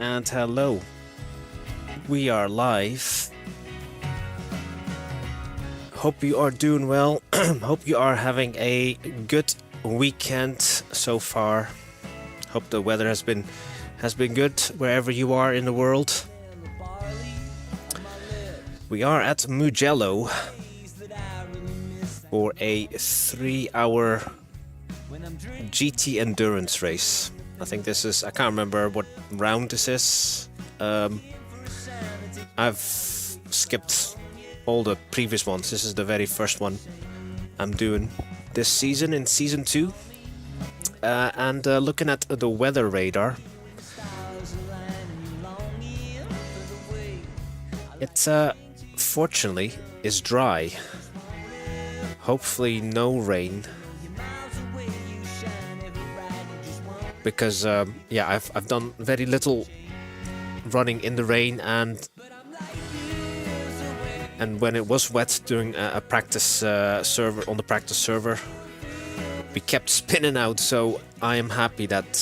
and hello. We are live. Hope you are doing well. Hope you are having a good weekend so far. Hope the weather has been good wherever you are in the world. We are at Mugello for a 3-hour GT endurance race. I think this is, I can't remember what round this is. I've skipped all the previous ones. This is the very first one I'm doing this season, in season 2. And looking at the weather radar, it fortunately is dry. Hopefully no rain. Because yeah, I've done very little running in the rain, and when it was wet during a practice server, on the practice server, we kept spinning out. So I am happy that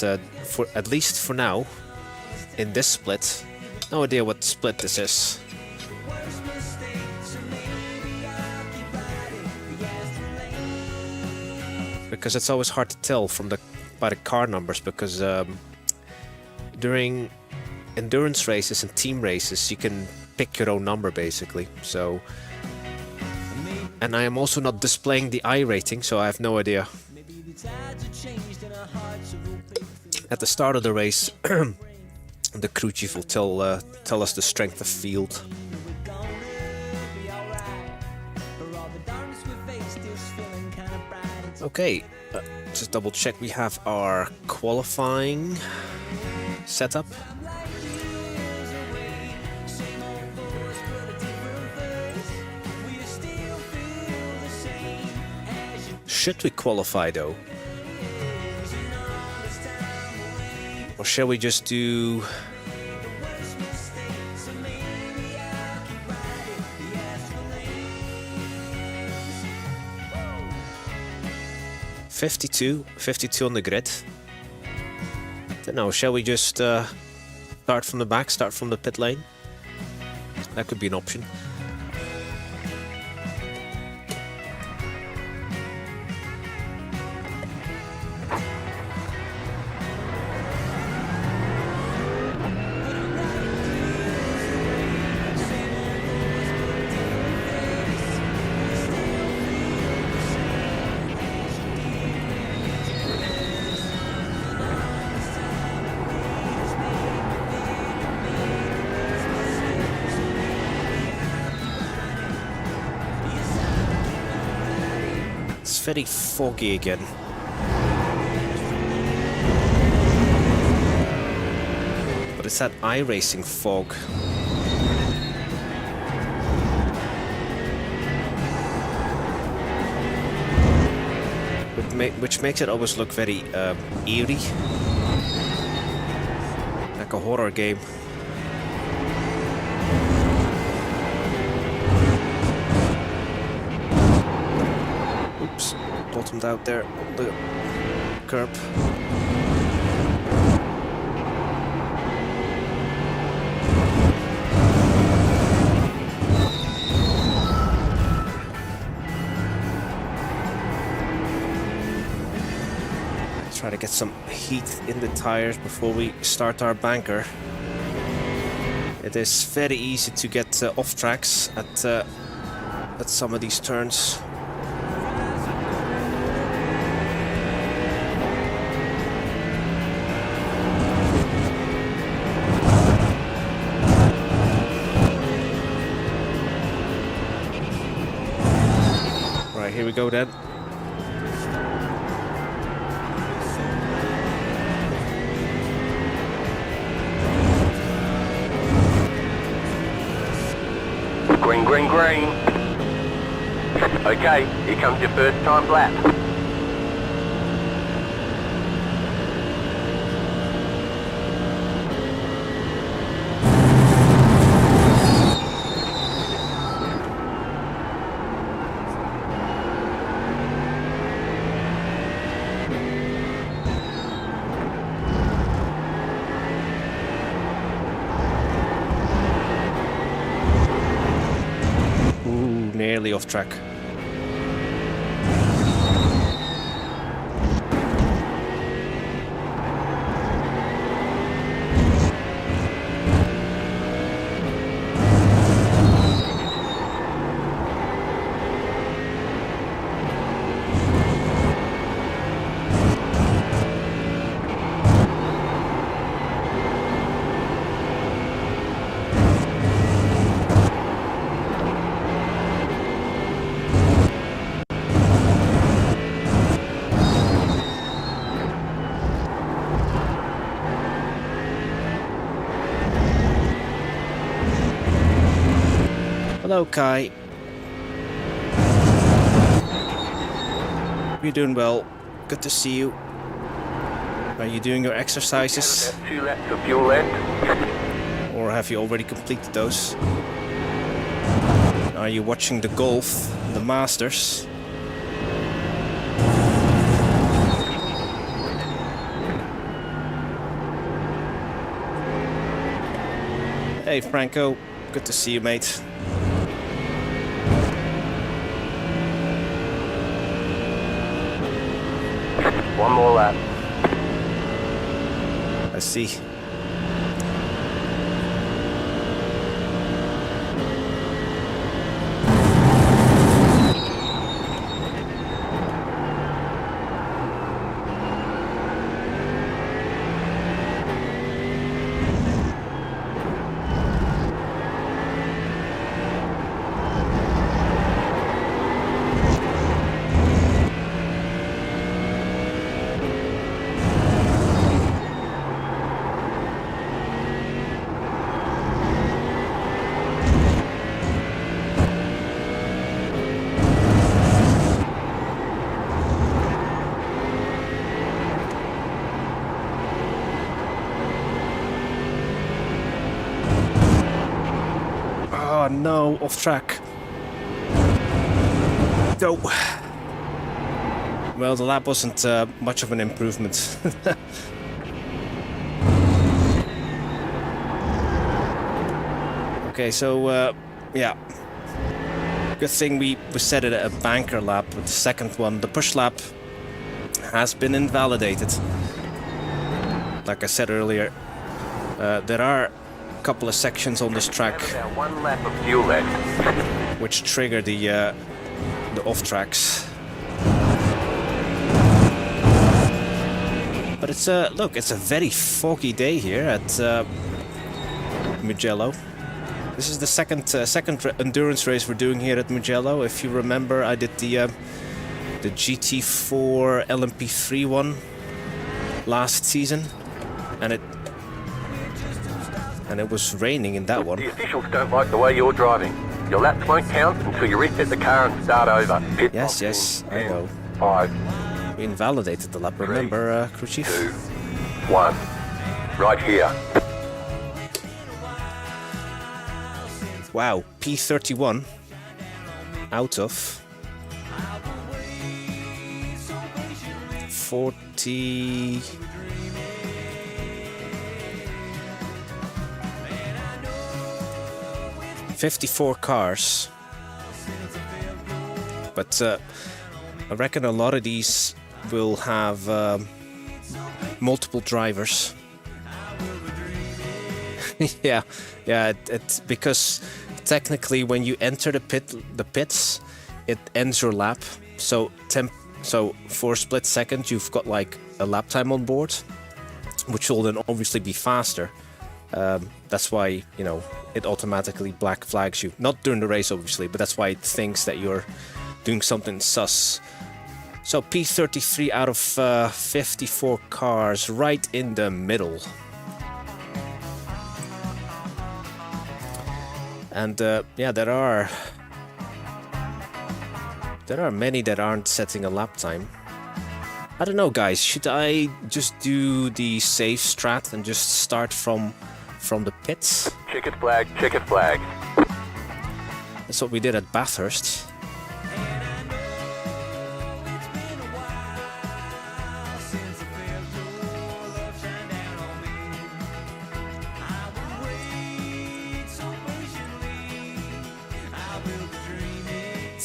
for at least for now, in this split, no idea what split this is. Because it's always hard to tell from by the car numbers, because during endurance races and team races you can pick your own number basically. So, and I am also not displaying the iRating, so I have no idea. At the start of the race, the crew chief will tell us the strength of field. Okay, just double check we have our qualifying setup. Should we qualify though? Or shall we just do... $52 on the grid. Don't know, shall we just start from the back, start from the pit lane? That could be an option. Very foggy again. But it's that iRacing fog. Which makes it always look very eerie. Like a horror game. Bottomed out there on the curb. Try to get some heat in the tires before we start our banker. It is very easy to get off tracks at some of these turns. Here we go then. Green, green, green. Okay, here comes your first time lap. entirely off track. Hello, Kai. You're doing well. Good to see you. Are you doing your exercises? 2 laps of fuel left. Or have you already completed those? Are you watching the golf, the Masters? Hey, Franco. Good to see you, mate. One more lap. I see. Oh no, off track. No. Well, the lap wasn't much of an improvement. Okay, so yeah. Good thing we set it at a banker lap, but the second one, the push lap, has been invalidated. Like I said earlier, there are a couple of sections on this track About 1 lap of fuel left. which trigger the off tracks. But it's look, it's a very foggy day here at Mugello. This is the second endurance race we're doing here at Mugello. If you remember, I did the GT4 LMP3 one last season, and it was raining in that one. The officials don't like the way you're driving. Your laps won't count until you reset the car and start over. Pit Yes, box in yes, I 10, know. 5, We invalidated the lap, remember, crew chief? 2, 1. Right here. Wow, P31 out of 40. $54 cars, but I reckon a lot of these will have multiple drivers. yeah, it's because technically when you enter the pits, it ends your lap. So for a split second, you've got like a lap time on board, which will then obviously be faster. That's why, you know, it automatically black flags you. Not during the race, obviously, but that's why it thinks that you're doing something sus. So P33 out of 54 cars, right in the middle. And yeah, there are many that aren't setting a lap time. I don't know, guys. Should I just do the safe strat and just start from the pits? Checkered flag, checkered flag. That's what we did at Bathurst.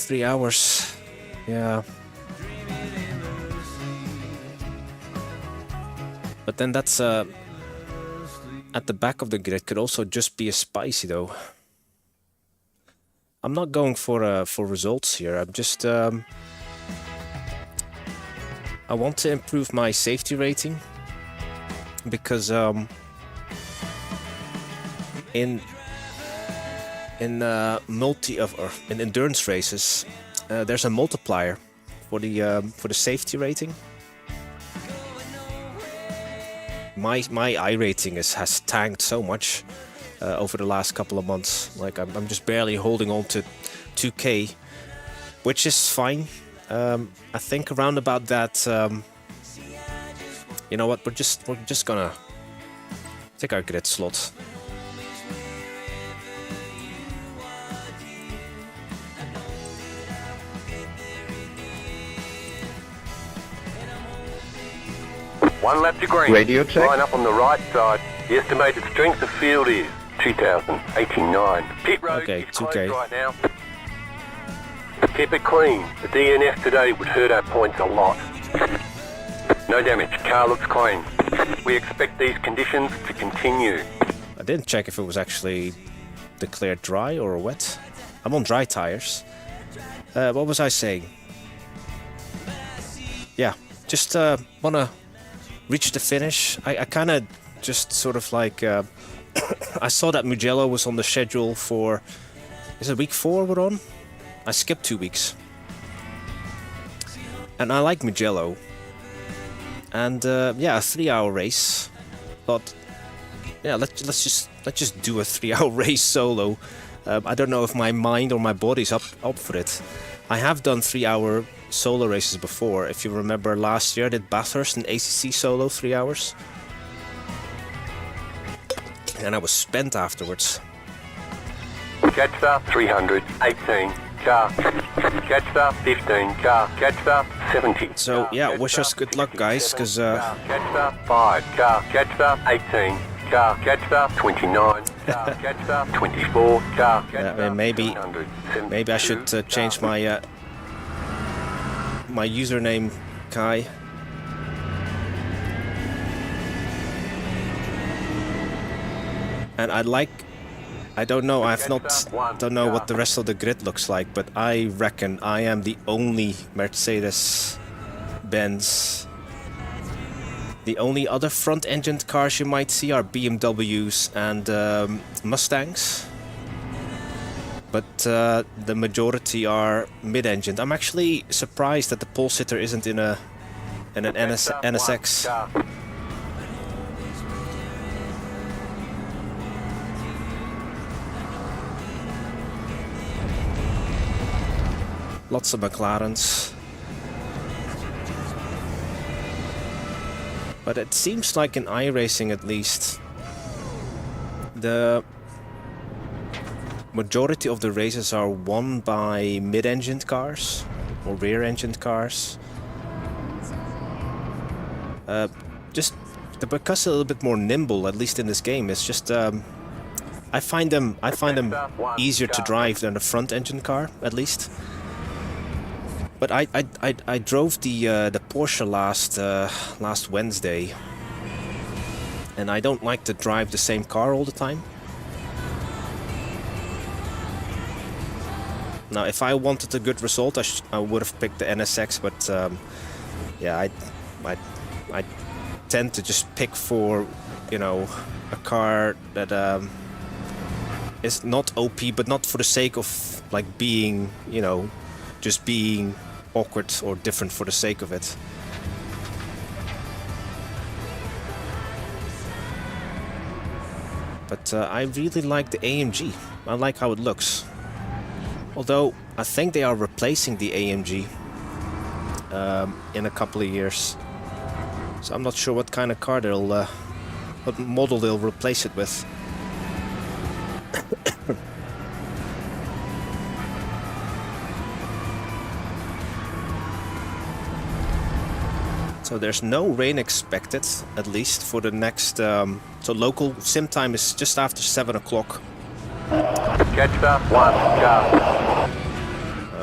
3 hours. Yeah. But then that's at the back of the grid could also just be a spicy though. I'm not going for results here. I'm just I want to improve my safety rating because in endurance races there's a multiplier for the safety rating. My iRating has tanked so much over the last couple of months. Like I'm just barely holding on to 2K, which is fine. I think around about that. You know what? We're just gonna take our grid slot. One lap to green. Radio check. Line up on the right side. The estimated strength of field is 2,089. Pit road Okay, is closed 2K. right now. Keep it clean. The DNF today would hurt our points a lot. No damage. Car looks clean. We expect these conditions to continue. I didn't check if it was actually declared dry or wet. I'm on dry tires. What was I saying? Yeah, just wanna reach the finish. I kind of just sort of like I saw that Mugello was on the schedule for, is it week 4 we're on? I skipped 2 weeks, and I like Mugello. And yeah, a 3-hour race. But yeah, let's just do a 3-hour race solo. I don't know if my mind or my body's up for it. I have done 3-hour solo races before. If you remember last year, I did Bathurst and ACC solo 3 hours, and I was spent afterwards. Catch start 318 car. Catch start 15 car. Catch start 70. So yeah, wish us good luck, guys, because Catch start 5 car. Catch start 18 car. Catch start 29 car. Catch start 24 car. maybe I should change my my username, Kai. And I don't know, don't know what the rest of the grid looks like, but I reckon I am the only Mercedes-Benz. The only other front-engined cars you might see are BMWs and Mustangs. But the majority are mid-engined. I'm actually surprised that the pole sitter isn't in an NSX. Lots of McLarens. But it seems like in iRacing at least, the majority of the races are won by mid-engined cars or rear-engined cars. Just because they're a little bit more nimble, at least in this game. It's just I find them easier to drive than a front-engine car, at least. But I drove the Porsche last Wednesday, and I don't like to drive the same car all the time. Now, if I wanted a good result, I would have picked the NSX, but yeah, I tend to just pick for, you know, a car that is not OP, but not for the sake of like being, you know, just being awkward or different for the sake of it. But I really like the AMG. I like how it looks. Although I think they are replacing the AMG in a couple of years. So I'm not sure what kind of car they'll, what model they'll replace it with. So there's no rain expected, at least for the next. So local sim time is just after 7 o'clock. Catch start 1 car.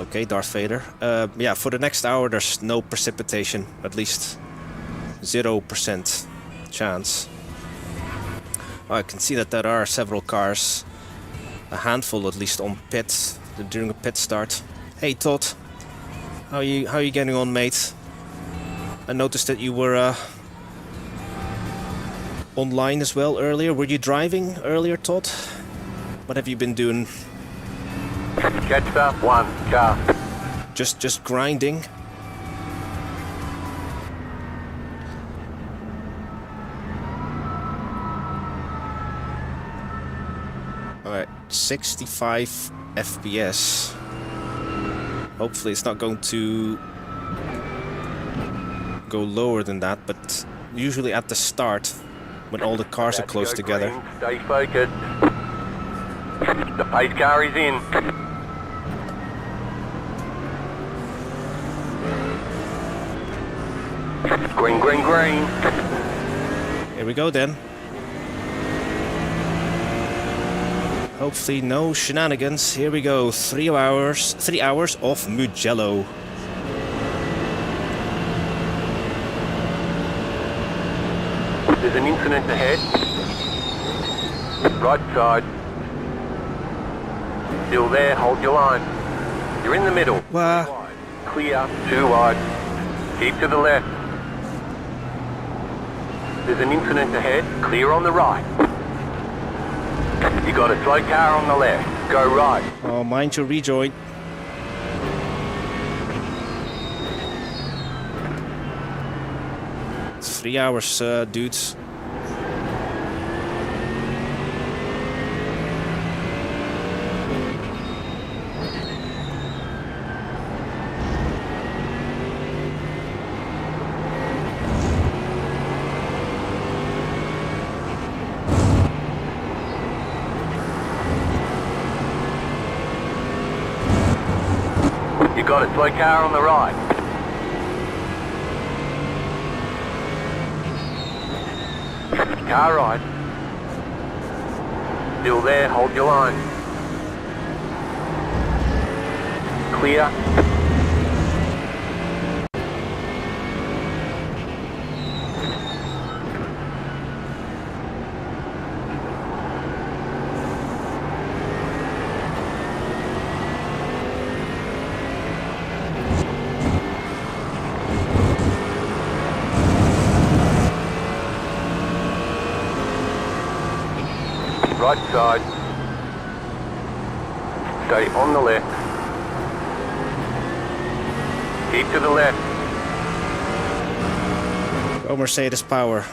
Okay, Darth Vader. Yeah, for the next hour there's no precipitation, at least 0% chance. Oh, I can see that there are several cars, a handful at least, on pit during a pit start. Hey Todd, how are you getting on, mate? I noticed that you were online as well earlier. Were you driving earlier, Todd? What have you been doing? Catch up, 1 car. Just grinding. Alright, 65 FPS. Hopefully it's not going to go lower than that, but usually at the start, when all the cars are close together. Green. Stay focused. The pace car is in. Green, green, green. Here we go then. Hopefully no shenanigans. Here we go. 3 hours of Mugello. There's an incident ahead. Right side. Still there, hold your line. You're in the middle. Wah. Clear, 2 wide. Keep to the left. There's an incident ahead, clear on the right. You got a slow car on the left, go right. Oh, mind your rejoin. It's 3 hours, dudes. You got a slow car on the right. Car right. Still there, hold your line. Clear. Right side. Stay on the left. Keep to the left. Oh, Mercedes power.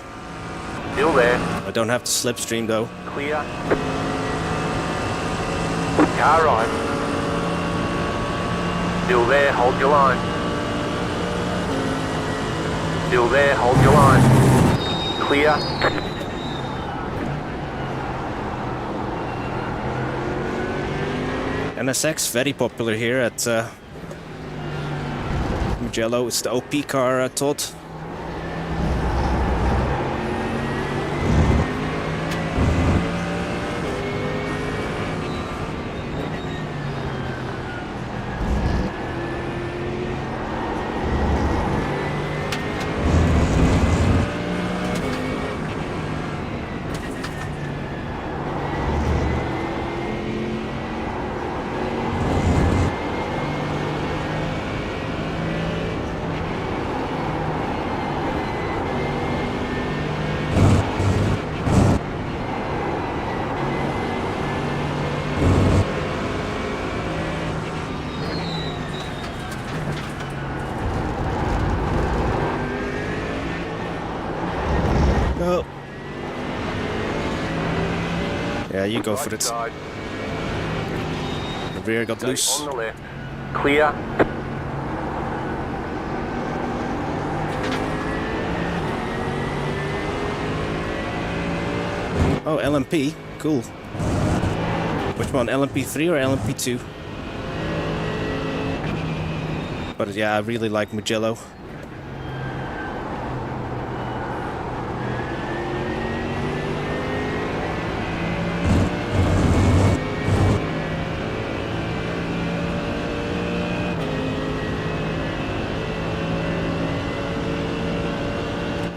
Still there. I don't have to slipstream though. Clear. Car right. Still there, hold your line. Still there, hold your line. Clear. NSX, very popular here at Mugello. It's the OP car, Todd. No. Yeah, you go for it. Side. The rear got loose. On the left. Clear. Oh, LMP. Cool. Which one? LMP3 or LMP2? But yeah, I really like Mugello.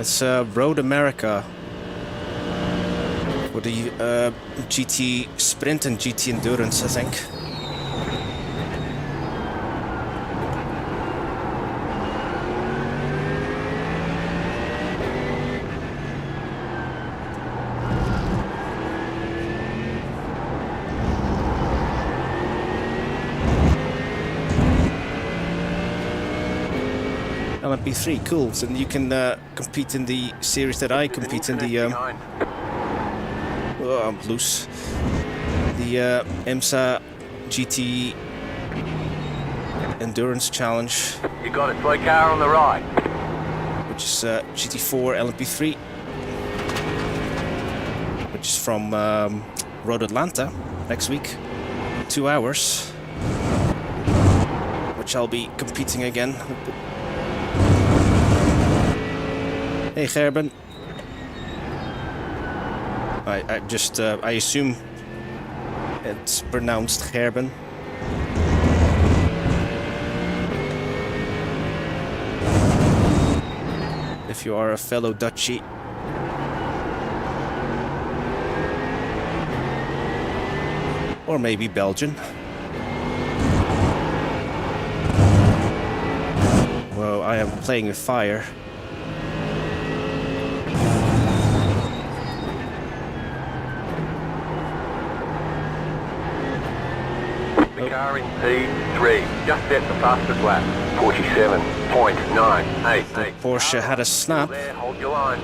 It's Road America for the GT Sprint and GT Endurance, I think. LMP3, cool. So you can compete in the series that I compete in, the oh, I'm loose. The IMSA GT Endurance Challenge. You got a slow car on the right. Which is GT4 LMP3. Which is from Road Atlanta next week. 2 hours. Which I'll be competing again. Hey Gerben. I just I assume it's pronounced Gerben. If you are a fellow Dutchie. Or maybe Belgian. Whoa, I am playing with fire. Car in P3 just set the fastest lap, 47.988. Porsche had a snap. There, hold your line.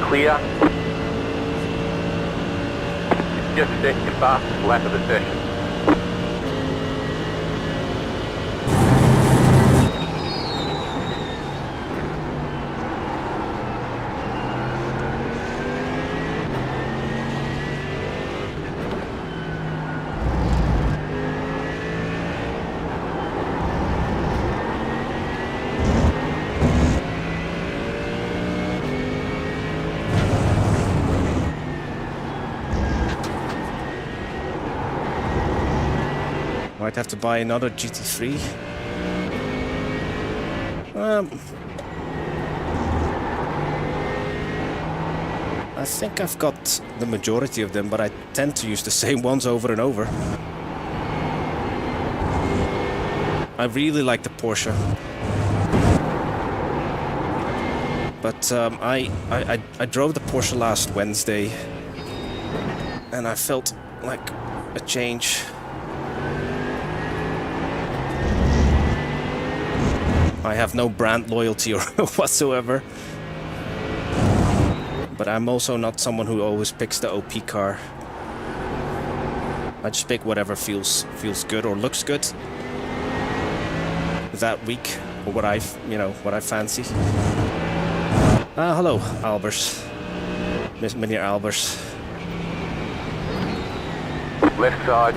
Clear. Just set your fastest lap of the session. Might have to buy another GT3. I think I've got the majority of them, but I tend to use the same ones over and over. I really like the Porsche. But I drove the Porsche last Wednesday and I felt like a change. I have no brand loyalty or whatsoever. But I'm also not someone who always picks the OP car. I just pick whatever feels good or looks good that week, or what I fancy. Hello, Albers. Miss Meneer Albers. Left side.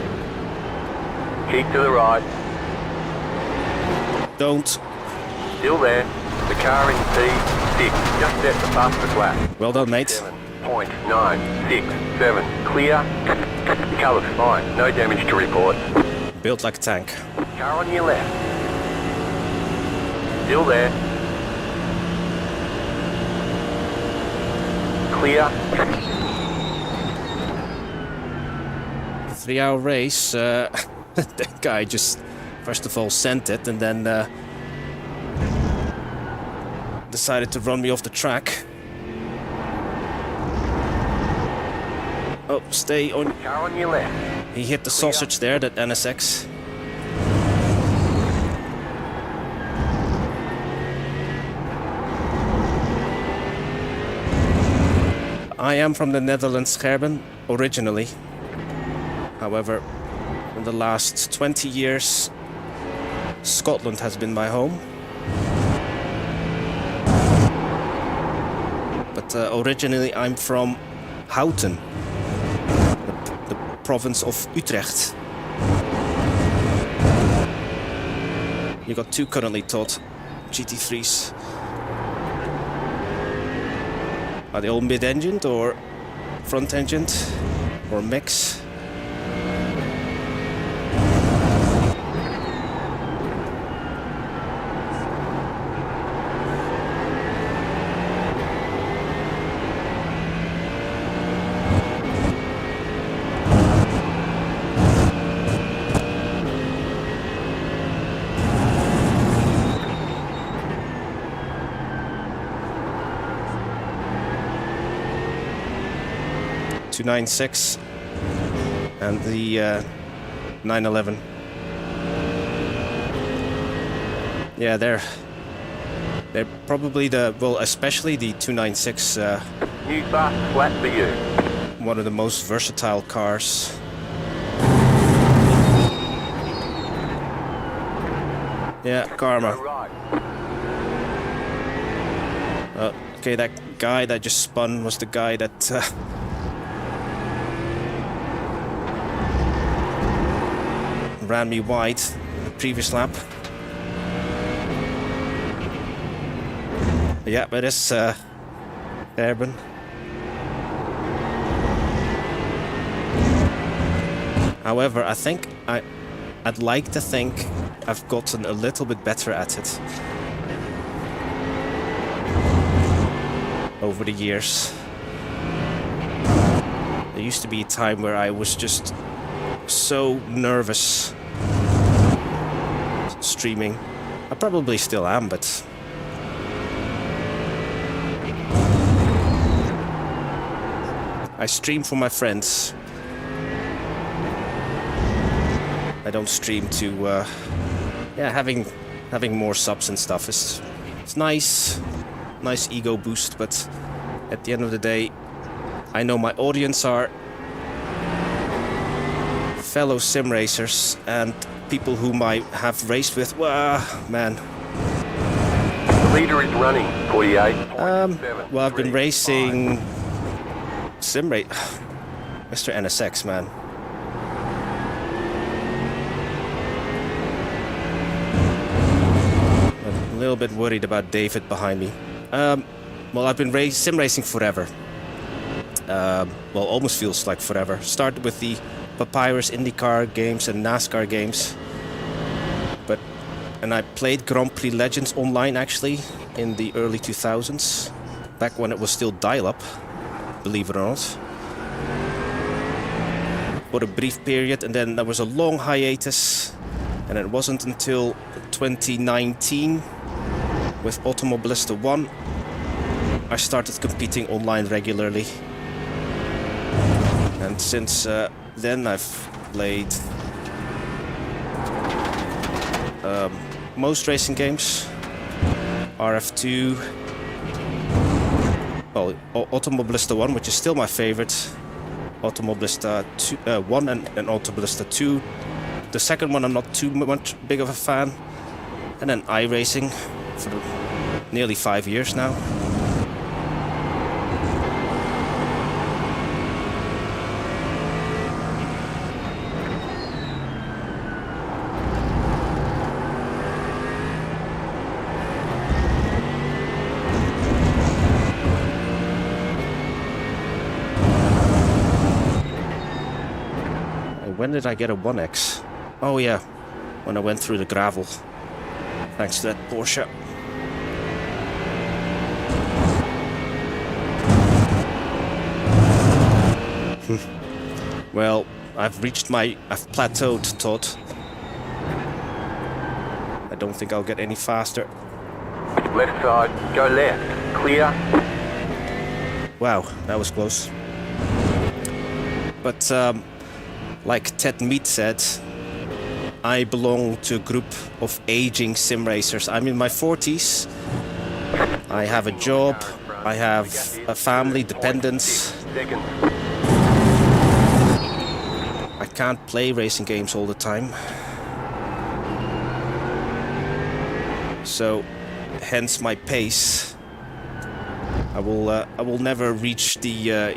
Keep to the right. Don't. Still there. The car in P6 just set the fastest lap. Well done, mate. 7.967. Clear. The car looks fine. No damage to report. Built like a tank. Car on your left. Still there. Clear. 3-hour race. That guy just first of all sent it and then decided to run me off the track. Oh, stay on. Car on your left. He hit the sausage there, that NSX. I am from the Netherlands, Gerben, originally. However, in the last 20 years, Scotland has been my home. But originally I'm from Houten, the province of Utrecht. You got two currently taught GT3s. Are they all mid-engined or front-engined or mix? 296 and the 911. Yeah, they're probably especially the 296. New bus flat for you. One of the most versatile cars. Yeah, karma. Right. Okay, that guy that just spun was the guy that ran me wide the previous lap. Yeah, but it's Urban. However, I think I'd like to think I've gotten a little bit better at it over the years. There used to be a time where I was just so nervous streaming. I probably still am, but I stream for my friends. I don't stream to, yeah, having more subs and stuff is nice ego boost, but at the end of the day, I know my audience are fellow sim racers and people whom I have raced with. Man. The leader is running 48.7. Well, I've been racing sim race. Mr. NSX, man. I'm a little bit worried about David behind me. Well, I've been sim racing forever. Well, almost feels like forever. Started with the Papyrus IndyCar games and NASCAR games. And I played Grand Prix Legends online actually in the early 2000s. Back when it was still dial-up, believe it or not. For a brief period, and then there was a long hiatus. And it wasn't until 2019 with Automobilista 1 I started competing online regularly. And since then I've played most racing games, RF2, well, Automobilista 1, which is still my favorite, Automobilista 1 and Automobilista 2. The second one I'm not too much big of a fan, and then iRacing for nearly 5 years now. When did I get a 1X? Oh yeah, when I went through the gravel. Thanks to that Porsche. Well, I've plateaued, Todd. I don't think I'll get any faster. Left side, go left, clear. Wow, that was close. But like Ted Mead said, I belong to a group of aging sim racers. I'm in my 40s. I have a job. I have a family, dependents. I can't play racing games all the time. So, hence my pace. I will never reach the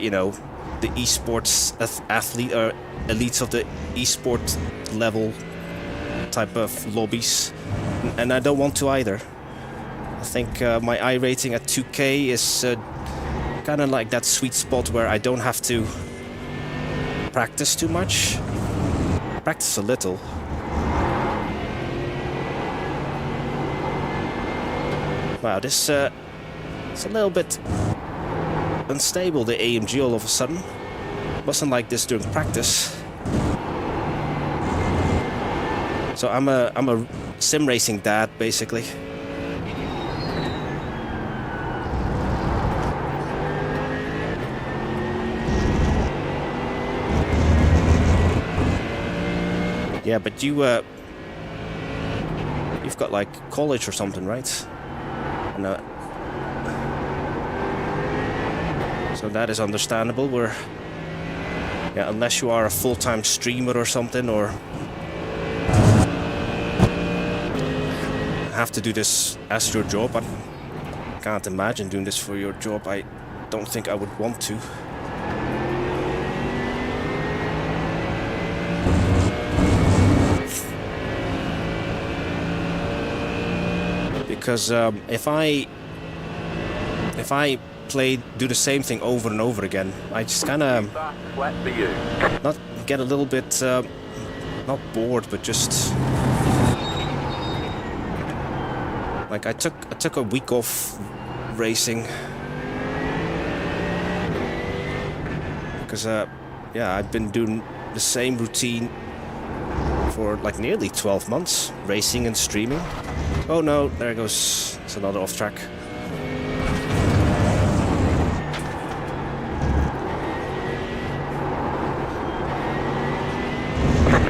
the esports athlete or elites of the esport level type of lobbies, and I don't want to either. I think my iRating at 2K is kind of like that sweet spot where I don't have to practice too much. Practice a little. Wow, this it's a little bit unstable, the AMG, all of a sudden. Wasn't like this during practice. So I'm a sim racing dad, basically. Yeah, but you, you've got like college or something, right? And, so that is understandable. Yeah, unless you are a full-time streamer or something, or have to do this as your job. I can't imagine doing this for your job. I don't think I would want to. Because if I do the same thing over and over again, I just kind of not get a little bit not bored, but just like I took a week off racing because yeah, I've been doing the same routine for like nearly 12 months, racing and streaming. Oh no, there goes, it's another off track.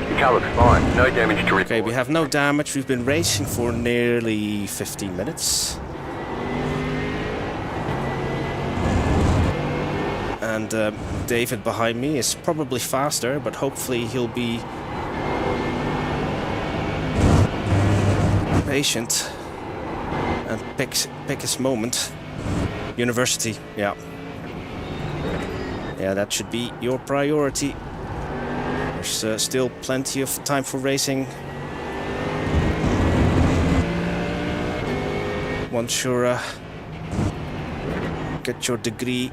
The car looks fine, no damage to report. Okay, we have no damage. We've been racing for nearly 15 minutes. And David behind me is probably faster, but hopefully he'll be patient and pick his moment. University, yeah. Yeah, that should be your priority. There's still plenty of time for racing. Once you're get your degree.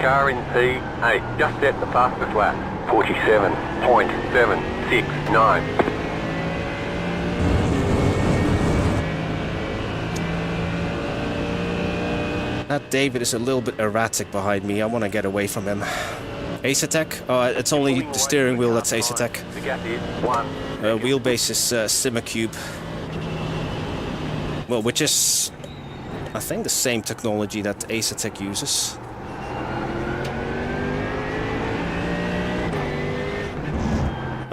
Car in P8 just set the fastest lap, 47.769. That David is a little bit erratic behind me. I want to get away from him. Asetek? Oh, it's only the steering wheel that's Asetek. Wheelbase is Simucube. Well, which is, I think, the same technology that Asetek uses.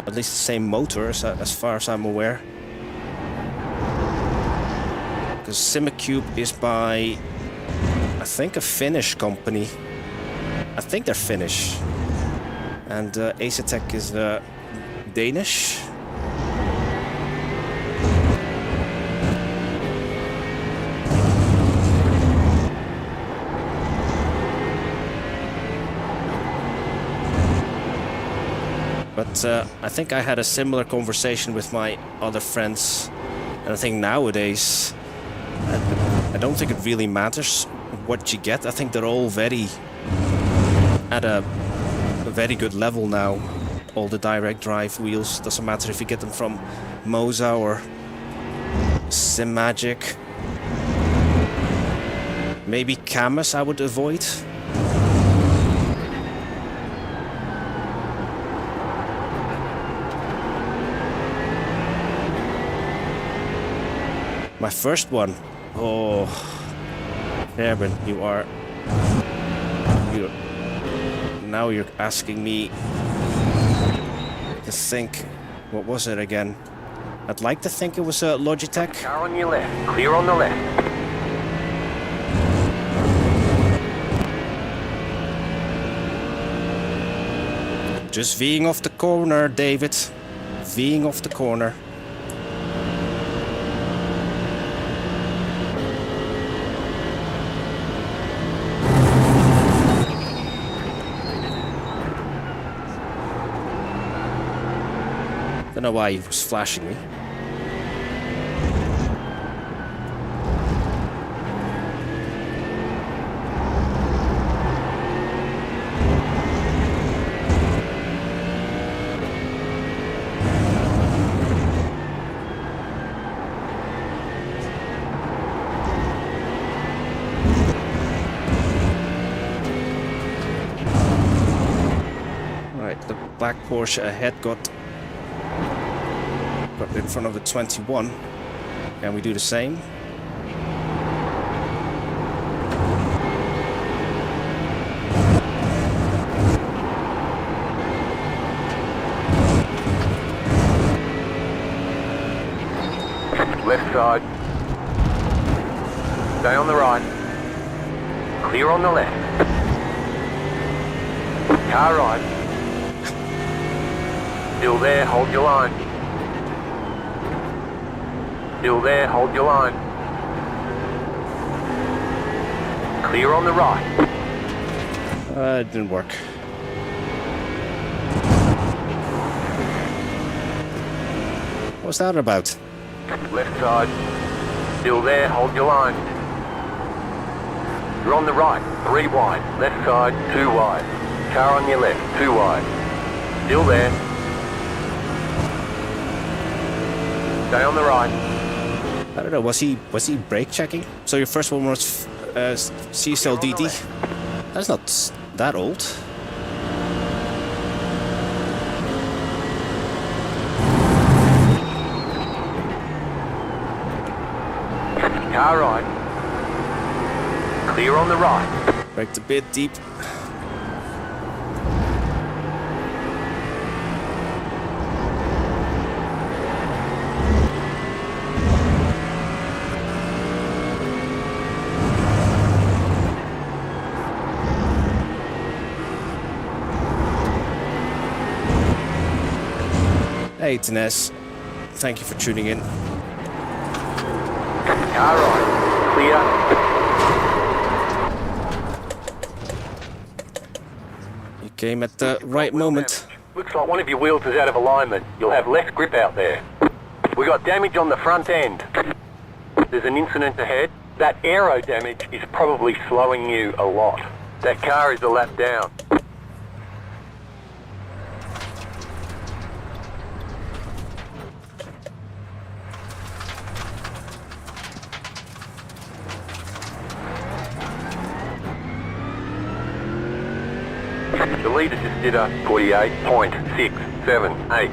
At least the same motor, as far as I'm aware. Because Simucube is by, I think, a Finnish company. I think they're Finnish. And Asetek is Danish. But I think I had a similar conversation with my other friends, and I think nowadays I don't think it really matters what you get. I think they're all at a very good level now. All the direct drive wheels, doesn't matter if you get them from Moza or Simagic. Maybe Camus I would avoid. My first one, oh, Herman, now you're asking me to think, what was it again? I'd like to think it was a Logitech. Car on your left, clear on the left. Just V'ing off the corner, David. V'ing off the corner. Don't know why he was flashing me. black Porsche ahead got in front of the 21. Can we do the same? Left side. Stay on the right. Clear on the left. Car right. Still there, hold your line. Still there, hold your line. Clear on the right. It didn't work. What's that about? Left side. Still there, hold your line. You're on the right, 3 wide. Left side, 2 wide. Car on your left, 2 wide. Still there. Stay on the right. I don't know, was he brake checking? So your first one was C-Cell DD? That's not that old. Car right. Clear on the right. Braked a bit deep. Hey Tines, thank you for tuning in. Car right. Clear. You came at the right moment. Looks like one of your wheels is out of alignment. You'll have less grip out there. We got damage on the front end. There's an incident ahead. That aero damage is probably slowing you a lot. That car is a lap down. The leader just did a 48.678.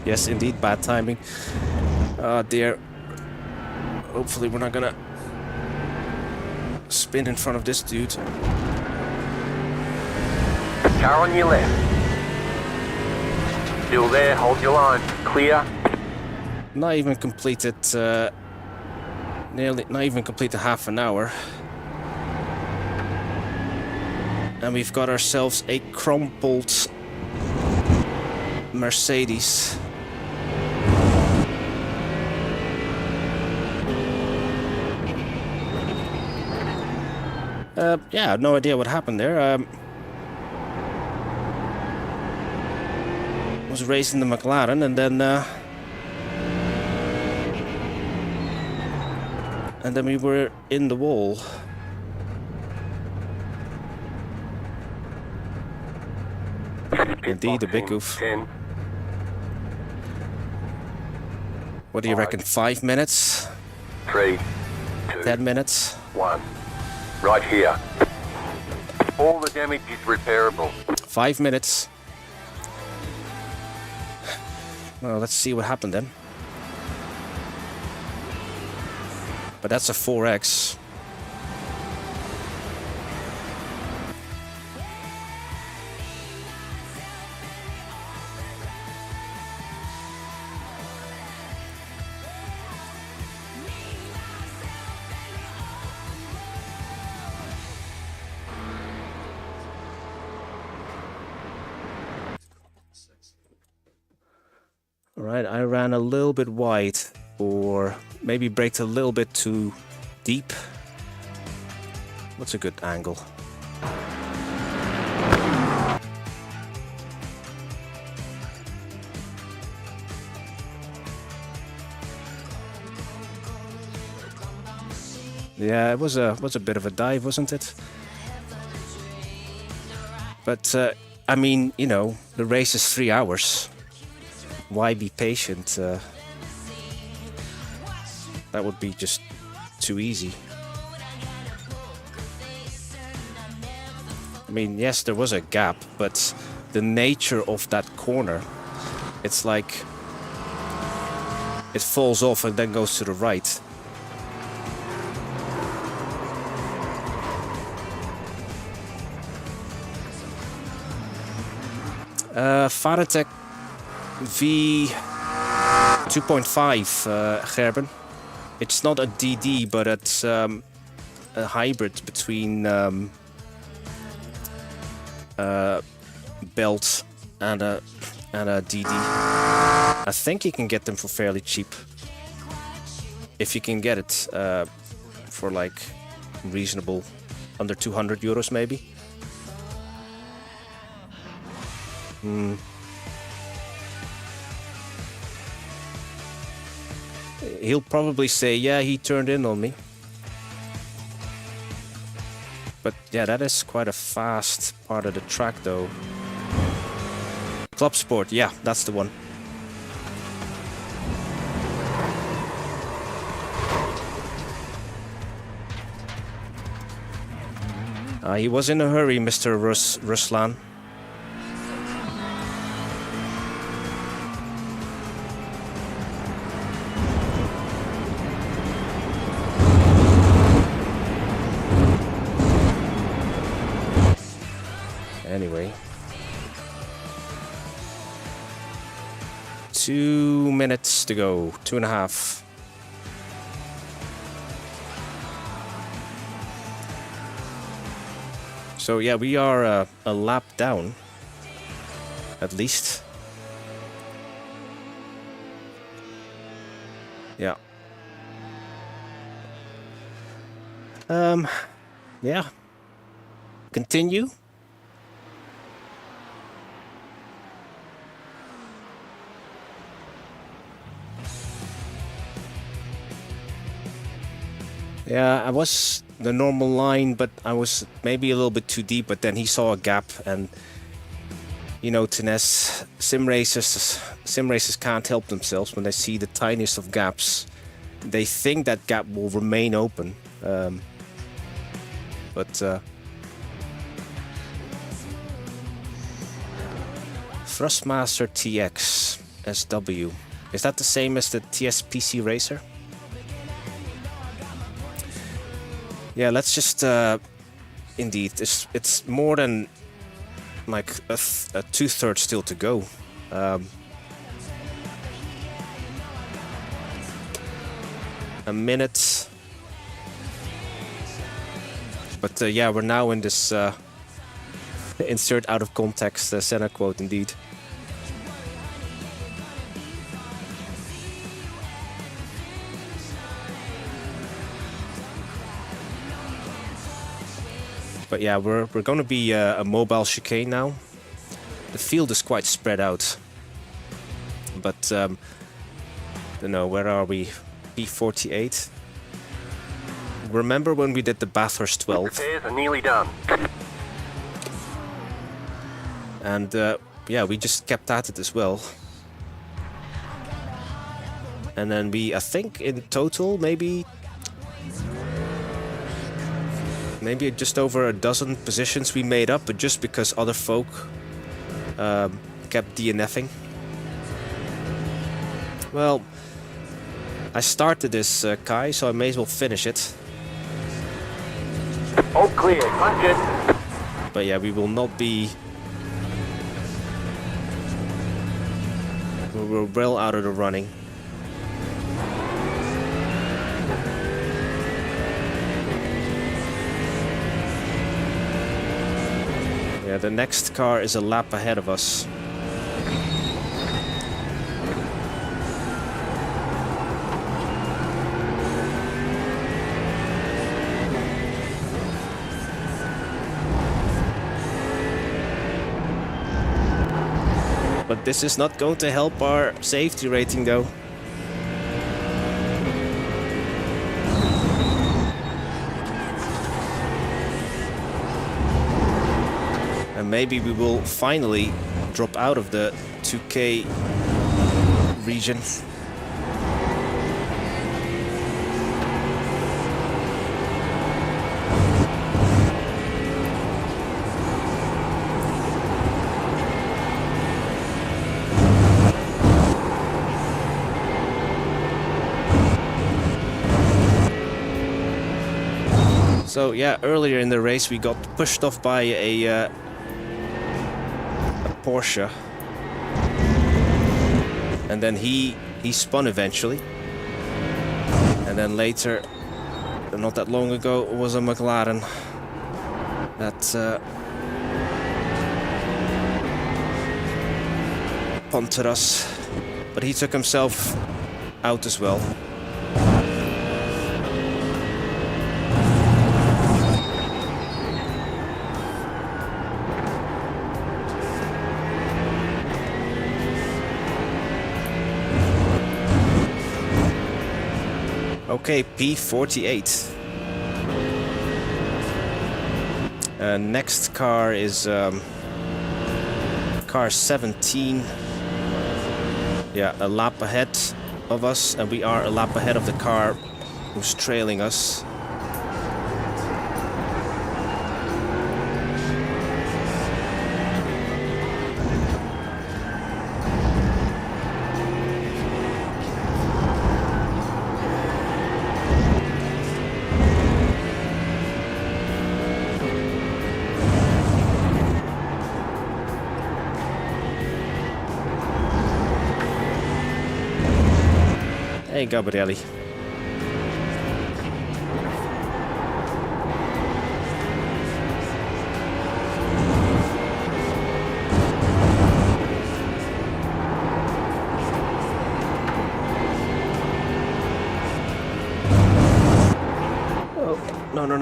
Yes, indeed, bad timing. Oh dear. Hopefully we're not gonna spin in front of this dude. Car on your left. Still there, hold your line. Clear. Not even completed, not even completed half an hour. And we've got ourselves a crumpled Mercedes. Yeah, no idea what happened there. Was racing the McLaren and then we were in the wall. Indeed, a big goof. 10. What do you reckon? 5 minutes? 3, 2, 10 minutes? 1. Right here. All the damage is repairable. 5 minutes. Well, let's see what happened then. But that's a 4X. Alright, I ran a little bit wide, or maybe braked a little bit too deep. What's a good angle? Yeah, it was a bit of a dive, wasn't it? But I mean, you know, the race is 3 hours. Why be patient? That would be just too easy. I mean, yes, there was a gap, but the nature of that corner, it's like it falls off and then goes to the right. Asetek V2.5 Gerben. It's not a DD, but it's a hybrid between belt and a DD. I think you can get them for fairly cheap. If you can get it for like reasonable, under 200 euros maybe. He'll probably say, yeah, he turned in on me. But yeah, that is quite a fast part of the track though. Club Sport, yeah, that's the one. He was in a hurry, Mr. Ruslan. Anyway. 2 minutes to go, 2.5. So yeah, we are a lap down, at least. Yeah. Yeah. Continue. Yeah, I was the normal line, but I was maybe a little bit too deep, but then he saw a gap, and you know, Tines, sim racers can't help themselves when they see the tiniest of gaps. They think that gap will remain open, but Thrustmaster TX SW, is that the same as the TSPC Racer? Yeah, let's just, indeed, it's more than like a 2/3 still to go. A minute. But yeah, we're now in this insert out of context Senna quote indeed. But yeah, we're going to be a mobile chicane now. The field is quite spread out. But, don't know, where are we? P48. Remember when we did the Bathurst 12? Repairs are nearly done. And yeah, we just kept at it as well. And then we, I think in total, maybe just over a dozen positions we made up, but just because other folk kept DNFing. Well, I started this, Kai, so I may as well finish it. All clear, punch it. But yeah, we will not be... We're well out of the running. Yeah, the next car is a lap ahead of us. But this is not going to help our safety rating though. And maybe we will finally drop out of the 2K region. So yeah, earlier in the race we got pushed off by a Porsche, and then he spun eventually, and then later, not that long ago, was a McLaren that punted us, but he took himself out as well. Okay, P48. Next car is car 17. Yeah, a lap ahead of us, and we are a lap ahead of the car who's trailing us. Hey, Gabrielli. Oh, no.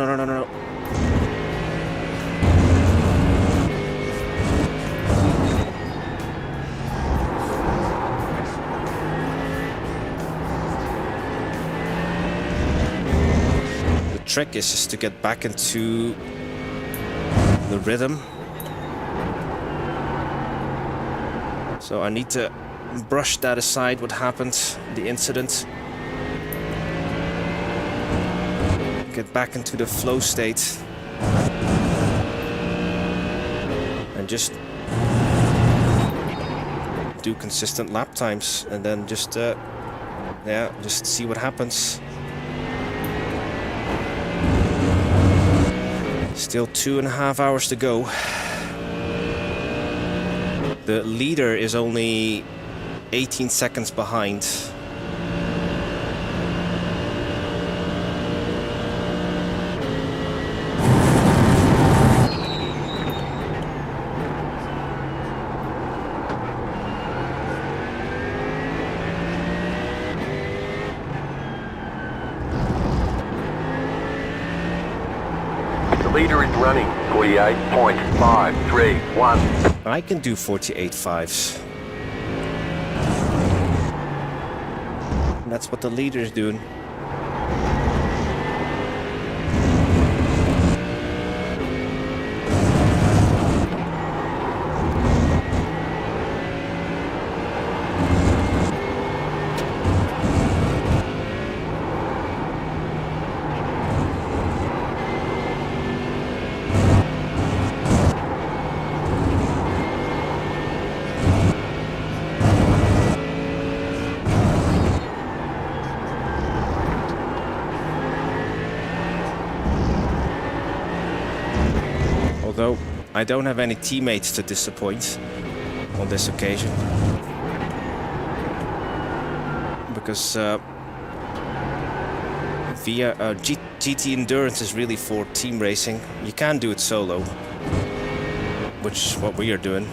Trick is just to get back into the rhythm. So I need to brush that aside, what happened, the incident. Get back into the flow state. And just do consistent lap times, and then just just see what happens. Still 2.5 hours to go. The leader is only 18 seconds behind. Leader is running 48.531. I can do 48.5s. That's what the leader is doing. Although I don't have any teammates to disappoint on this occasion, because GT Endurance is really for team racing. You can do it solo, which is what we are doing.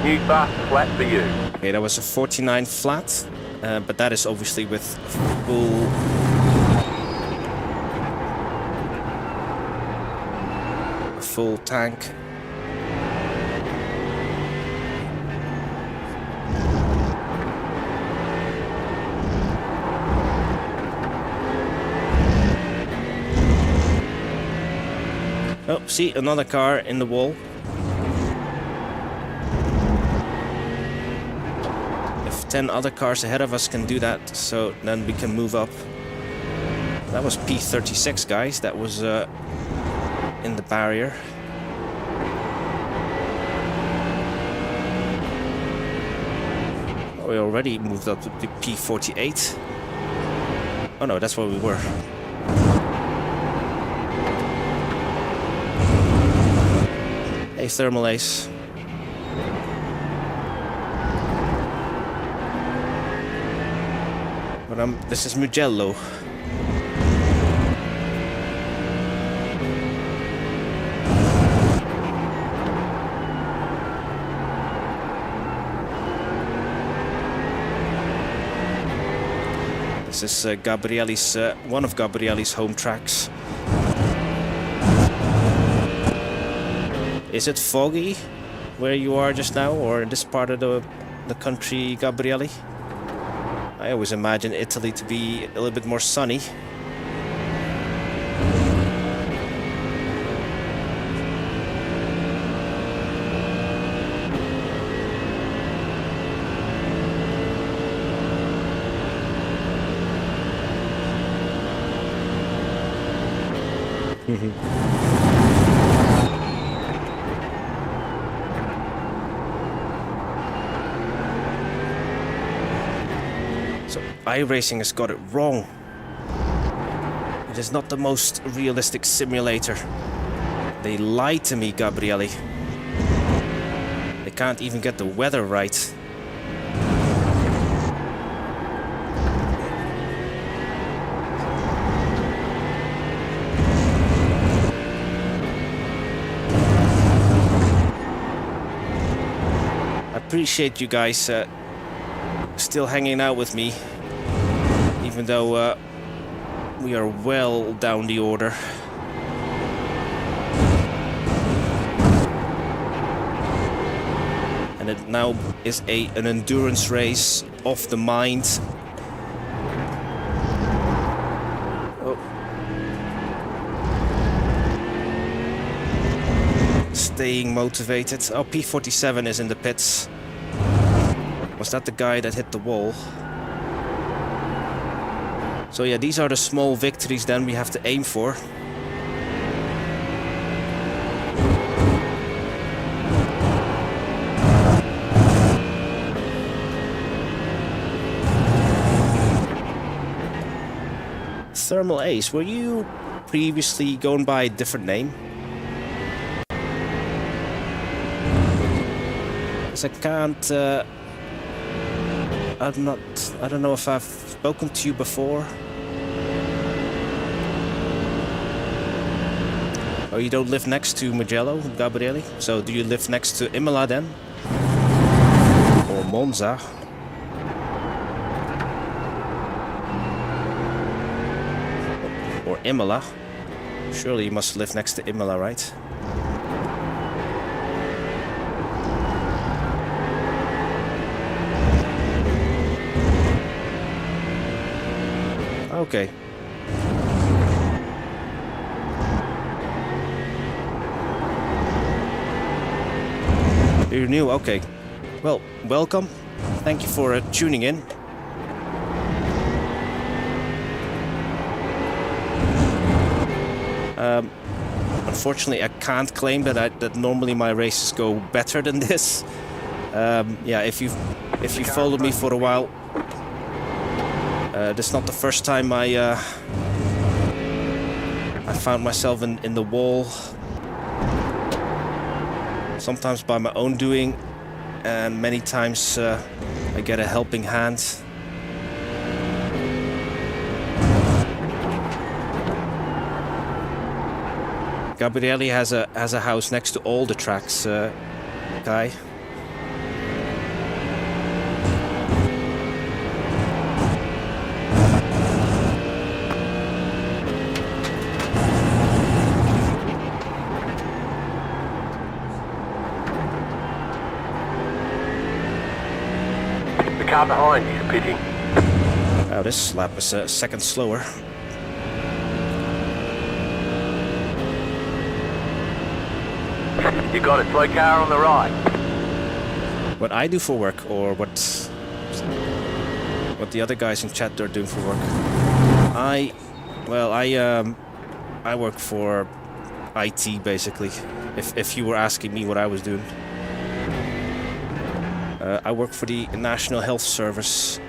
New fast flat for you. Okay, that was a 49 flat, but that is obviously with full tank. Oh, see, another car in the wall. 10 other cars ahead of us can do that, so then we can move up. That was P36, guys. That was in the barrier. We already moved up to P48. Oh no, that's where we were. Hey, Thermal Ace. But this is Mugello. This is Gabrielli's, one of Gabrielli's home tracks. Is it foggy where you are just now, or in this part of the country, Gabrielli? I always imagine Italy to be a little bit more sunny. So iRacing has got it wrong. It is not the most realistic simulator. They lied to me, Gabrielli. They can't even get the weather right. Appreciate you guys still hanging out with me, even though we are well down the order. And it now is an endurance race off the mind. Oh. Staying motivated. Oh, P47 is in the pits. Was that the guy that hit the wall? So yeah, these are the small victories then we have to aim for. Thermal Ace, were you previously going by a different name? Because I can't... I don't know if I've spoken to you before. Oh, you don't live next to Mugello, Gabrielli? So do you live next to Imola then? Or Monza? Or Imola? Surely you must live next to Imola, right? Okay. You're new, okay. Well, welcome. Thank you for tuning in. Unfortunately, I can't claim that normally my races go better than this. Yeah, if you followed me for a while. This is not the first time I found myself in the wall. Sometimes by my own doing, and many times I get a helping hand. Gabrielli has a house next to all the tracks, Guy. The car behind you is pitting. Oh, this lap was a second slower. You got a slow car on the right. What I do for work, or what what the other guys in chat are doing for work. I work for IT basically. If you were asking me what I was doing, I work for the National Health Service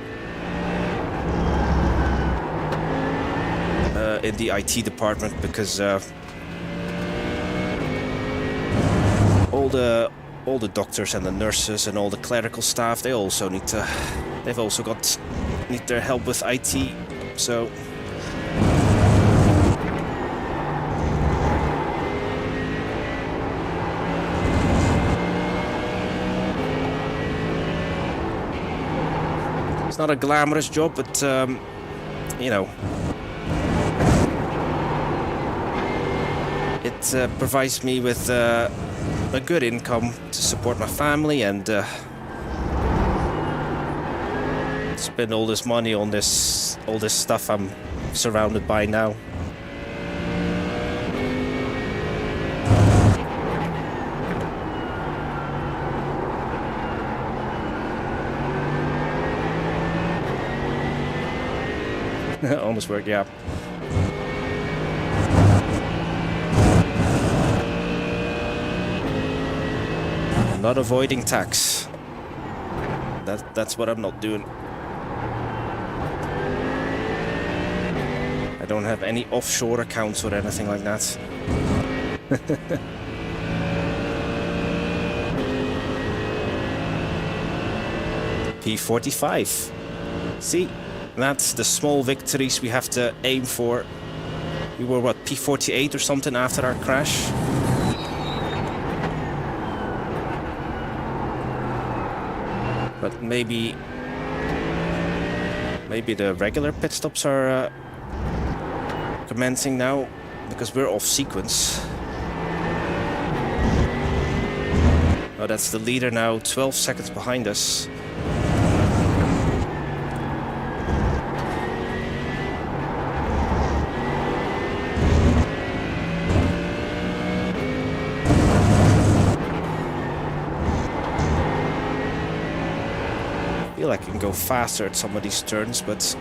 in the IT department, because all the doctors and the nurses and all the clerical staff, they've also need their help with IT. So it's not a glamorous job, but you know, it provides me with a good income to support my family and spend all this money on all this stuff I'm surrounded by now. Almost worked, yeah. I'm not avoiding tax. That's what I'm not doing. I don't have any offshore accounts or anything like that. P45. See? That's the small victories we have to aim for. We were, what, P48 or something after our crash? But maybe the regular pit stops are commencing now, because we're off sequence. Oh, that's the leader now, 12 seconds behind us. I feel like I can go faster at some of these turns, but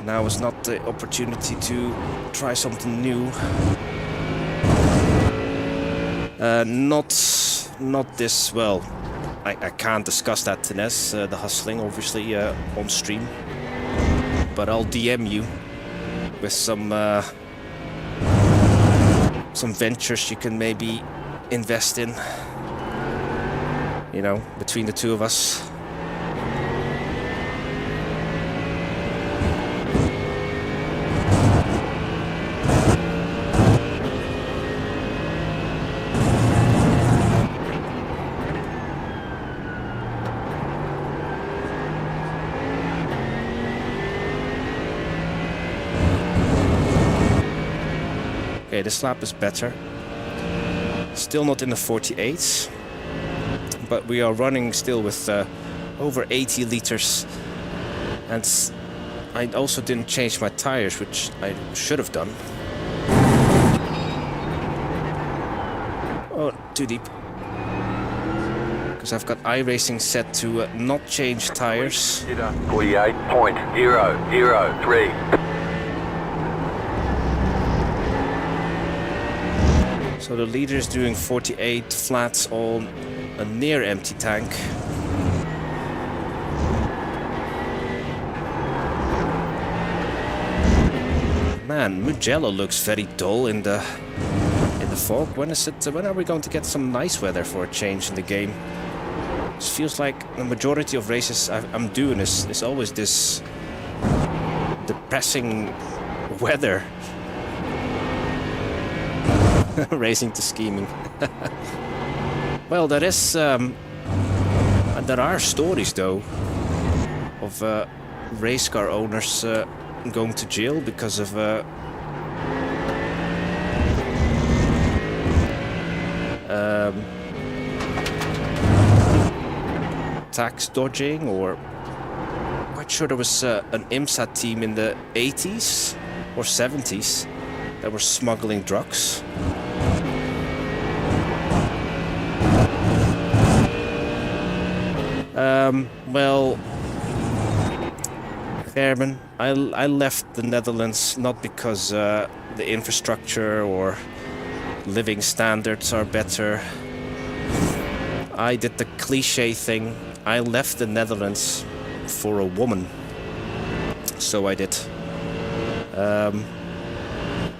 now is not the opportunity to try something new. Not this, well, I can't discuss that, Tines, the hustling, obviously, on stream. But I'll DM you with some ventures you can maybe invest in, you know, between the two of us. Okay, this lap is better. Still not in the 48s, but we are running still with over 80 liters. And I also didn't change my tires, which I should have done. Oh, too deep. Because I've got iRacing set to not change tires. 48.003. So the leader is doing 48 flats on a near empty tank. Man, Mugello looks very dull in the fog. When are we going to get some nice weather for a change in the game? It feels like the majority of races I'm doing is always this depressing weather. Racing to scheming. Well, there is there are stories though of race car owners going to jail because of tax dodging, or I'm quite sure there was an IMSA team in the 80s or 70s that were smuggling drugs. Well, Gerben, I left the Netherlands not because the infrastructure or living standards are better. I did the cliche thing. I left the Netherlands for a woman. So I did.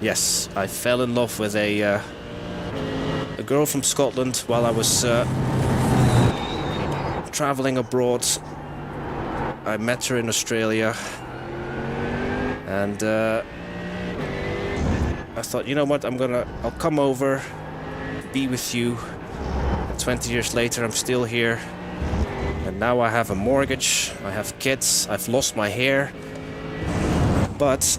Yes, I fell in love with a girl from Scotland while I was traveling abroad. I met her in Australia, and I thought, you know what, I'll come over, be with you. And 20 years later, I'm still here, and now I have a mortgage, I have kids, I've lost my hair, but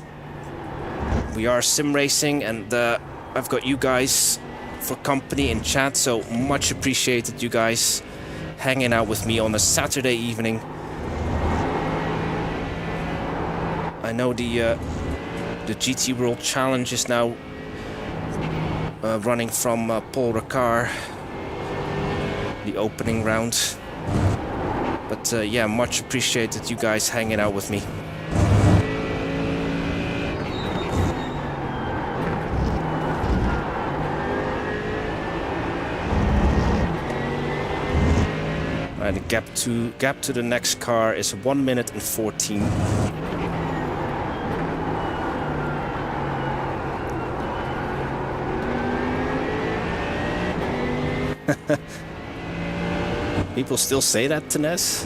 we are sim racing, and I've got you guys for company in chat, so much appreciated, you guys hanging out with me on a Saturday evening. I know the GT World Challenge is now running from Paul Ricard, the opening round. But yeah, much appreciated you guys hanging out with me. And the gap to the next car is 1 minute and 14. People still say that, Tines?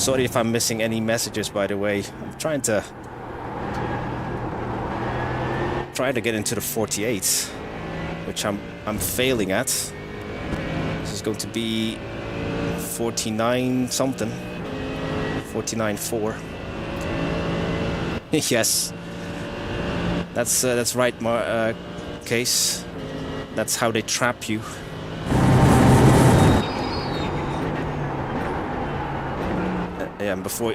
Sorry if I'm missing any messages, by the way. I'm trying to get into the 48, which I'm failing at. This is going to be 49 something, 49.4. Yes. That's right, Case. That's how they trap you. Yeah, and before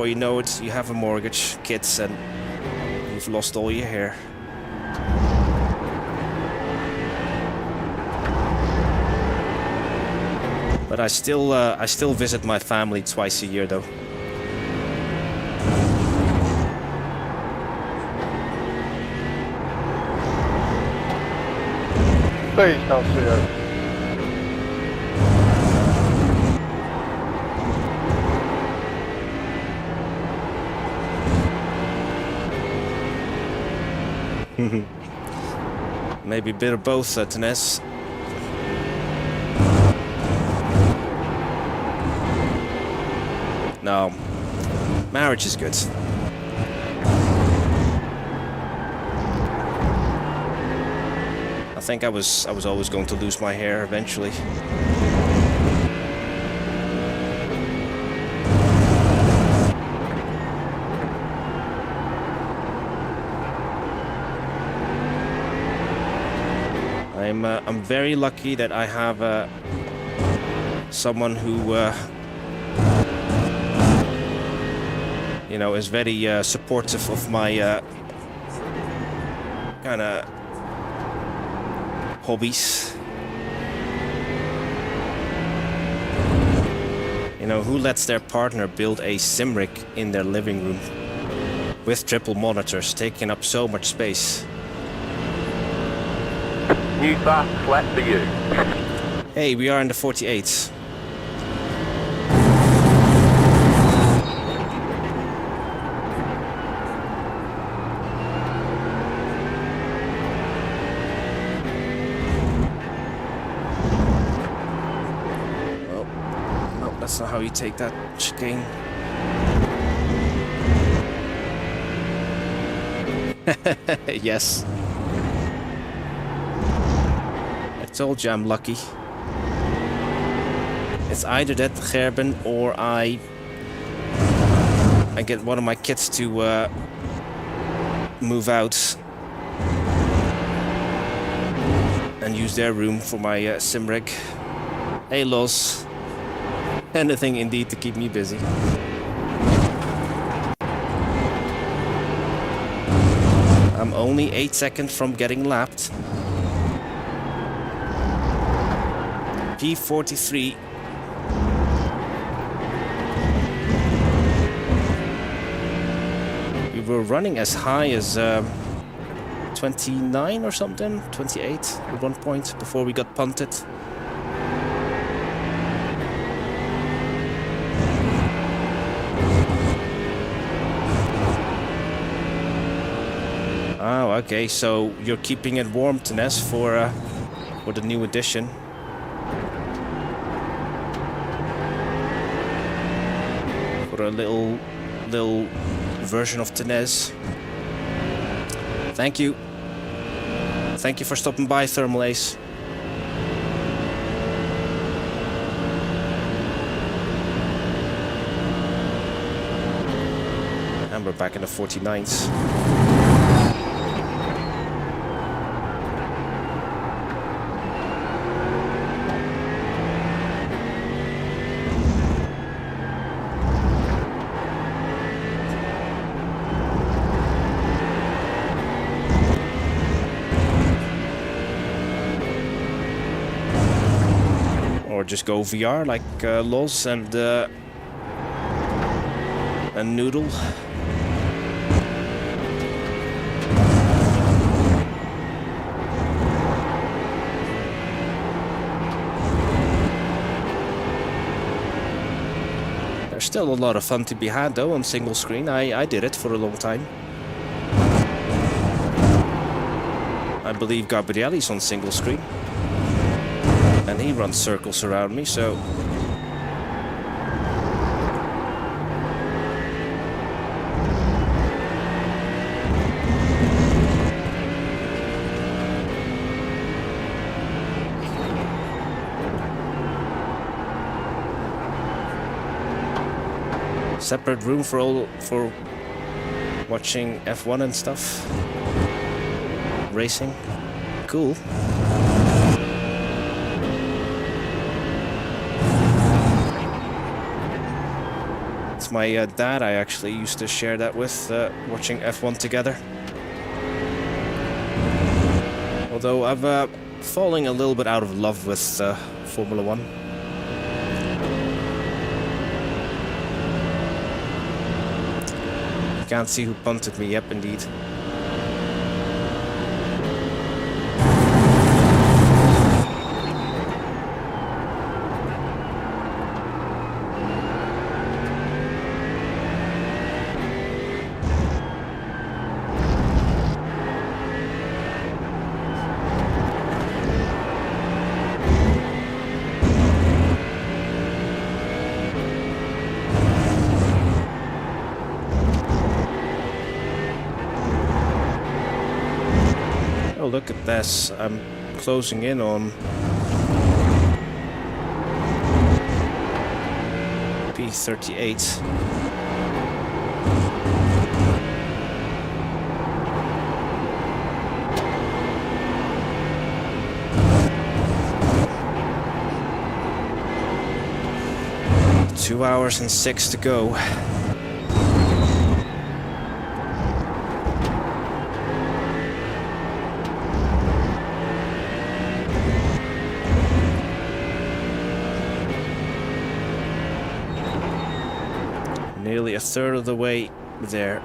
you know it, you have a mortgage, kids, and you've lost all your hair. But I still visit my family twice a year, though. Please don't see her. Maybe a bit of both, Tines. No, marriage is good. I think I was always going to lose my hair eventually. I'm very lucky that I have someone who you know, is very supportive of my kind of hobbies. You know, who lets their partner build a sim rig in their living room with triple monitors taking up so much space? New fast flat for you. Hey, we are in the 48. Well, no, that's not how you take that chicane. Yes. I told you I'm lucky. It's either that, Gerben, or I get one of my kids to move out and use their room for my sim rig. Hey, Los. Anything indeed to keep me busy. I'm only 8 seconds from getting lapped. P43. We were running as high as 29 or something, 28 at one point before we got punted. Oh, okay, so you're keeping it warm, Tines, for the new edition. For a little version of Tines. Thank you. Thank you for stopping by, Thermal Ace. And we're back in the 49s. Or just go VR like Loz and Noodle. There's still a lot of fun to be had though on single screen. I did it for a long time. I believe Gabrielli's on single screen. And he runs circles around me, so... Separate room for watching F1 and stuff. Racing. Cool. My dad, I actually used to share that with, watching F1 together. Although I'm falling a little bit out of love with Formula 1. Can't see who punted me, yep indeed. Look at this, I'm closing in on P38. Two hours and 6 to go. Nearly a third of the way there.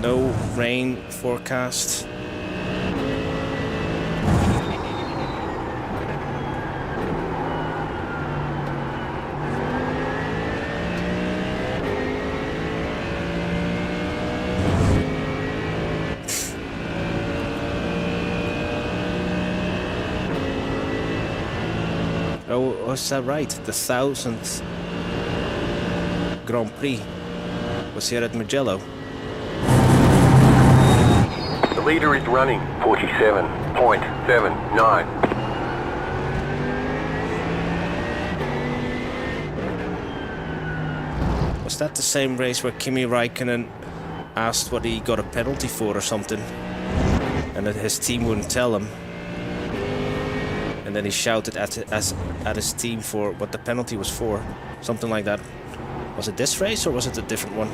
No rain forecast. Oh, was that right? The 1000th Grand Prix was here at Mugello. The leader is running 47.79. Was that the same race where Kimi Räikkönen asked what he got a penalty for or something, and that his team wouldn't tell him? And then he shouted at his team for what the penalty was for. Something like that. Was it this race or was it a different one?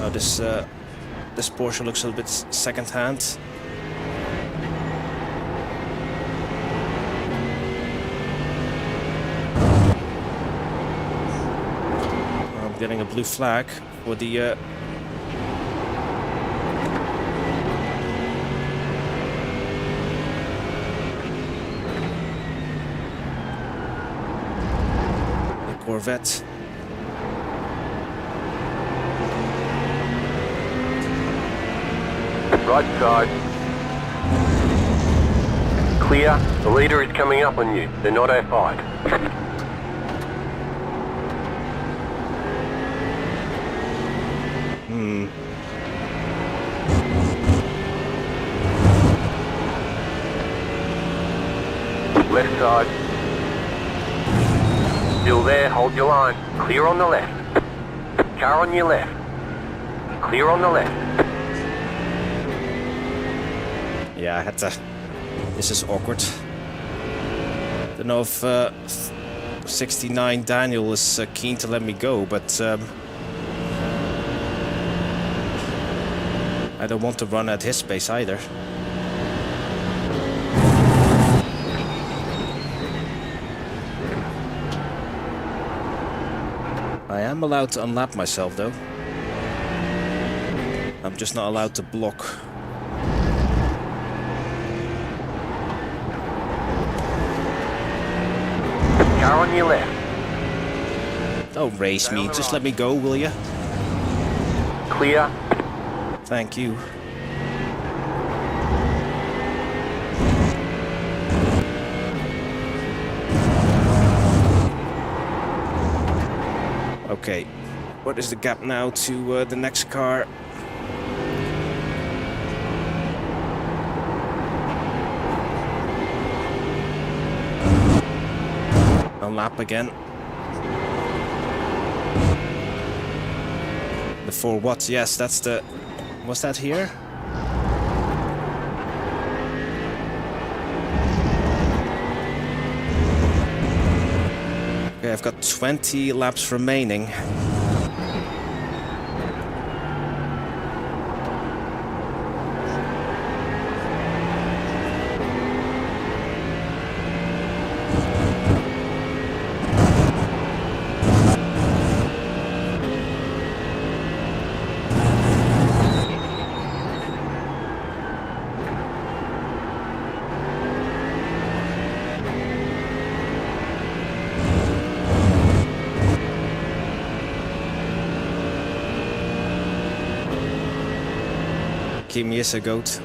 Oh, this Porsche looks a little bit second-hand. I'm getting a blue flag for the Corvette. Right side. Clear. The leader is coming up on you. They're not our fight. Left side. Still there, hold your line. Clear on the left. Car on your left. Clear on the left. Yeah, I had to. This is awkward. Don't know if 69 Daniel is keen to let me go, but I don't want to run at his pace either. I am allowed to unlap myself though. I'm just not allowed to block. Car on your left. Don't race me, just let me go, will you? Clear. Thank you. Okay, what is the gap now to the next car? Lap again. The 4 watts, yes, that's the... Was that here? Okay, I've got 20 laps remaining. Keep me as a goat.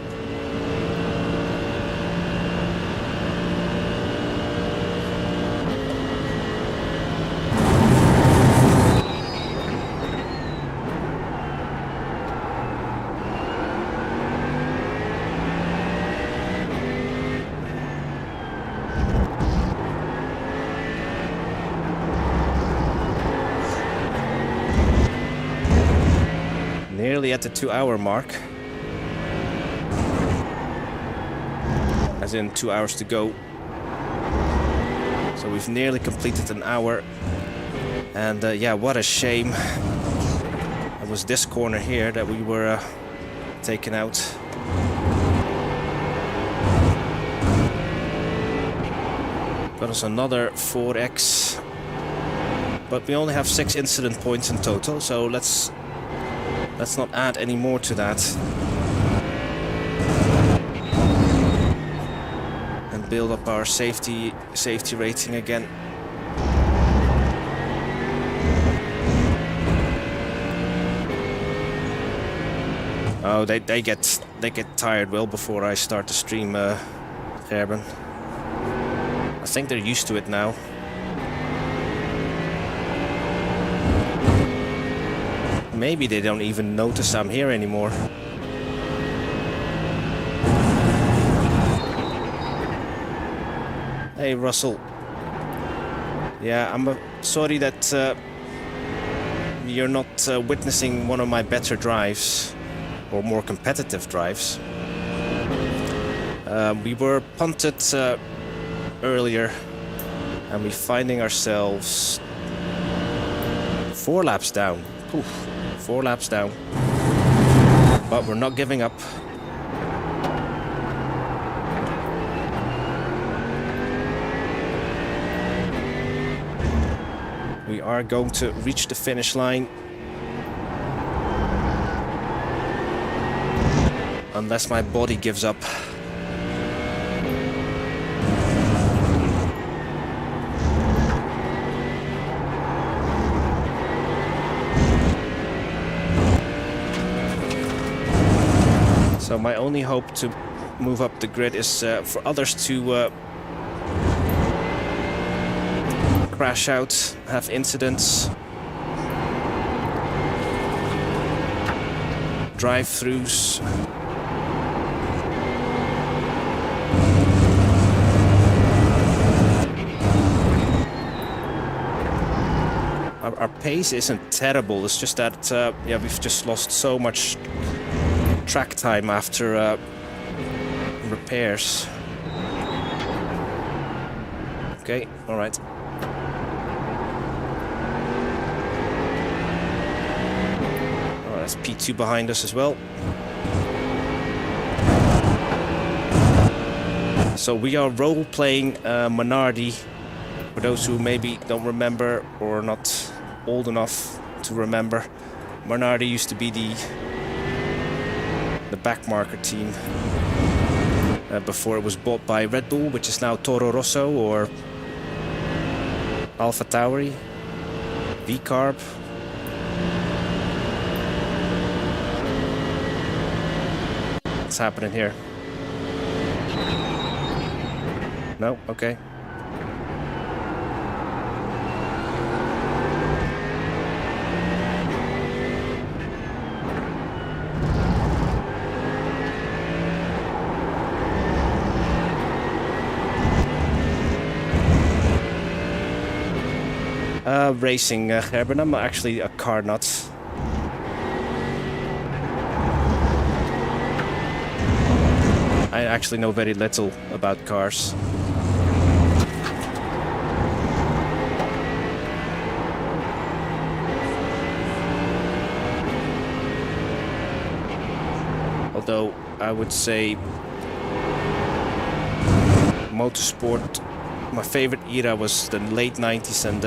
Nearly at the 2-hour mark. As in 2 hours to go. So we've nearly completed an hour. And yeah, what a shame. It was this corner here that we were taken out. Got us another 4X. But we only have 6 incident points in total, so let's not add any more to that. Build up our safety rating again. Oh, they get tired well before I start the stream, Gerben. I think they're used to it now. Maybe they don't even notice I'm here anymore. Hey Russell. Yeah, I'm sorry that you're not witnessing one of my better drives, or more competitive drives. We were punted earlier And we're finding ourselves 4 laps down. Oof, 4 laps down. But we're not giving up. We are going to reach the finish line. Unless my body gives up. So my only hope to move up the grid is for others to crash out, have incidents, drive-throughs. Our pace isn't terrible, it's just that yeah, we've just lost so much track time after repairs. Okay, alright. Oh, that's P2 behind us as well. So we are role-playing Minardi. For those who maybe don't remember or not old enough to remember, Minardi used to be the backmarker team before it was bought by Red Bull, which is now Toro Rosso or Alpha Tauri, V-Carb. What's happening here? No? Okay. Racing, Gerben. I'm actually a car nut. I actually know very little about cars. Although I would say motorsport, my favorite era was the late 90s and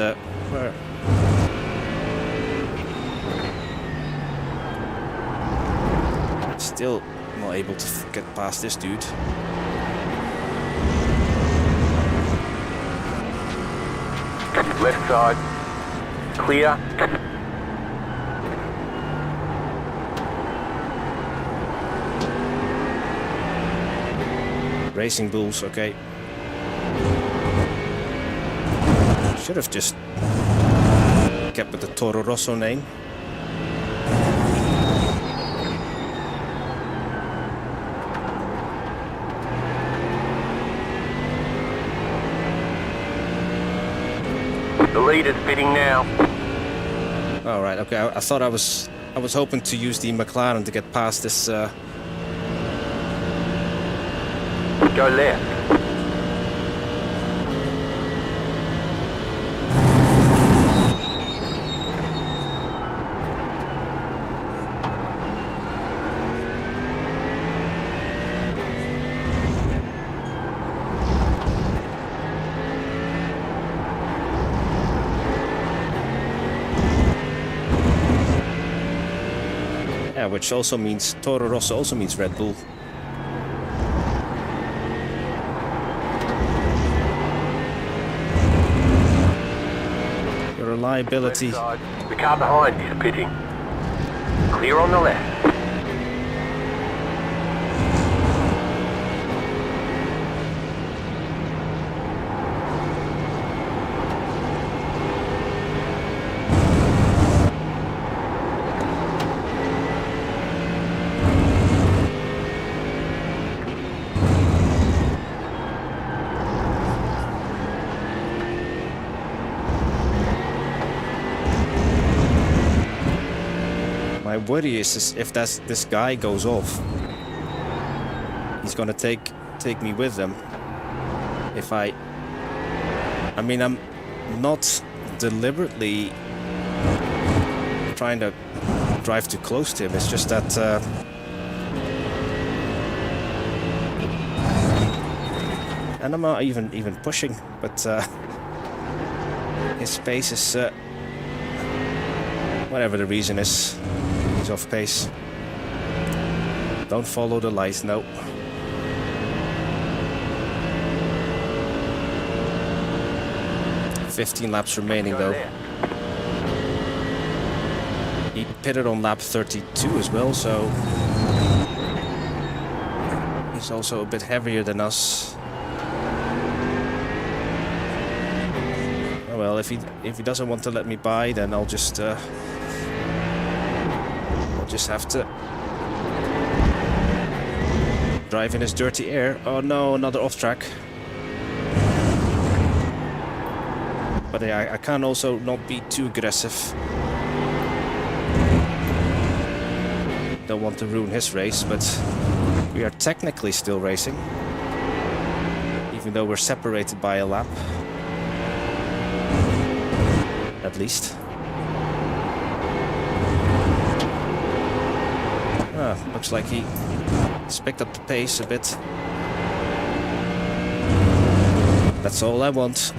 still not able to get past this dude. Left side, clear. Racing Bulls, okay. Should have just kept with the Toro Rosso name. The leader's pitting now. All right, okay. I thought I was hoping to use the McLaren to get past this. Go left. Yeah, which also means Toro Rosso also means Red Bull. Your reliability. The car behind is pitting. Clear on the left. My worry is if this guy goes off, he's gonna take me with him. If I I mean, I'm not deliberately trying to drive too close to him. It's just that and I'm not even pushing, but his pace is whatever the reason is, he's off pace. Don't follow the light, no. "15 laps remaining though." He pitted on lap 32 as well, so he's also a bit heavier than us. Oh well, if he doesn't want to let me by, then I'll just have to drive in his dirty air. Oh no, another off track. But yeah, I can also not be too aggressive. Don't want to ruin his race, but we are technically still racing, even though we're separated by a lap. At least. Looks like he's picked up the pace a bit. That's all I want.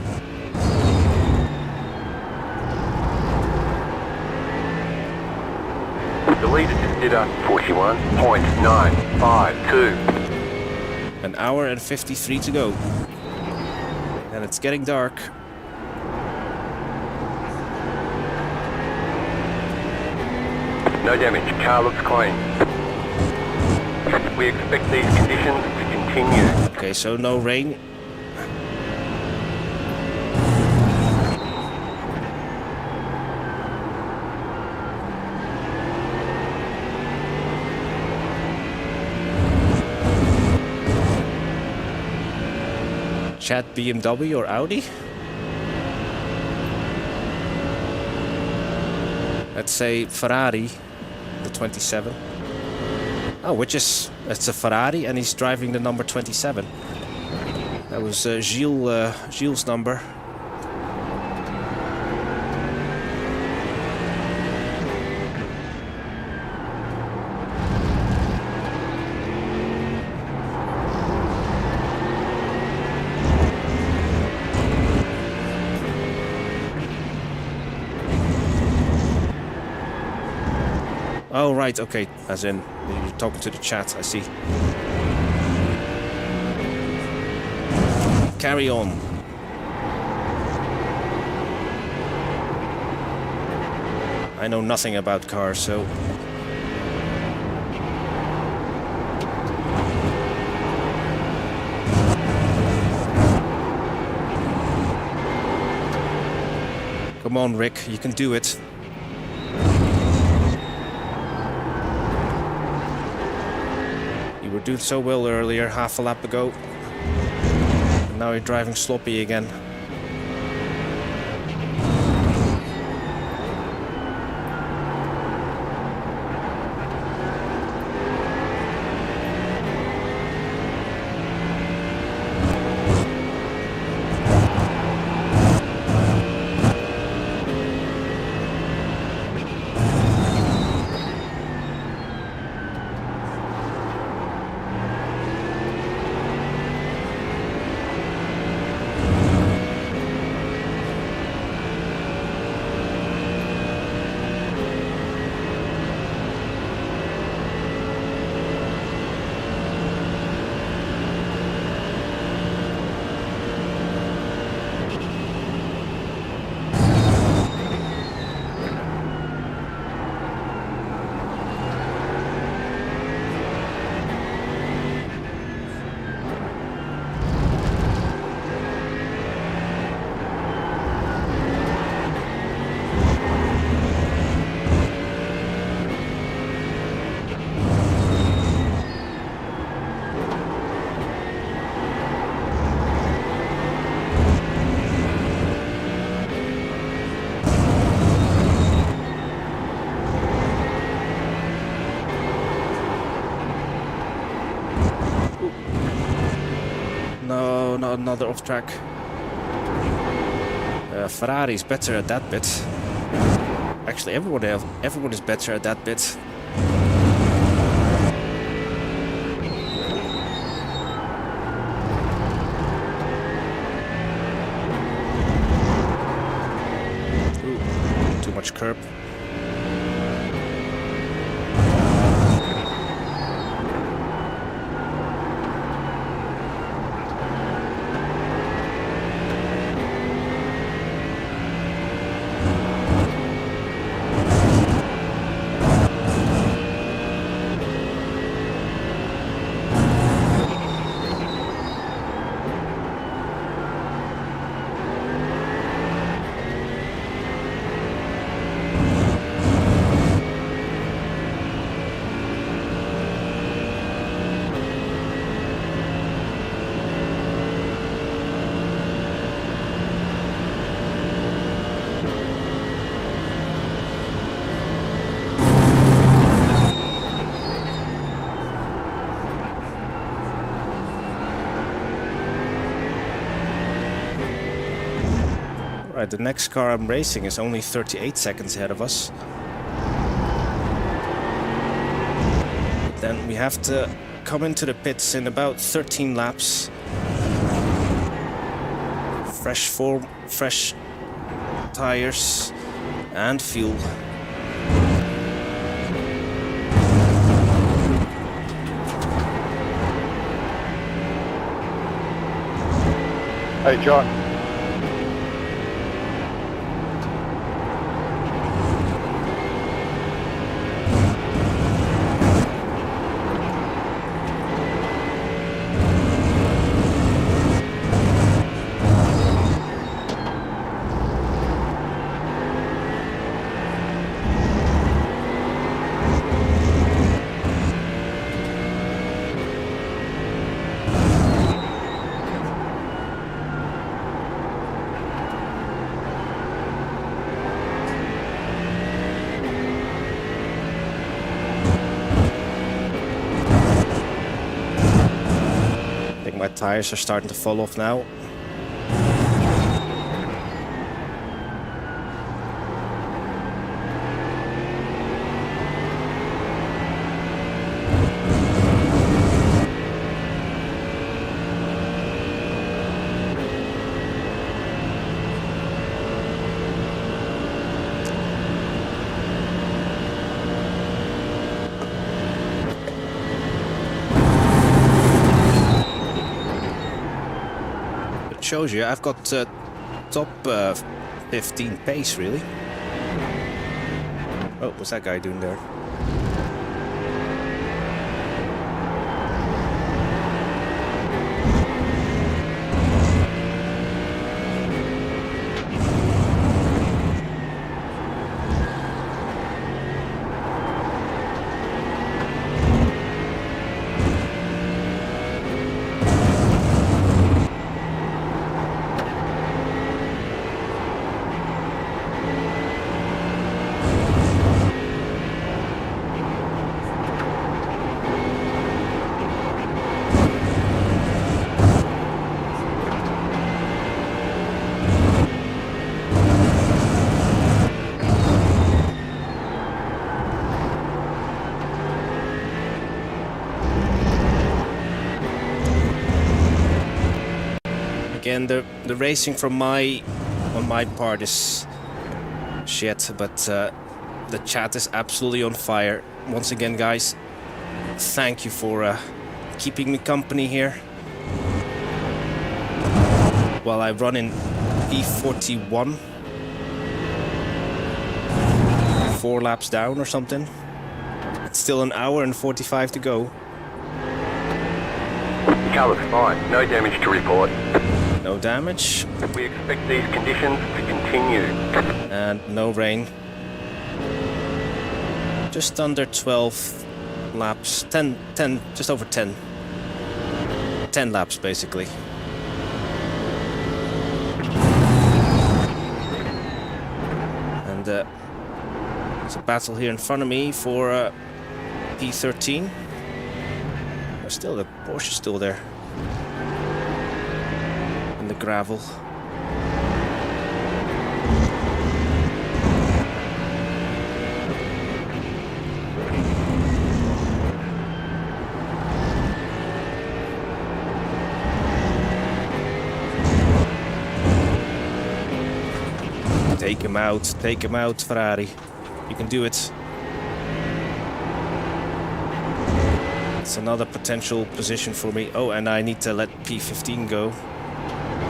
The leader just did a 41.952. An hour and 53 to go. And it's getting dark. No damage, car looks clean. We expect these conditions to continue. Okay, so no rain. Chat BMW or Audi? Let's say Ferrari, the 27. Oh, it's a Ferrari and he's driving the number 27. That was Gilles' number. Oh, right, okay. As in, you're talking to the chat, I see. Carry on. I know nothing about cars, so... Come on, Rick, you can do it. You were doing so well earlier, half a lap ago. And now you're driving sloppy again. No, not another off track. Ferrari's better at that bit. Actually, everyone is better at that bit. Ooh, too much curb. Right, the next car I'm racing is only 38 seconds ahead of us. Then we have to come into the pits in about 13 laps. Fresh tires and fuel. Hey, John. My tires are starting to fall off now. Shows you I've got top 15 pace, really. Oh, what's that guy doing there? Again, the racing from on my part is shit, but the chat is absolutely on fire. Once again, guys, thank you for keeping me company here while I run in E41, 4 laps down or something. It's still an hour and 45 to go. The car looks fine. No damage to report. No damage. We expect these conditions to continue. And no rain. Just under 12 laps. 10, just over 10. 10 laps, basically. And there's a battle here in front of me for P13. Still, the Porsche's still there. In the gravel. Take him out, Ferrari. You can do it. It's another potential position for me. Oh, and I need to let P15 go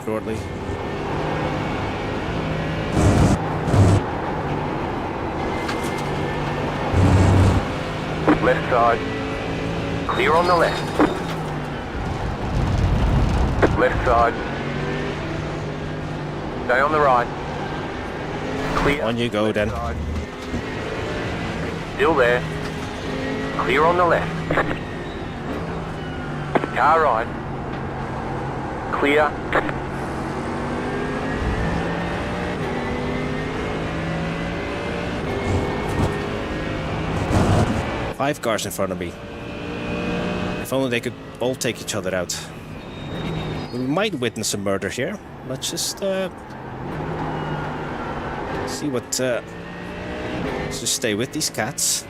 shortly. Left side. Clear on the left. Left side. Stay on the right. Clear. On you go left then. Side. Still there. Clear on the left. Car right. Clear. Five cars in front of me. If only they could all take each other out. We might witness a murder here. Let's just see what. Let's just stay with these cats.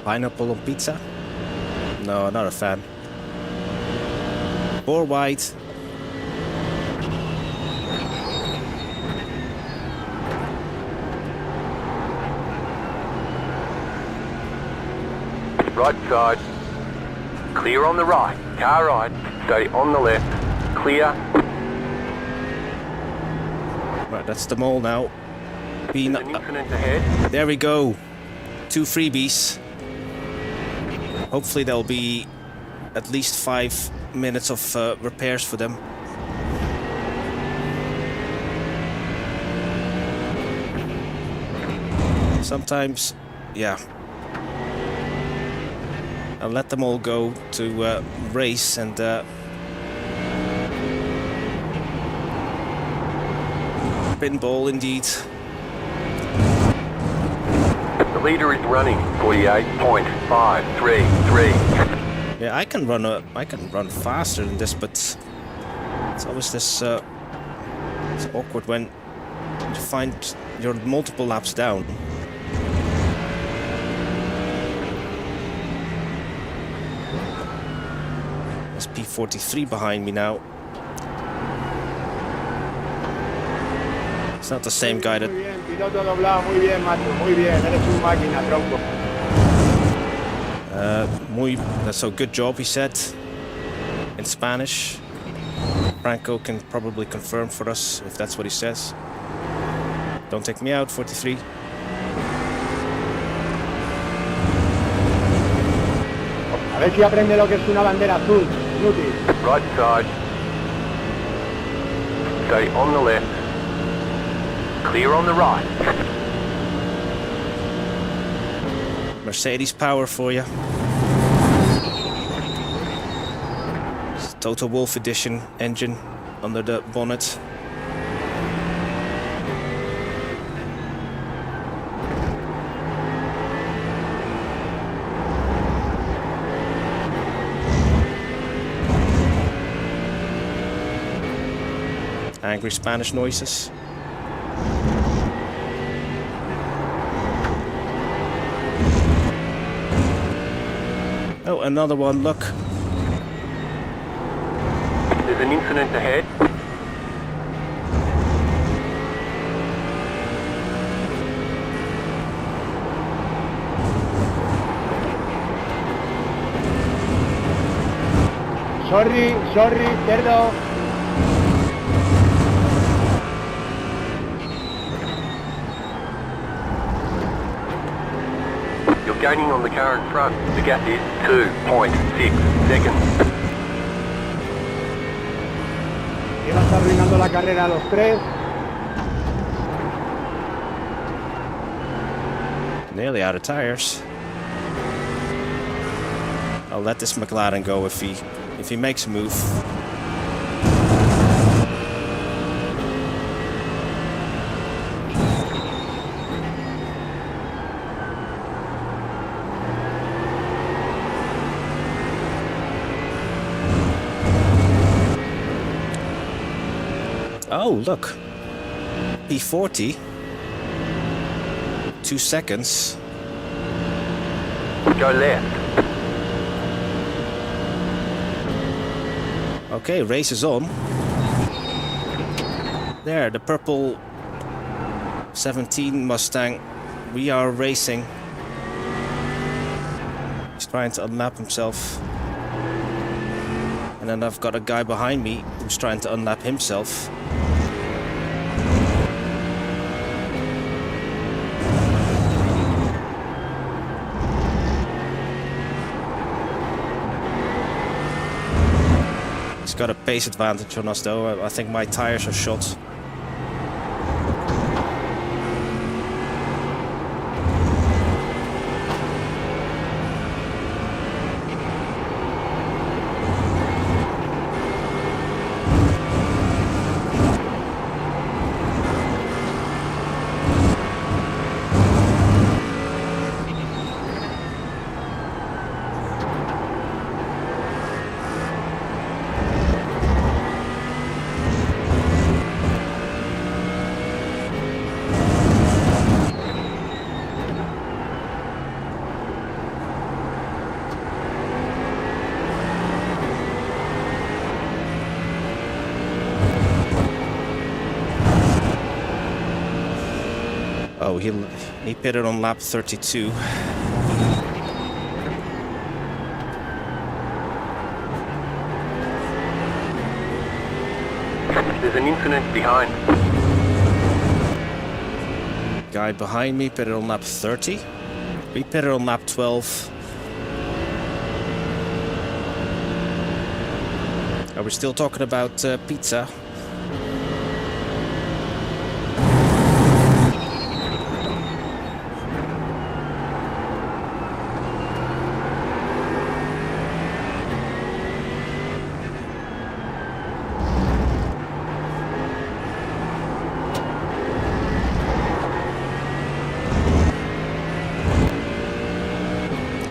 Pineapple on pizza? No, not a fan. 4 wide. Right side. Clear on the right. Car right. Stay on the left. Clear. Right, that's the mole now. There's an incident ahead. There we go. 2 freebies. Hopefully there'll be at least 5 minutes of repairs for them. Sometimes, yeah. I'll let them all go to race and pinball indeed. The leader is running 48.533. Yeah, I can run faster than this, but it's always this it's awkward when you find you're multiple laps down. There's P43 behind me now. It's not the same guy that. Piloto doblado, muy bien, Matu, muy bien, eres un máquina, tronco. So good job, he said in Spanish. Franco can probably confirm for us if that's what he says. Don't take me out, 43. A ver si aprende lo que es una bandera azul, inútil. Right side. Stay on the left. Clear on the right. Mercedes power for you. Total Wolf Edition engine under the bonnet. Angry Spanish noises. Oh, another one, look. There's an incident ahead. Sorry, perdón. You're gaining on the car in front. The gap is 2.6 seconds. Llevas arruinando la carrera a los tres. Nearly out of tires. I'll let this McLaren go if he makes a move. Oh, look. P40. 2 seconds. Go left. Okay, race is on. There, the purple 17 Mustang. We are racing. He's trying to unlap himself. And then I've got a guy behind me who's trying to unlap himself. He's got a pace advantage on us though. I think my tires are shot. Oh, he pitted on lap 32. There's an incident behind. Guy behind me pitted on lap 30. We pitted on lap 12. Are we still talking about pizza?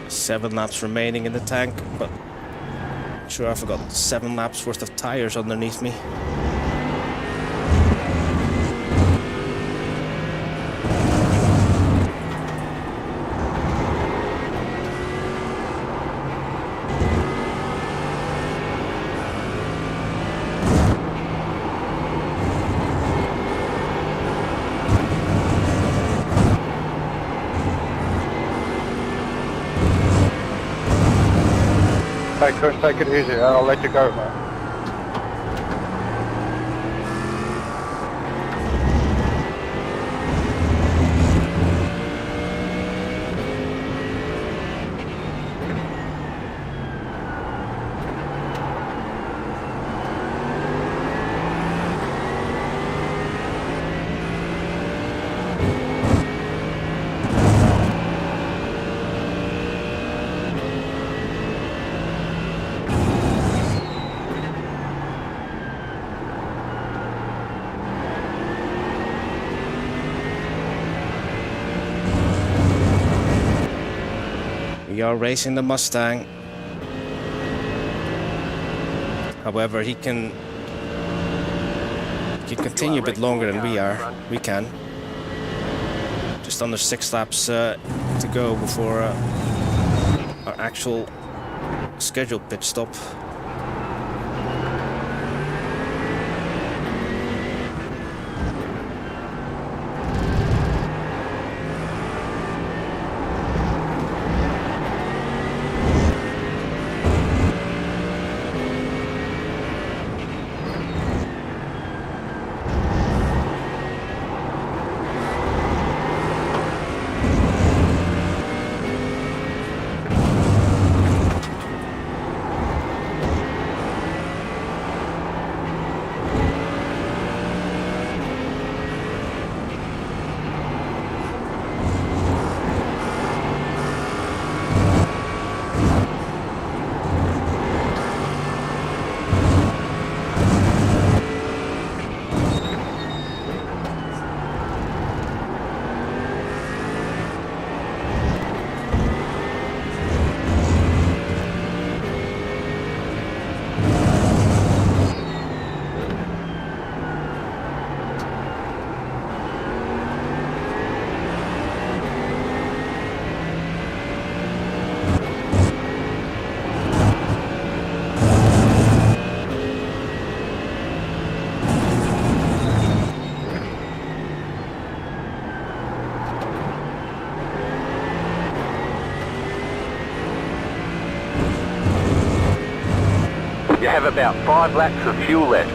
Seven laps remaining in the tank, but I'm sure I forgot 7 laps worth of tires underneath me. Take it easy, I'll let you go, man. We are racing the Mustang. However, he can continue a bit longer than we can. Just under 6 laps to go before our actual scheduled pit stop. have about 5 laps of fuel left.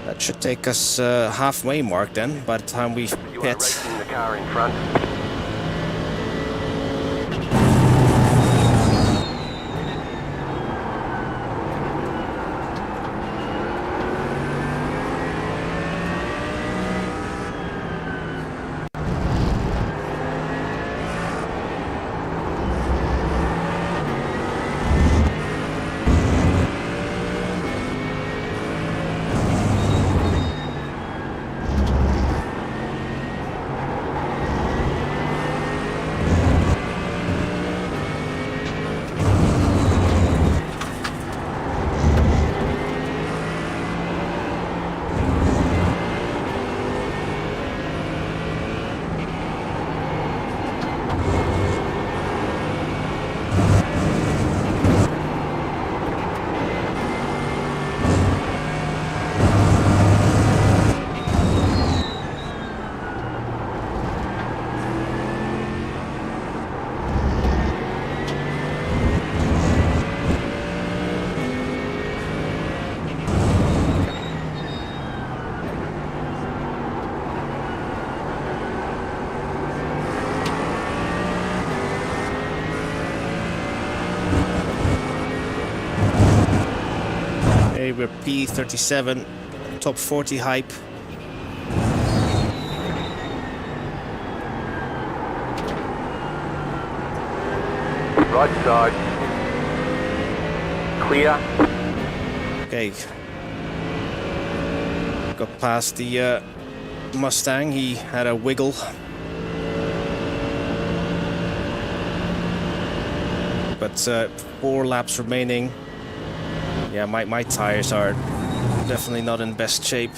That should take us halfway mark then, by the time we You are pit. racing the car in front. We're P37, top 40 hype. Right side. Clear. Okay. Got past the Mustang, he had a wiggle. But 4 laps remaining. Yeah, my tires are definitely not in best shape.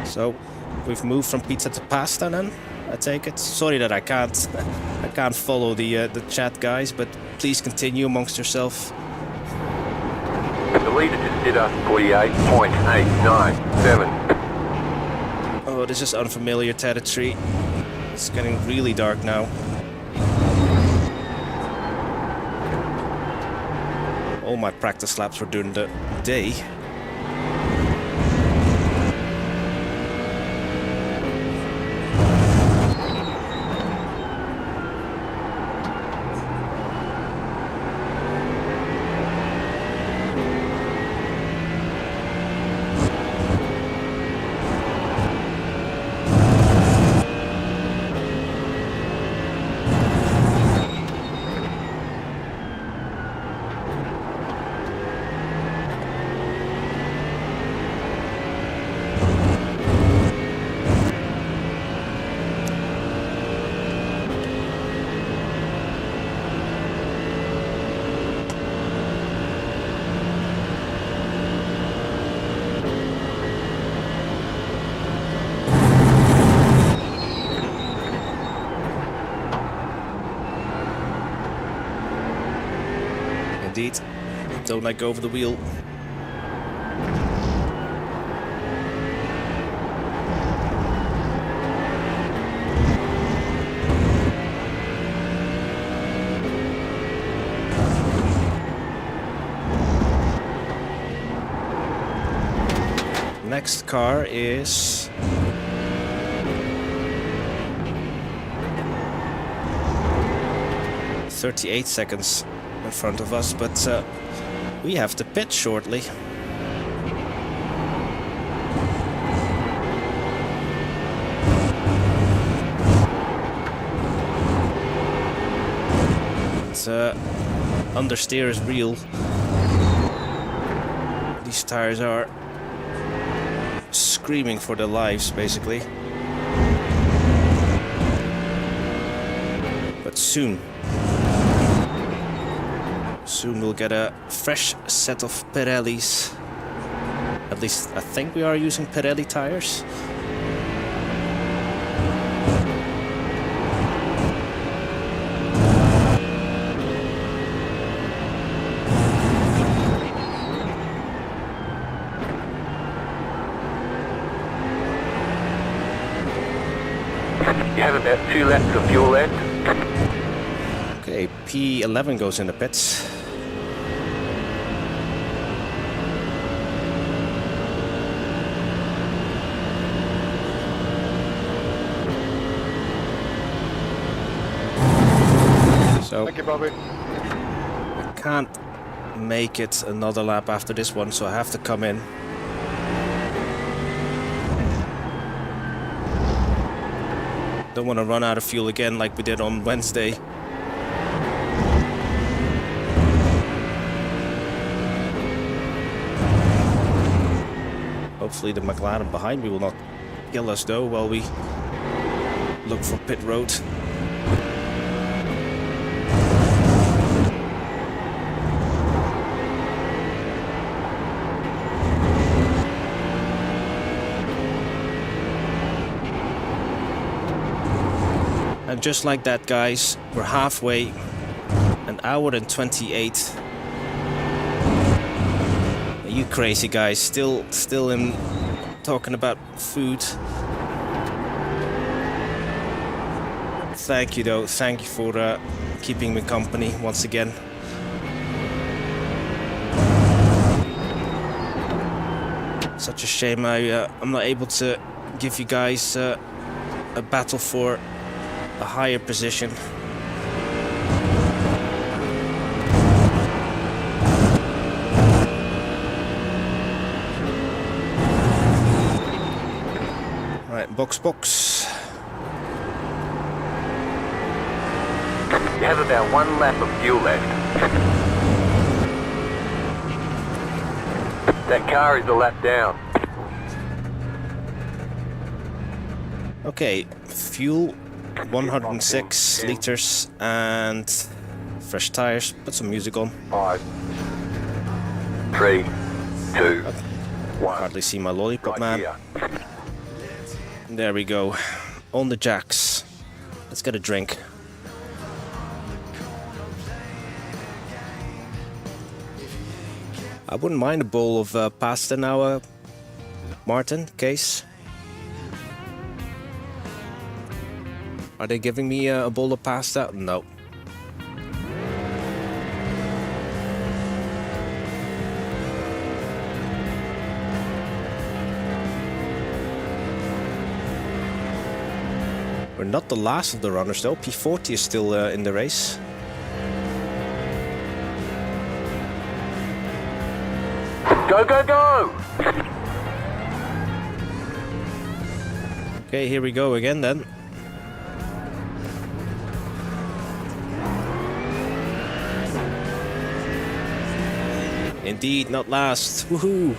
So we've moved from pizza to pasta then, I take it. Sorry that I can't follow the chat, guys, but please continue amongst yourself. The leader just did a 48.897. Oh, this is unfamiliar territory. It's getting really dark now. All my practice laps were during the day. Indeed. Don't let go of the wheel. Next car is 38 seconds in front of us, but we have to pit shortly. It's understeer is real. These tires are screaming for their lives, basically. But soon. Soon we'll get a fresh set of Pirellis. At least I think we are using Pirelli tires. You have about 2 laps of fuel left. Okay, P11 goes in the pits. So Thank you, Bobby. I can't make it another lap after this one, so I have to come in. Don't want to run out of fuel again like we did on Wednesday. Hopefully the McLaren behind me will not kill us though while we look for pit road. And just like that, guys, we're halfway, an hour and 28. Are you crazy guys? Still in talking about food. Thank you though, thank you for keeping me company once again. Such a shame I'm not able to give you guys a battle for a higher position. Right, box. You have about 1 lap of fuel left. That car is a lap down. Okay, fuel 106 liters and fresh tires. Put some music on. 5, 3, 2, 1. Hardly see my lollipop, man. Here. There we go. On the jacks. Let's get a drink. I wouldn't mind a bowl of pasta now, Martin, Case. Are they giving me a bowl of pasta? No. We're not the last of the runners though. P40 is still in the race. Go, go, go! Okay, here we go again then. Indeed, not last. Woohoo!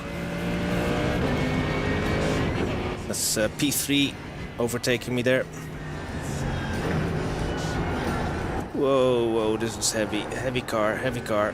That's P3 overtaking me there. Whoa, this is heavy. Heavy car.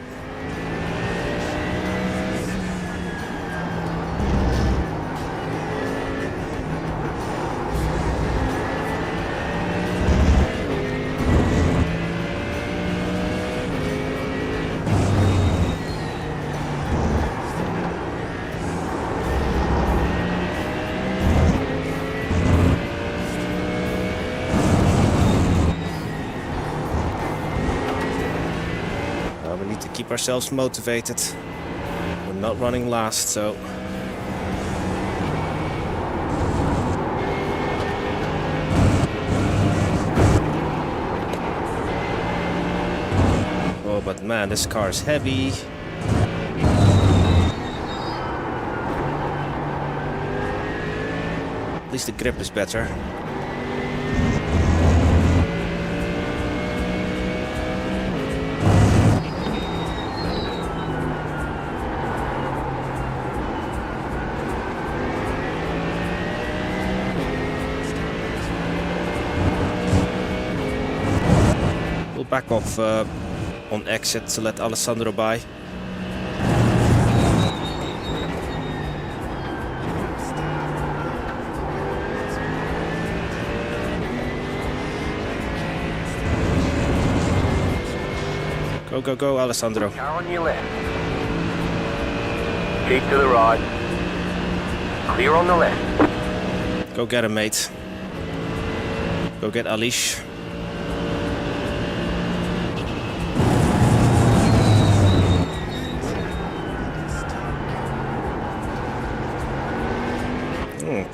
We need to keep ourselves motivated. We're not running last, so... Oh, but man, this car is heavy. At least the grip is better. Back off on exit to let Alessandro by. Go, go, go, Alessandro. Car on your left. Keep to the right. Clear on the left. Go get him, mate. Go get Alish.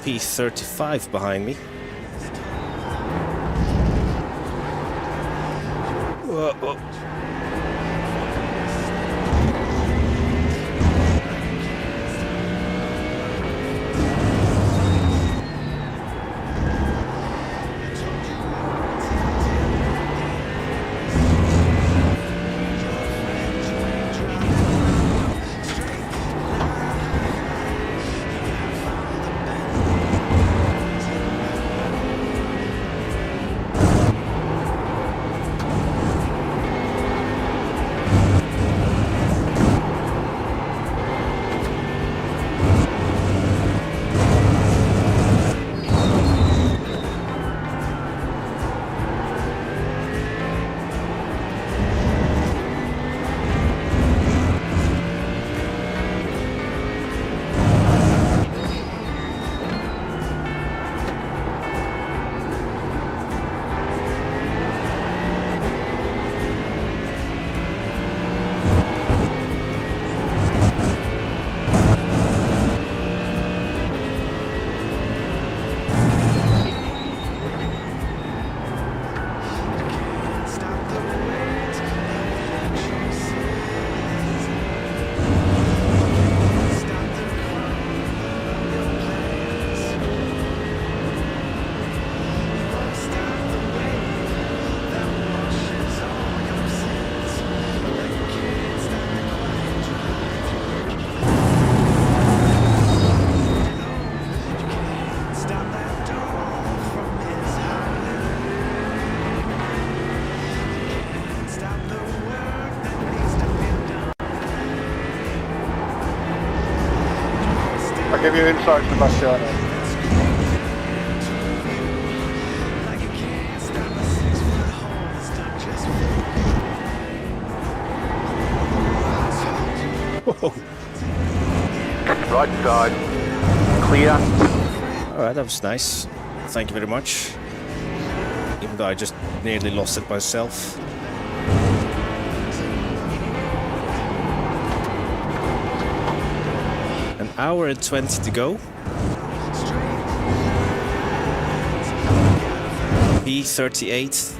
P35 behind me. Whoa, whoa. I'll give you insight, Sebastiano. Right side. Clear. Alright, that was nice. Thank you very much. Even though I just nearly lost it myself. An hour and 20 to go. P38.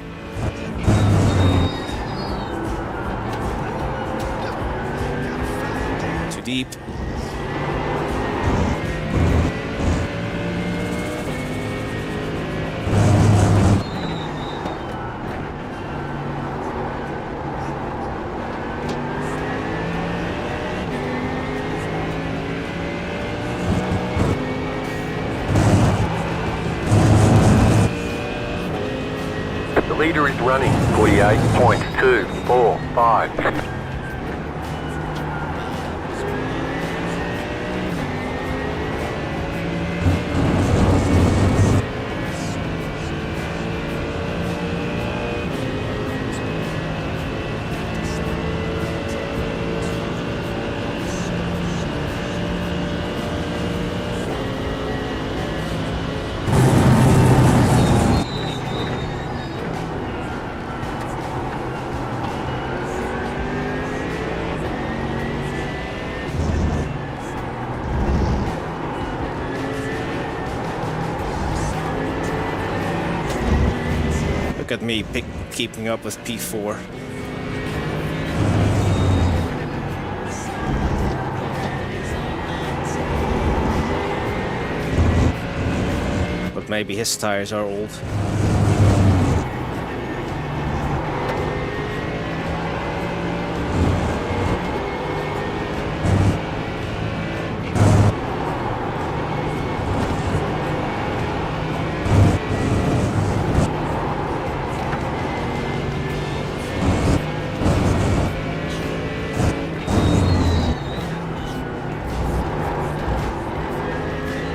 Too deep. Leader is running 48.245. Look at me keeping up with P4. But maybe his tires are old.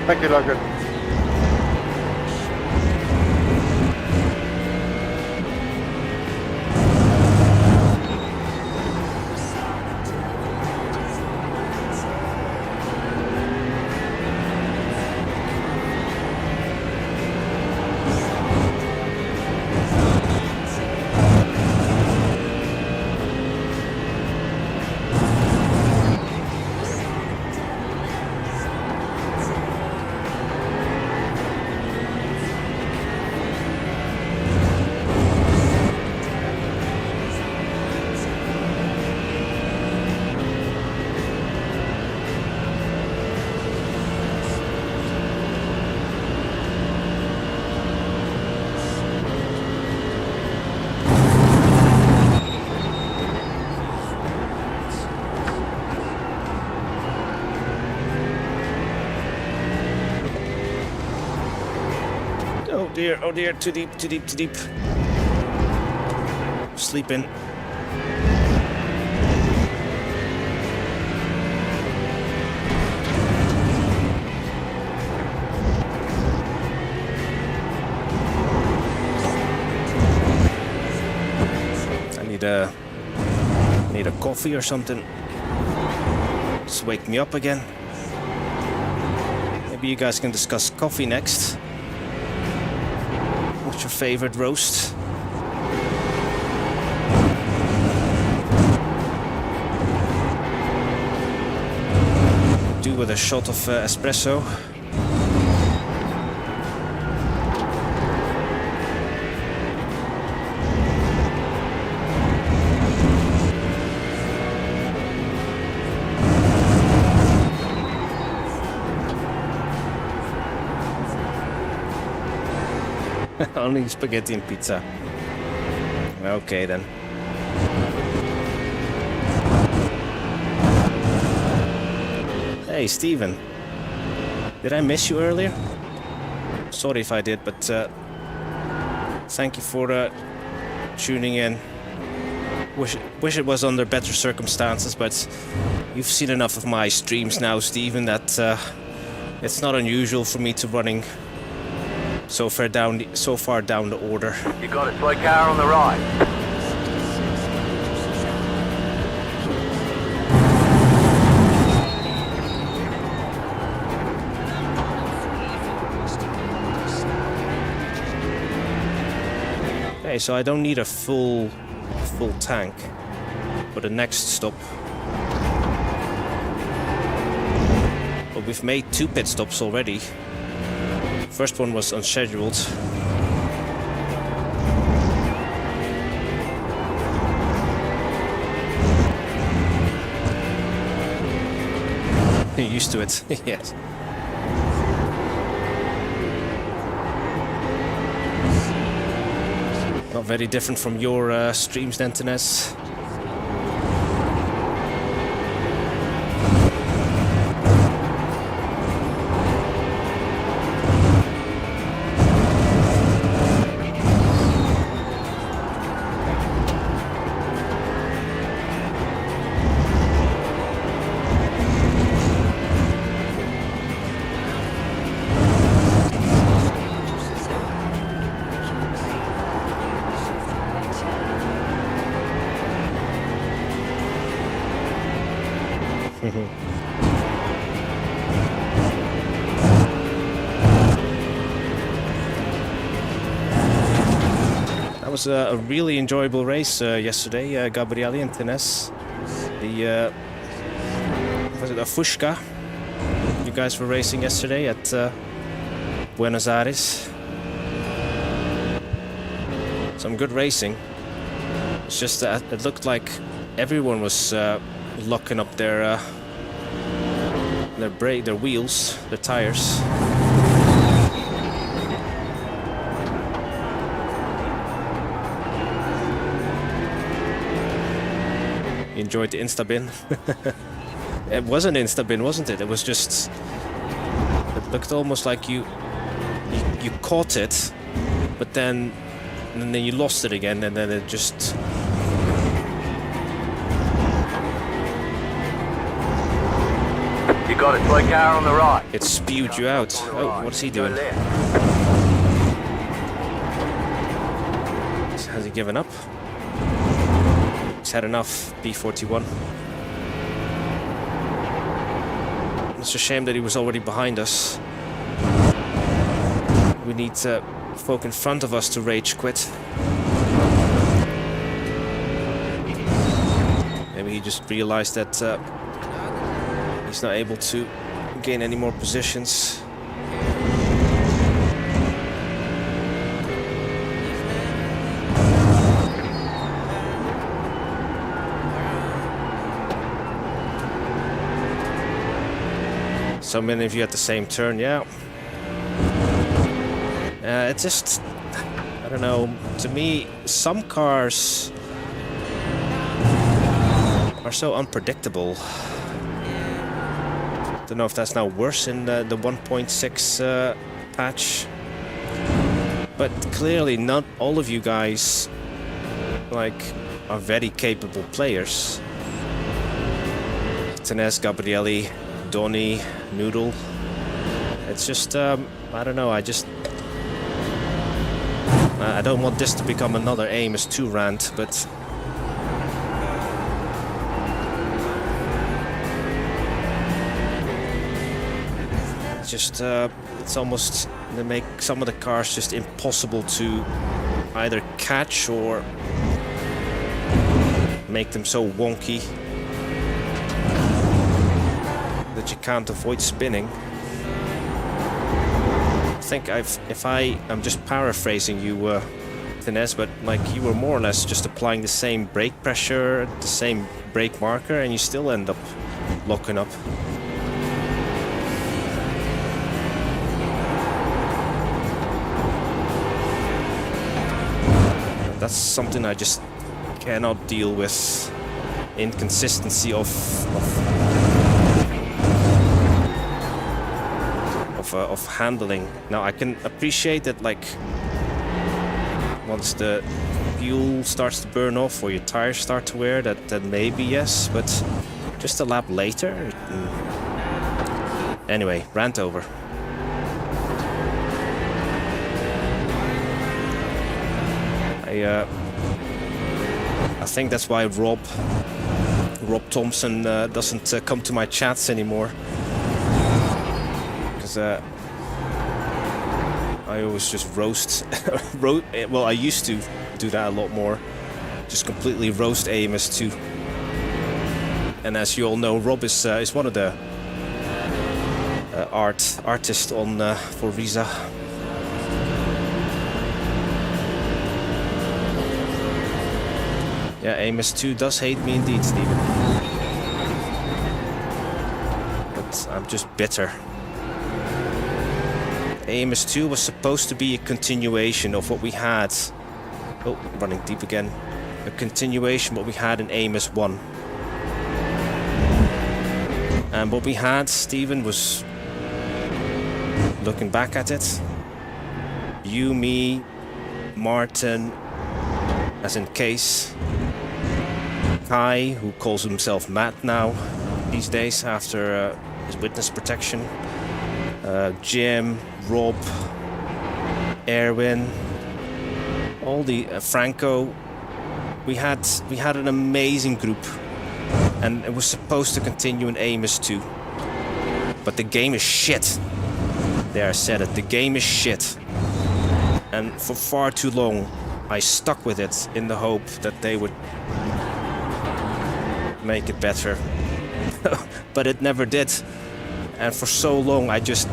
Thank you, Logan. Oh dear, too deep, too deep, too deep. Sleeping. I need a coffee or something. Just wake me up again. Maybe you guys can discuss coffee next. What's your favorite roast? Do with a shot of espresso. Only spaghetti and pizza. Okay then. Hey Steven. Did I miss you earlier? Sorry if I did, but thank you for tuning in. Wish it was under better circumstances, but you've seen enough of my streams now, Steven, that it's not unusual for me to running so far down the order. You got a slow car on the right. Okay, so I don't need a full tank for the next stop. But we've made 2 pit stops already. First one was unscheduled. You're used to it, yes. Not very different from your streams then, Tines. That was a really enjoyable race yesterday, Gabriele and Tines. The was it a Fushka? You guys were racing yesterday at Buenos Aires. Some good racing. It's just that it looked like everyone was locking up their wheels, their tires. You enjoyed the Instabin? It was an Instabin, wasn't it? It was just... It looked almost like you caught it, but then you lost it again, and then it just... You got a slow car on the right. It spewed you out. Oh, what's he doing? Has he given up? He's had enough, B41. It's a shame that he was already behind us. We need folk in front of us to rage quit. Maybe he just realized that he's not able to gain any more positions. So many of you at the same turn, yeah. It just, I don't know, to me, some cars are so unpredictable. Don't know if that's now worse in the 1.6 patch. But clearly not all of you guys, like, are very capable players. Tenes, Gabrielli, Donny, Noodle. It's just, I don't know, I don't want this to become another Amos 2 rant, but it's just, it's almost, they make some of the cars just impossible to either catch or make them so wonky that you can't avoid spinning. I think I'm just paraphrasing you, Tines, but like you were more or less just applying the same brake pressure, the same brake marker, and you still end up locking up. That's something I just cannot deal with. Inconsistency of handling. Now I can appreciate that, like, once the fuel starts to burn off or your tires start to wear, that maybe yes, but just a lap later. Anyway, rant over. I think that's why Rob Thompson doesn't come to my chats anymore. I always just roast, well, I used to do that a lot more, just completely roast Amos 2. And as you all know, Rob is one of the artists on for Visa. Yeah, Amos 2 does hate me indeed, Steven. But I'm just bitter. Amos 2 was supposed to be a continuation of what we had. Oh, running deep again. A continuation of what we had in Amos 1. And what we had, Steven, was, looking back at it, you, me, Martin, as in Case, Kai, who calls himself Matt now, these days, after his witness protection, Jim, Rob, Erwin, all the Franco. We had an amazing group, and it was supposed to continue in Amos 2. But the game is shit. There, I said it. The game is shit. And for far too long, I stuck with it in the hope that they would make it better. But it never did. And for so long, I just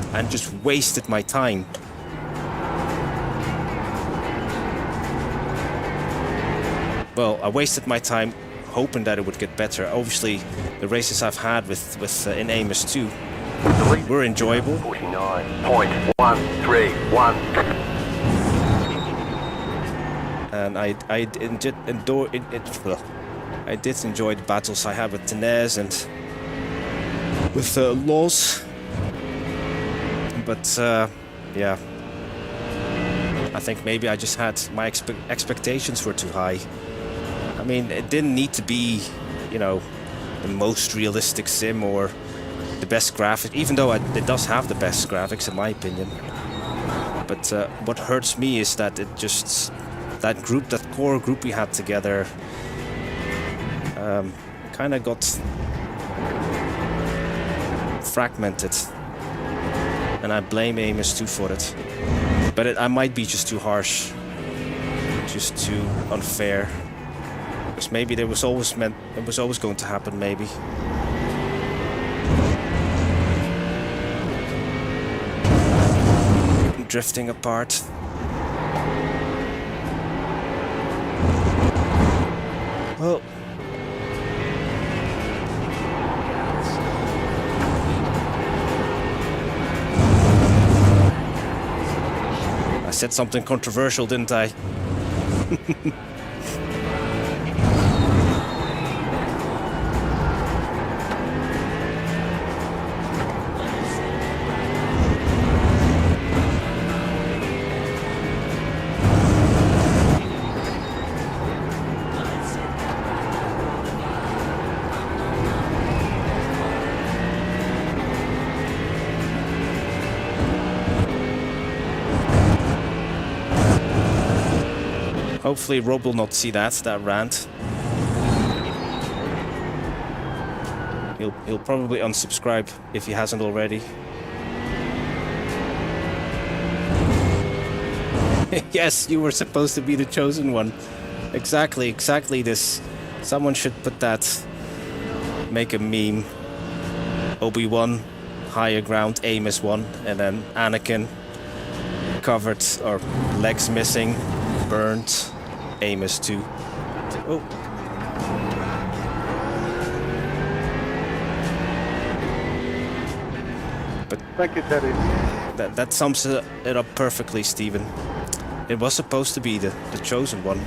wasted my time. Well, I wasted my time hoping that it would get better. Obviously, the races I've had with in Amos 2 were enjoyable. 49.131. And I did enjoy the battles I had with Tenes and with Laws, but yeah, I think maybe I just had my expectations were too high. I mean, it didn't need to be, you know, the most realistic sim or the best graphics, even though it does have the best graphics in my opinion. But what hurts me is that it just, that core group we had together kind of got fragmented, and I blame AMS2 for it. But I might be just too harsh, just too unfair, because maybe it was always going to happen, maybe. Drifting apart. Well, I said something controversial, didn't I? Hopefully Rob will not see that rant. He'll probably unsubscribe if he hasn't already. Yes, you were supposed to be the chosen one. Exactly this. Someone should put that, make a meme. Obi-Wan, higher ground, Amos 1, and then Anakin, covered or legs missing, burned, Amos 2. Oh. But Thank you, Teddy. that sums it up perfectly, Stephen. It was supposed to be the chosen one.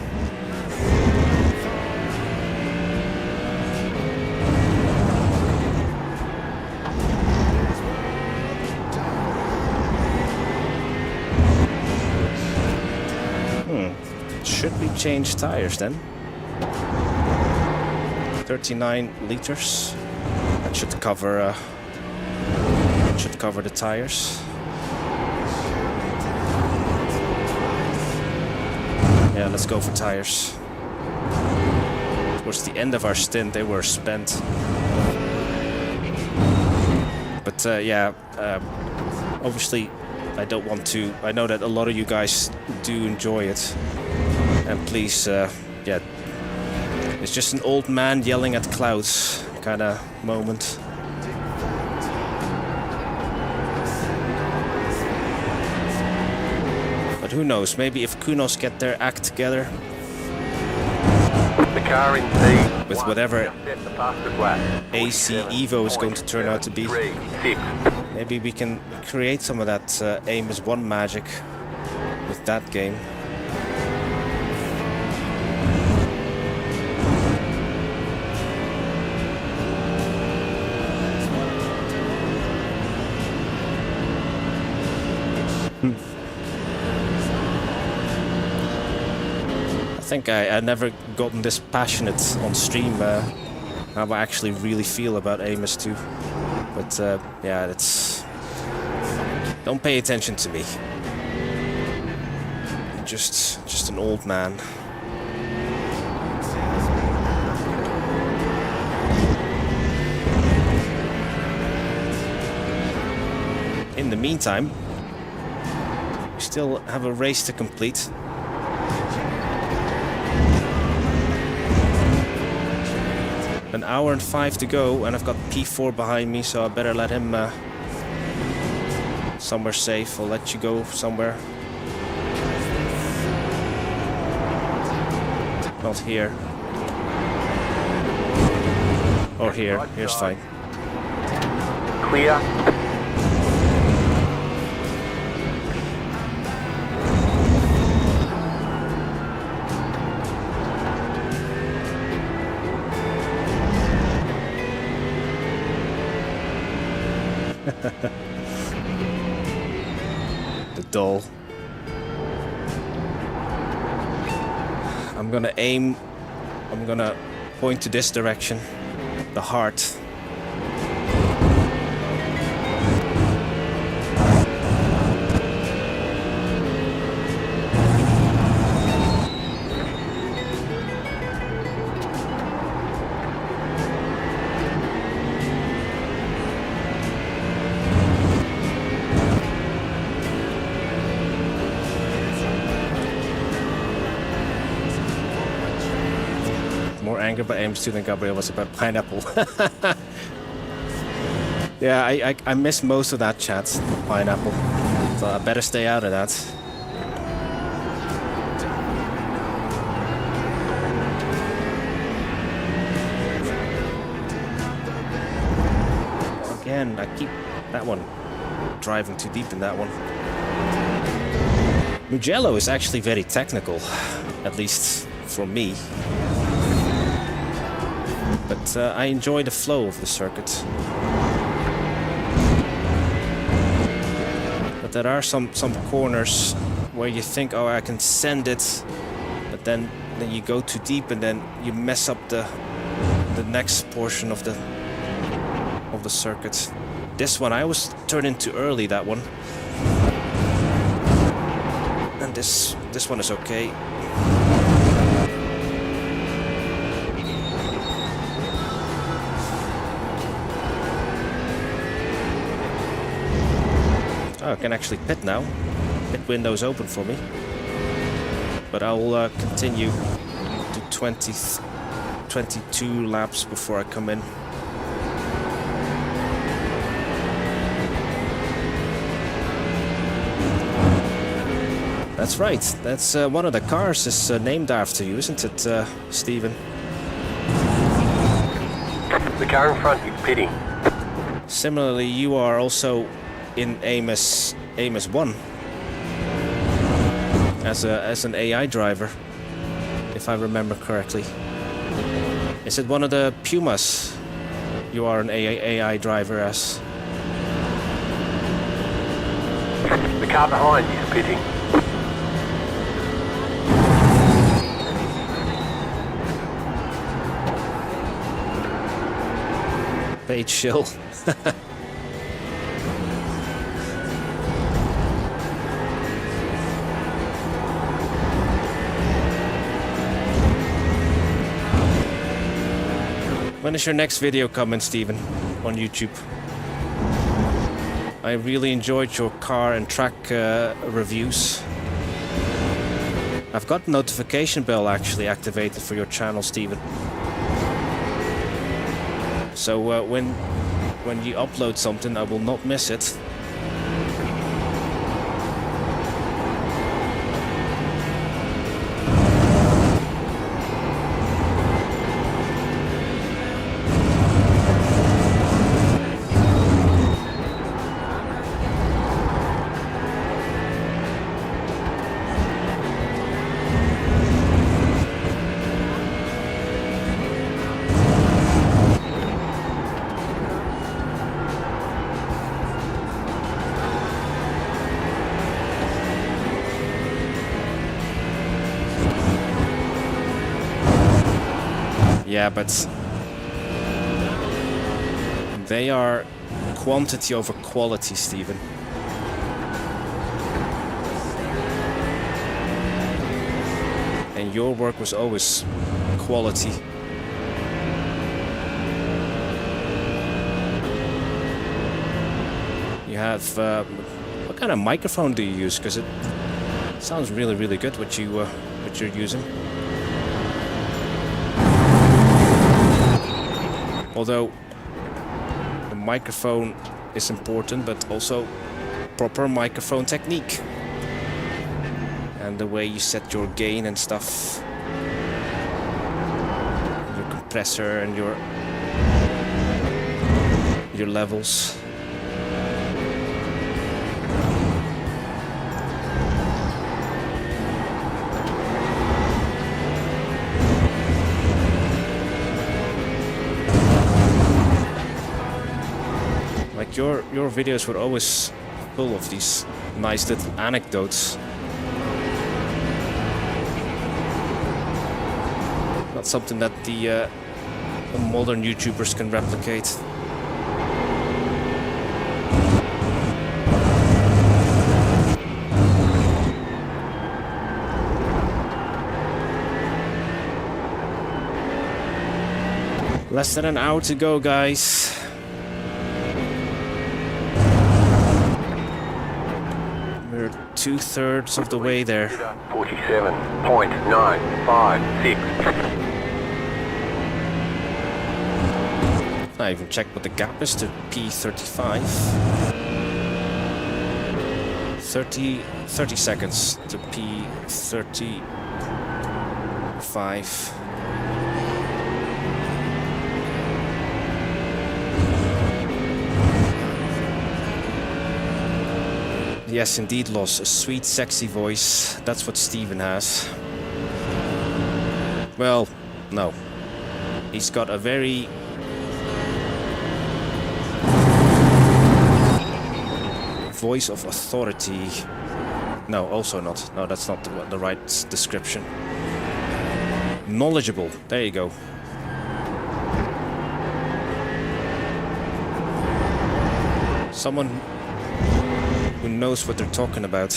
Should we change tires then? 39 liters. That should cover the tires. Yeah, let's go for tires. Towards the end of our stint, they were spent. But yeah, obviously, I don't want to. I know that a lot of you guys do enjoy it. And please, yeah, it's just an old man yelling at clouds kind of moment. But who knows, maybe if Kunos get their act together, The car in P1 with whatever set the fastest lap. AC Evo is going to turn out to be, 47.36. maybe we can create some of that Amos 1 magic with that game. I think I never gotten this passionate on stream how I actually really feel about Amos 2. But yeah, it's... Don't pay attention to me. Just an old man. In the meantime, we still have a race to complete. An hour and 5 to go, and I've got P4 behind me, so I better let him somewhere safe. I'll let you go somewhere. Not here. Or here. Here's fine. Clear. The doll. I'm gonna aim. I'm gonna point to this direction. The heart. anger by AMG than Gabriel was about pineapple. Yeah, I missed most of that chat, pineapple. So I better stay out of that. Again, I keep that one driving too deep in that one. Mugello is actually very technical, at least for me. But I enjoy the flow of the circuit. But there are some corners where you think, oh, I can send it, but then you go too deep and then you mess up the next portion of the circuit. This one I was turning too early, that one. And this one is okay. Oh, I can actually pit now. Pit window's open for me. But I'll continue to 22 laps before I come in. That's right. That's one of the cars is named after you, isn't it, Stephen? The car in front is pitting. Similarly, you are also in Amos 1 as an AI driver, if I remember correctly. Is it one of the Pumas you are an AI driver as? The car behind is pitting. Page shill. When is your next video coming, Stephen, on YouTube? I really enjoyed your car and track reviews. I've got a notification bell actually activated for your channel, Stephen. So when you upload something, I will not miss it. Yeah, but they are quantity over quality, Stephen. And your work was always quality. You have what kind of microphone do you use? Because it sounds really, really good what you're using. Although the microphone is important, but also proper microphone technique and the way you set your gain and stuff, your compressor and your levels. Your videos were always full of these nice little anecdotes. Not something that the modern YouTubers can replicate. Less than an hour to go, guys. We're 2/3 of the way there. 47.956. I even checked what the gap is to P35. 30 seconds to P35. Yes, indeed, Loss. A sweet, sexy voice. That's what Steven has. Well, no. He's got a very... voice of authority. No, also not. No, that's not the right description. Knowledgeable. There you go. Someone who knows what they're talking about.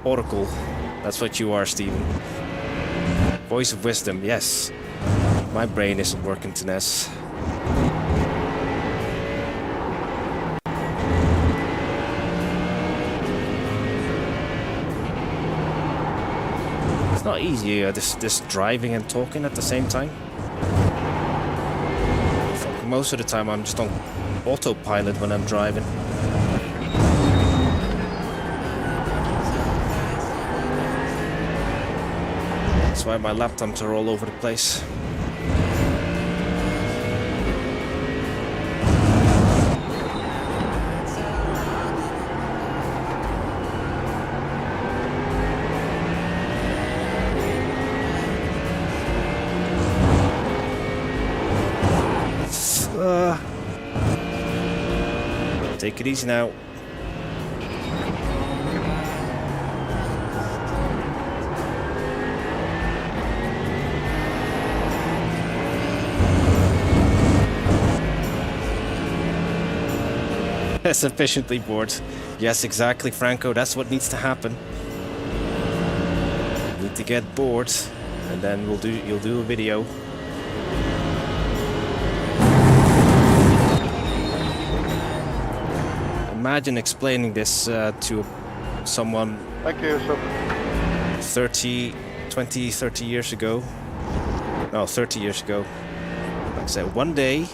Oracle. That's what you are, Steven. Voice of wisdom, yes. My brain isn't working to NES. It's not easy, this driving and talking at the same time. Most of the time I'm just on autopilot when I'm driving. That's why my laptops are all over the place. Take it easy now. Sufficiently bored. Yes, exactly, Franco. That's what needs to happen. You need to get bored, and then you'll do a video. Imagine explaining this to someone 30 years ago. No, 30 years ago. Like I said, one day,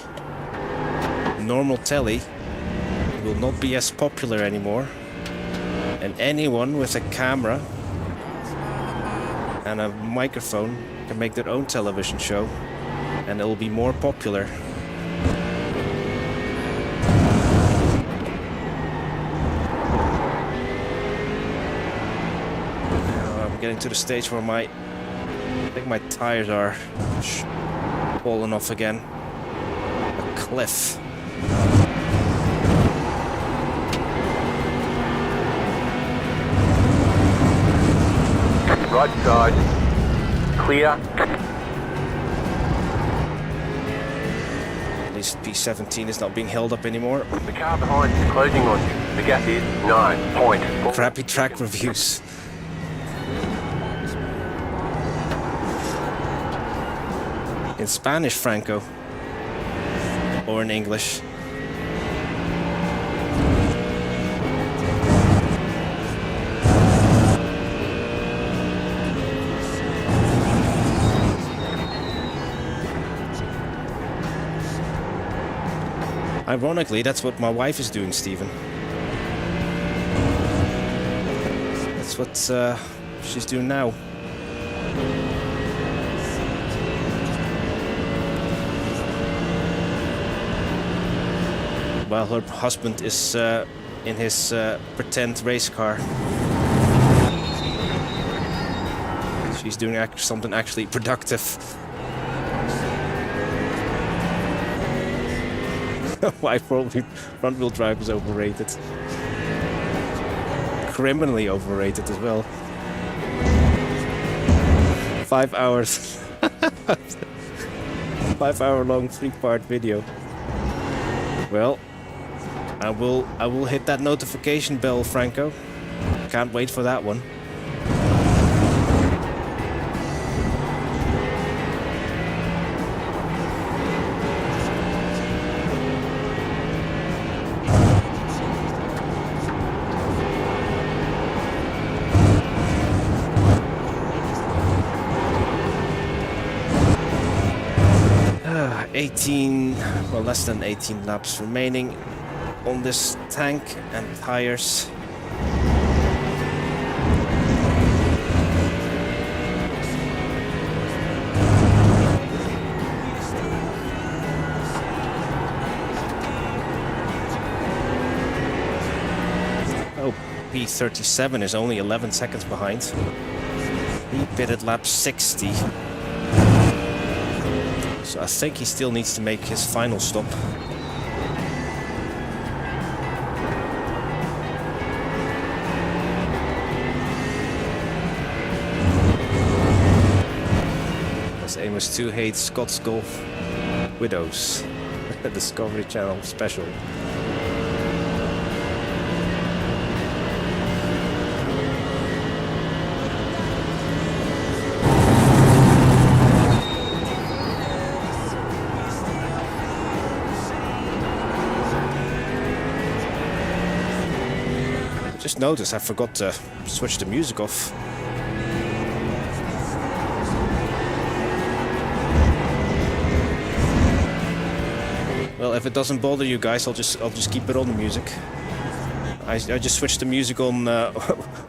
normal telly will not be as popular anymore. And anyone with a camera and a microphone can make their own television show. And it will be more popular. Getting to the stage where I think my tires are falling off again. A cliff. Right side. Clear. At least P17 is not being held up anymore. The car behind is closing on you. The gap is 9.4. Crappy track reviews. In Spanish, Franco, or in English. Ironically, that's what my wife is doing, Stephen. That's what she's doing now. While her husband is in his pretend race car. She's doing something actually productive. Why front-wheel drive is overrated. Criminally overrated as well. 5 hours. 5 hour long 3-part video. Well, I will hit that notification bell, Franco. Can't wait for that one. 18, well, less than 18 laps remaining on this tank and tires. Oh, P37 is only 11 seconds behind. He pitted lap 60. So I think he still needs to make his final stop. As Amos 2 hates Scots Golf Widows. Discovery Channel special. Just noticed I forgot to switch the music off. Well, if it doesn't bother you guys, I'll just keep it on the music. I just switched the music on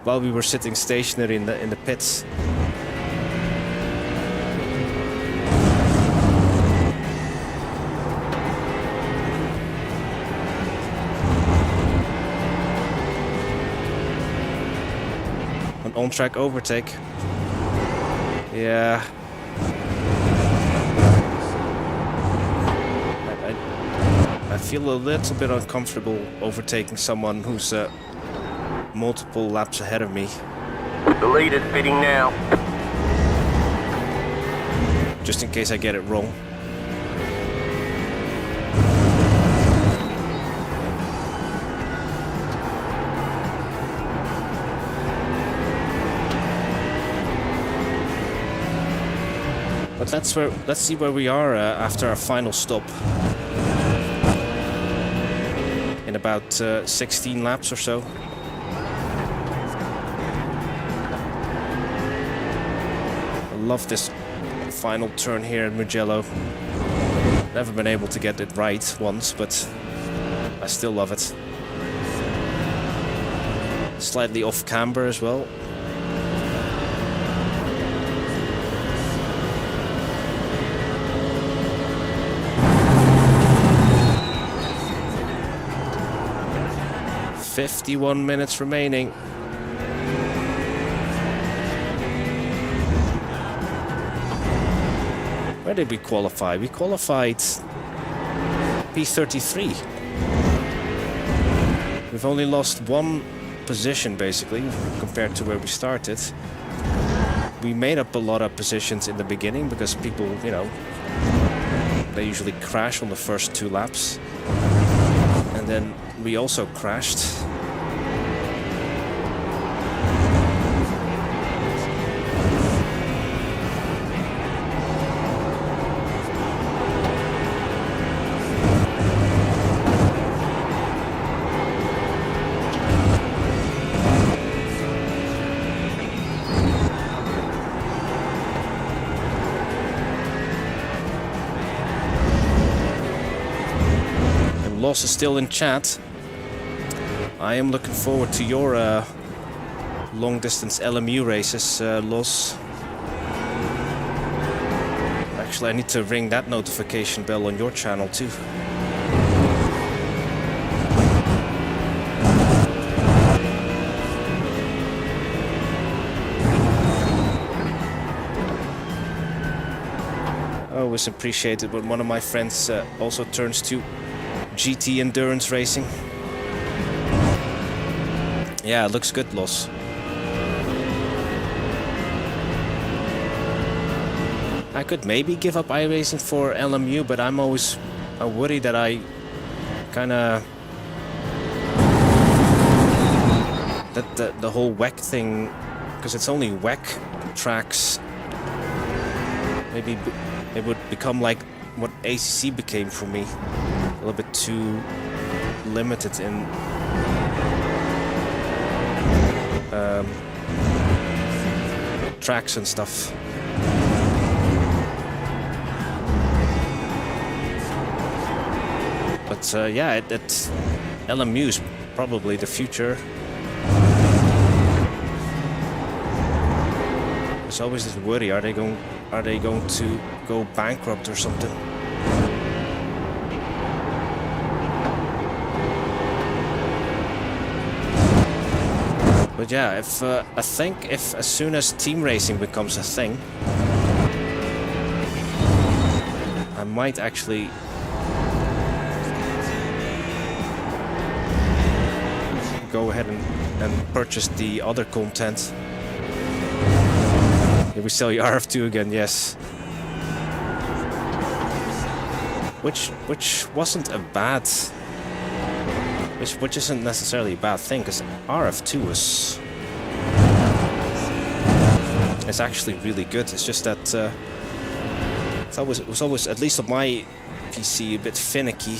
while we were sitting stationary in the pits. On-track overtake. Yeah. I feel a little bit uncomfortable overtaking someone who's multiple laps ahead of me. The leader's pitting now. Just in case I get it wrong. But let's see where we are after our final stop. In about 16 laps or so. I love this final turn here in Mugello. Never been able to get it right once, but I still love it. Slightly off camber as well. "51 minutes remaining." Where did we qualify? We qualified P33. We've only lost one position basically compared to where we started. We made up a lot of positions in the beginning because people, you know, they usually crash on the first 2 laps. And then we also crashed. Loss is still in chat. I am looking forward to your long distance LMU races, Los. Actually, I need to ring that notification bell on your channel too. I always appreciate it when one of my friends also turns to GT endurance racing. Yeah, it looks good, Los. I could maybe give up iRacing for LMU, but I'm always worried that I kinda... that the whole WEC thing, because it's only WEC tracks, maybe it would become like what ACC became for me. A little bit too limited in tracks and stuff. But yeah, LMU is probably the future. There's always this worry: are they going to go bankrupt or something? But yeah, I think if as soon as team racing becomes a thing, I might actually go ahead and purchase the other content. Here we sell you RF2 again, yes. Which wasn't a bad. Which isn't necessarily a bad thing, because RF2 is actually really good. It's just that it was always, at least on my PC, a bit finicky.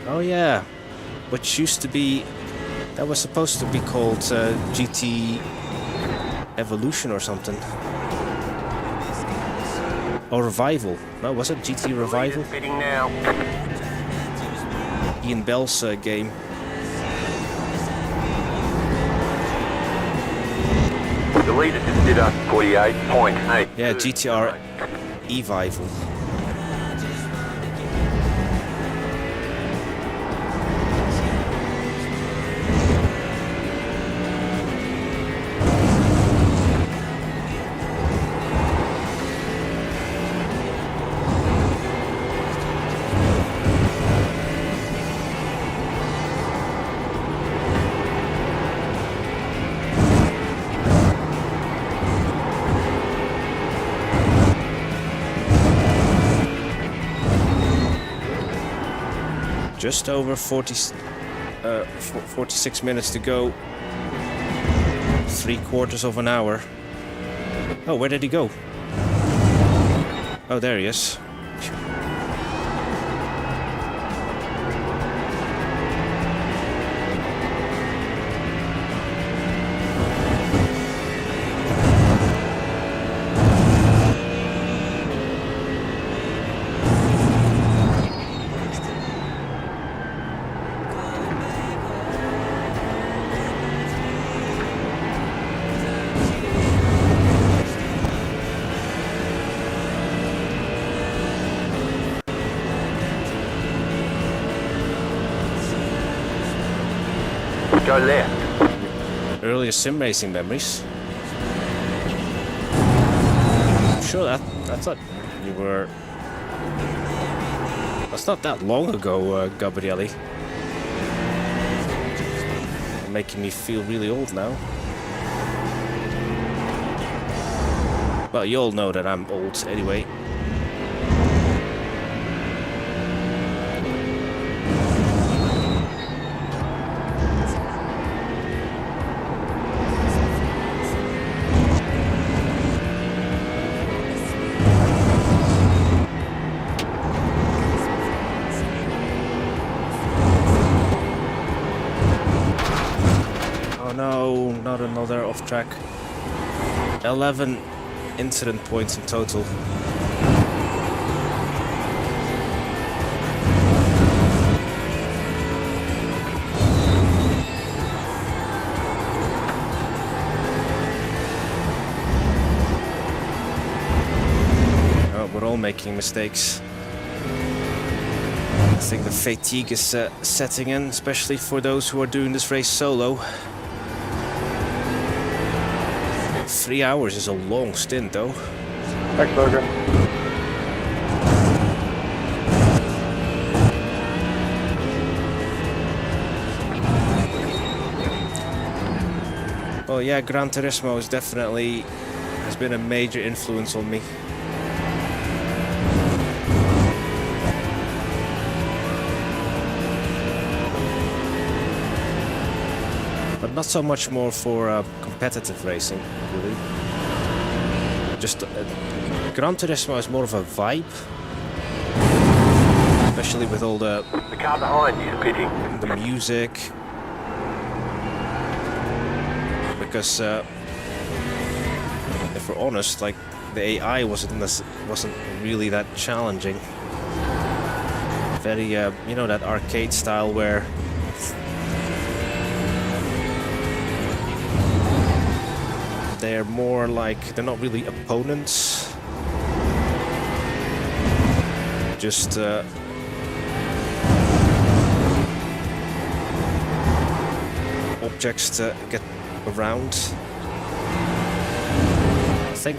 Oh yeah, which used to be, that was supposed to be called GT Evolution or something. Or Revival. No, was it GT Revival? Fitting now. Ian Bell's game. The leader just did a 48.8. Yeah, GTR Evival. Just over 46 minutes to go. 3/4 of an hour. Oh, where did he go? Oh, there he is. Go left. Earlier sim racing memories. Sure, I thought you were. That's not that long ago, Gabrielli. You're making me feel really old now. Well, you all know that I'm old anyway. No, not another off track. 11 incident points in total. Oh, we're all making mistakes. I think the fatigue is setting in, especially for those who are doing this race solo. 3 hours is a long stint, though. Thanks, Burger. Well, yeah, Gran Turismo is definitely has been a major influence on me. But not so much more for competitive racing, really. Just Gran Turismo is more of a vibe. especially with all The car behind you is pitting. the music. Because if we're honest, like the AI wasn't really that challenging. Very you know, that arcade style where they're more like, they're not really opponents, just objects to get around. I think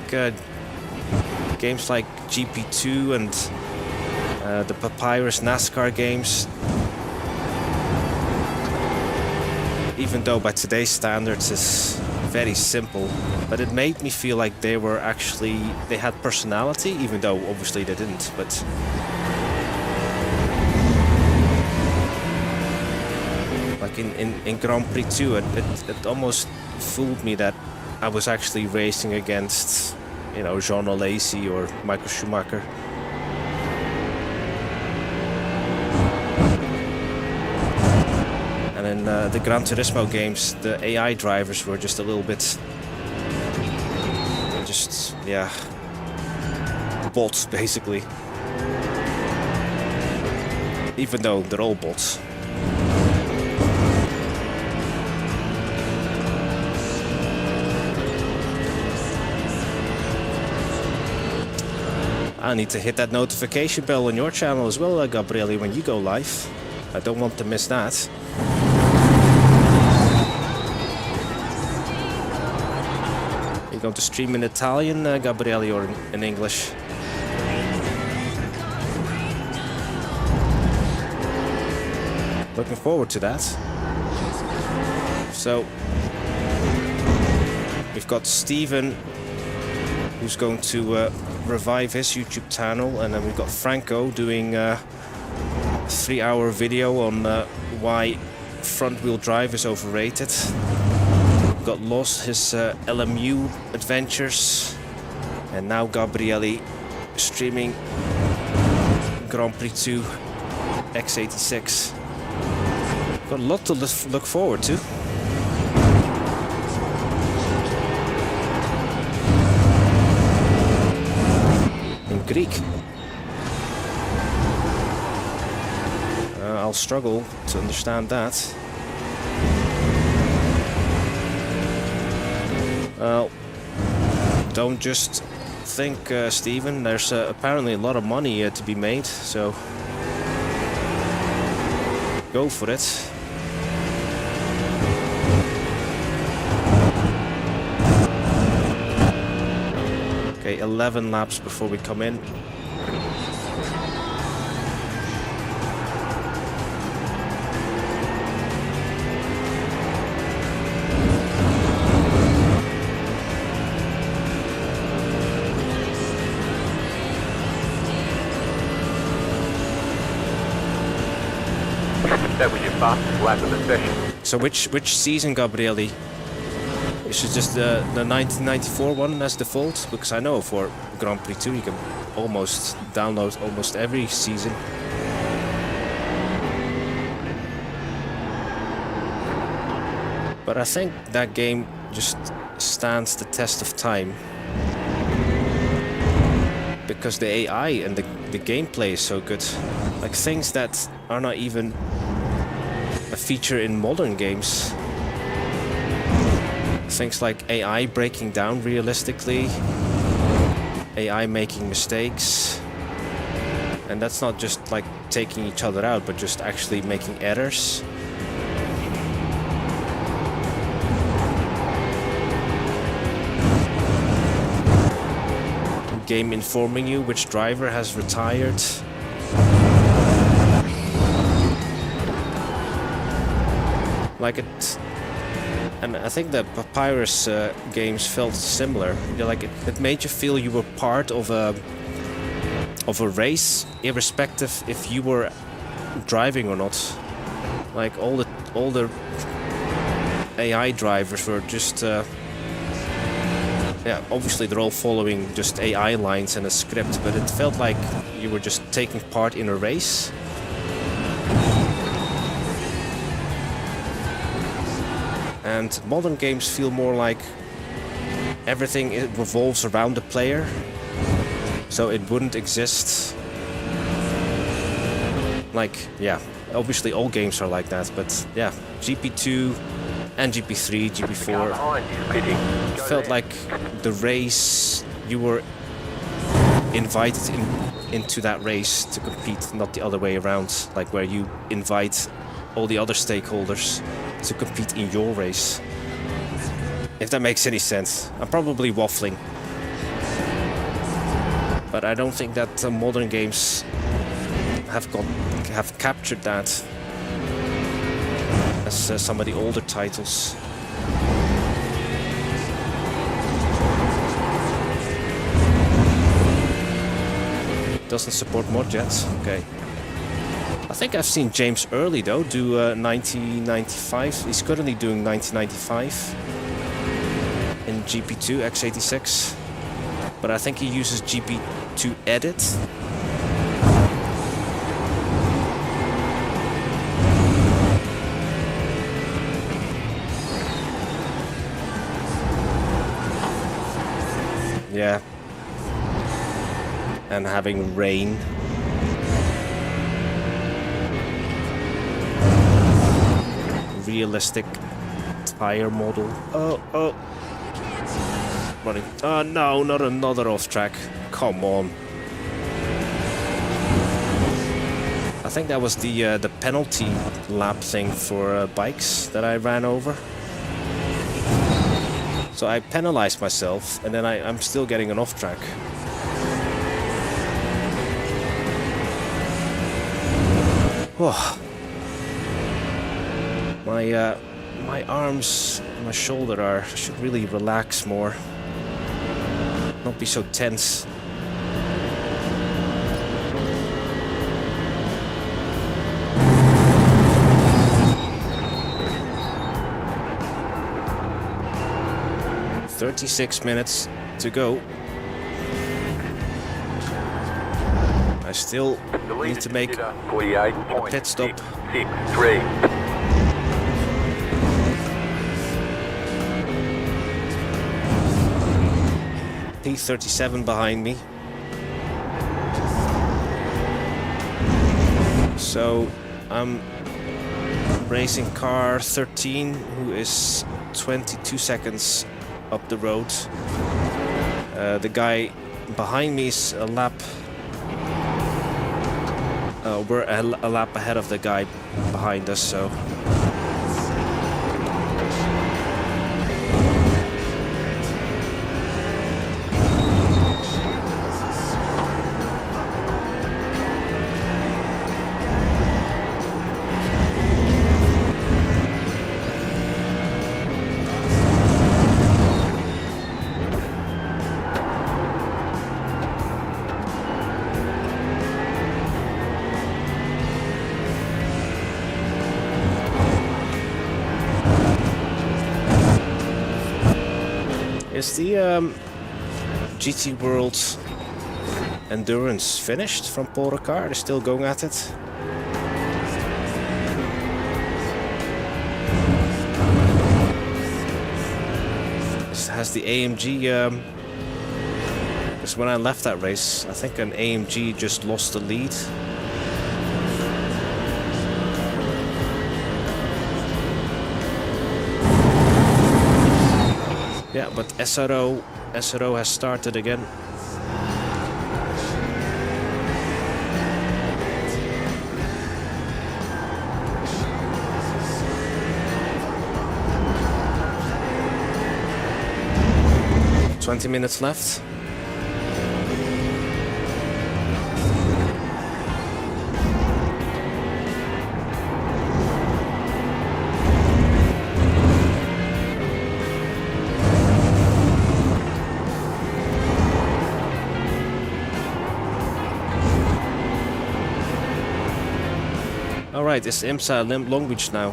games like GP2 and the Papyrus NASCAR games, even though by today's standards is very simple, but it made me feel like they were actually, they had personality, even though obviously they didn't. But like in Grand Prix 2, it almost fooled me that I was actually racing against, you know, Jean Alesi or Michael Schumacher. And in the Gran Turismo games, the AI drivers were just a little bit, just, yeah, bots basically. Even though they're all bots. I need to hit that notification bell on your channel as well, Gabriele, when you go live. I don't want to miss that. You're going to stream in Italian, Gabriele, or in English? Looking forward to that. So, we've got Steven, who's going to revive his YouTube channel, and then we've got Franco doing a 3-hour video on why front-wheel drive is overrated. We've got Los, his LMU adventures, and now Gabriele streaming Grand Prix 2 X86. Got a lot to look forward to. Greek. I'll struggle to understand that. Well, don't just think, Steven. There's apparently a lot of money to be made, so go for it. Okay, 11 laps before we come in. That was your fastest lap of the session. So which season, Gabriele? Is it just the 1994 one as default? Because I know for Grand Prix 2 you can almost download almost every season. But I think that game just stands the test of time. Because the AI and the gameplay is so good. Like things that are not even a feature in modern games. Things like AI breaking down realistically, AI making mistakes, and that's not just like taking each other out, but just actually making errors. Game informing you which driver has retired. Like it. And I think the Papyrus games felt similar. Like it made you feel you were part of a race, irrespective if you were driving or not. Like all the AI drivers were just yeah, obviously they're all following just AI lines and a script, but it felt like you were just taking part in a race. And modern games feel more like everything revolves around the player, so it wouldn't exist. Like, yeah, obviously all games are like that, but yeah, GP2 and GP3, GP4 felt like the race, you were invited into that race to compete, not the other way around, like where you invite all the other stakeholders to compete in your race. If that makes any sense. I'm probably waffling. But I don't think that modern games have captured that as some of the older titles. Doesn't support mod yet. Okay. I think I've seen James Early though do 1995. He's currently doing 1995 in GP2 x86, but I think he uses GP2 Edit. Yeah. And having rain. Realistic tire model. Oh. Running. Oh no, not another off track. Come on. I think that was the penalty lap thing for bikes that I ran over. So I penalized myself, and then I'm still getting an off track. Oh. My arms and my shoulder should really relax more. Not be so tense. "36 minutes to go. I still need to make a pit stop. 48.63. P37 behind me. So I'm racing car 13, who is 22 seconds up the road. The guy behind me is a lap. We're a lap ahead of the guy behind us, so. Is the GT World Endurance finished from Paul Ricard? They're still going at it? Has the AMG... because when I left that race, I think an AMG just lost the lead. Yeah, but SRO has started again. "20 minutes left. Alright, it's IMSA Long Beach now.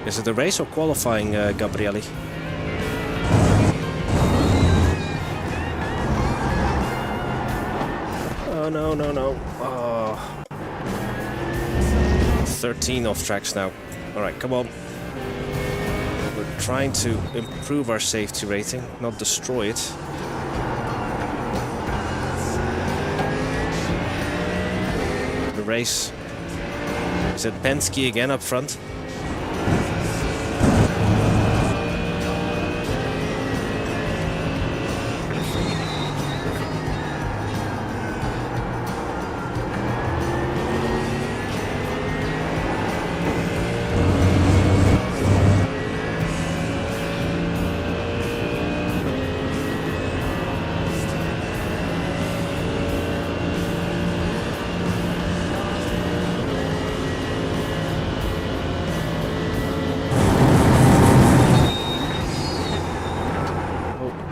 Is it a race or qualifying, Gabrielli? no, no, no. Oh. 13 off tracks now. Alright, come on. We're trying to improve our safety rating, not destroy it. The race. Is it Penske again up front?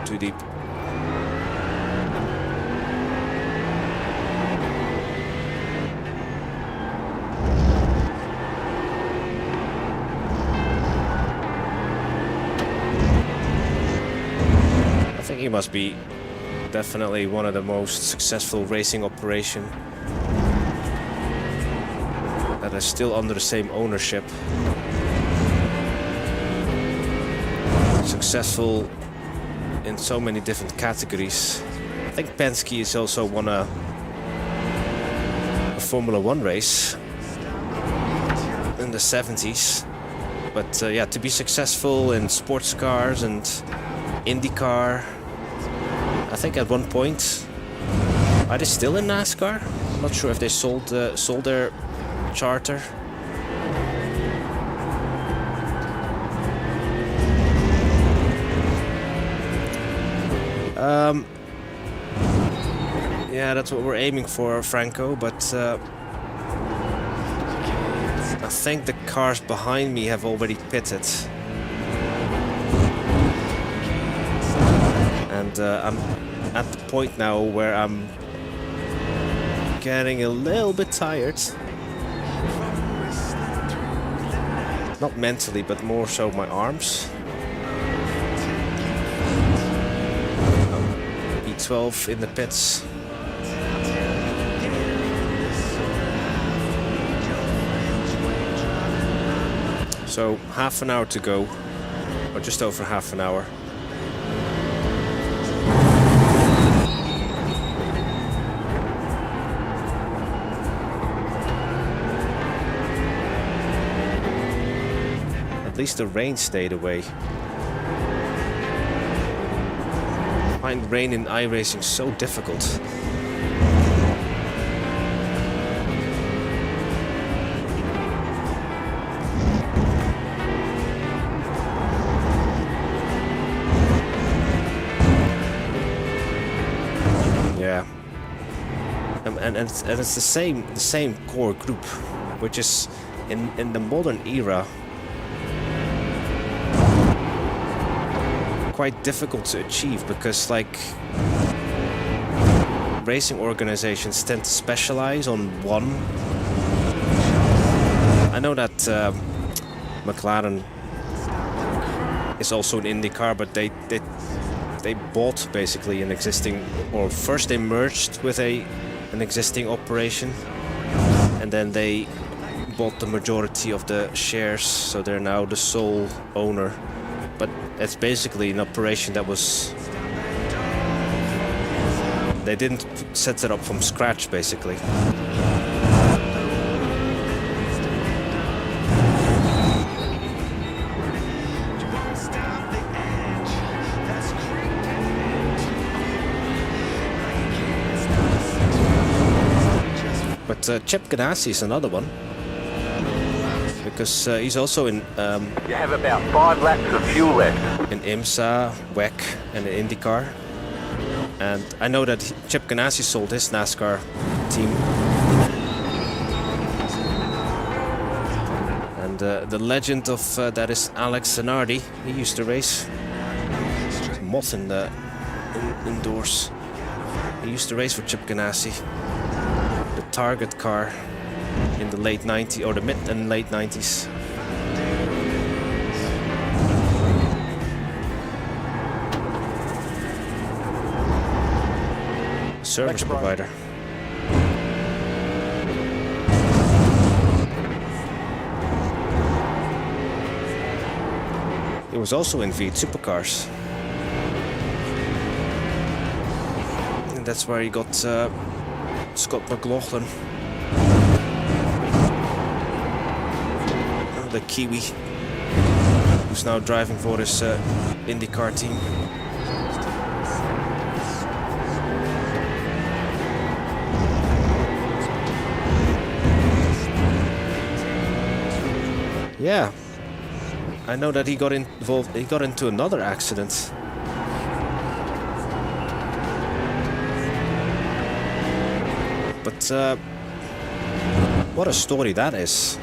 Too deep. I think he must be definitely one of the most successful racing operation that is still under the same ownership. Successful in so many different categories. I think Penske has also won a Formula 1 race in the 70s. But yeah, to be successful in sports cars and IndyCar, I think at one point, are they still in NASCAR? I'm not sure if they sold their charter. Yeah, that's what we're aiming for, Franco, but I think the cars behind me have already pitted. And I'm at the point now where I'm getting a little bit tired. Not mentally, but more so my arms. 12 in the pits. So half an hour to go, or just over half an hour. At least the rain stayed away. I find rain in iRacing so difficult. Yeah, and it's the same core group, which is in the modern era quite difficult to achieve, because like racing organizations tend to specialize on one. I know that McLaren is also an IndyCar, but they bought basically an existing, or first they merged with an existing operation, and then they bought the majority of the shares, so they're now the sole owner. But it's basically an operation that was... They didn't set it up from scratch, basically. But Chip Ganassi is another one. Because he's also in... you have about 5 laps of fuel left. In IMSA, WEC, and in IndyCar. And I know that Chip Ganassi sold his NASCAR team. And the legend of that is Alex Zanardi. He used to race. There's a moth in the indoors. He used to race for Chip Ganassi. The Target car in the late 90s, or the mid and late 90s. Service provider. was also in V8 Supercars. And that's where he got Scott McLaughlin, the Kiwi, who's now driving for his IndyCar team. Yeah, I know that he got involved. He got into another accident. But what a story that is!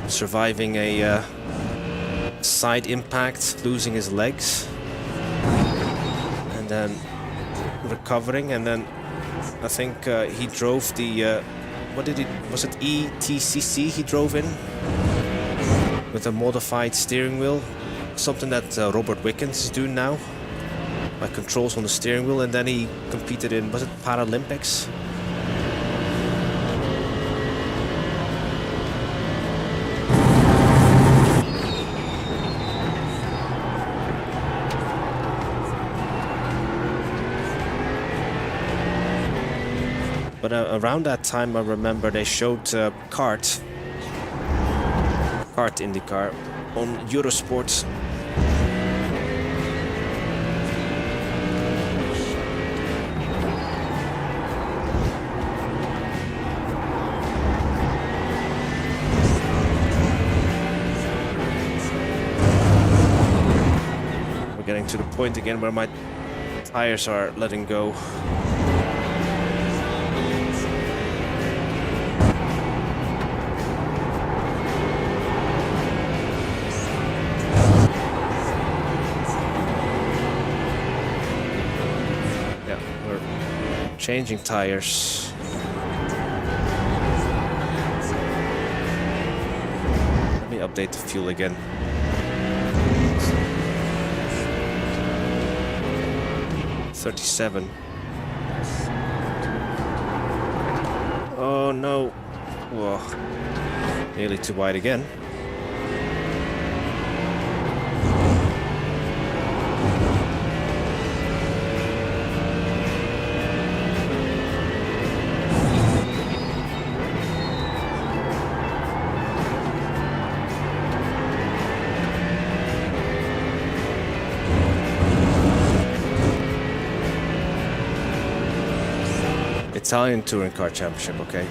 Surviving a side impact, losing his legs, and then recovering, and then I think he drove the what did he? Was it ETCC? He drove in with a modified steering wheel, something that Robert Wickens is doing now, like controls on the steering wheel, and then he competed in, was it Paralympics? But around that time I remember they showed kart IndyCar on Eurosport. We're getting to the point again where my tires are letting go. Changing tires. Let me update the fuel again. $37. Oh no. Whoa. Nearly too wide again. Italian Touring Car Championship, okay.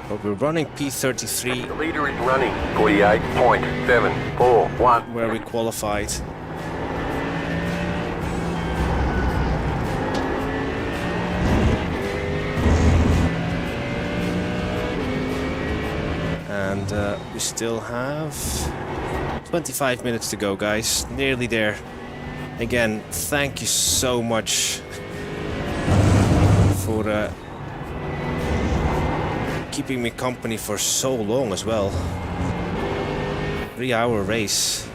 But we're running P33. The leader is running 48.741. Where we qualified. And we still have 25 minutes to go, guys. Nearly there. Again, thank you so much for keeping me company for so long as well. 3-hour race.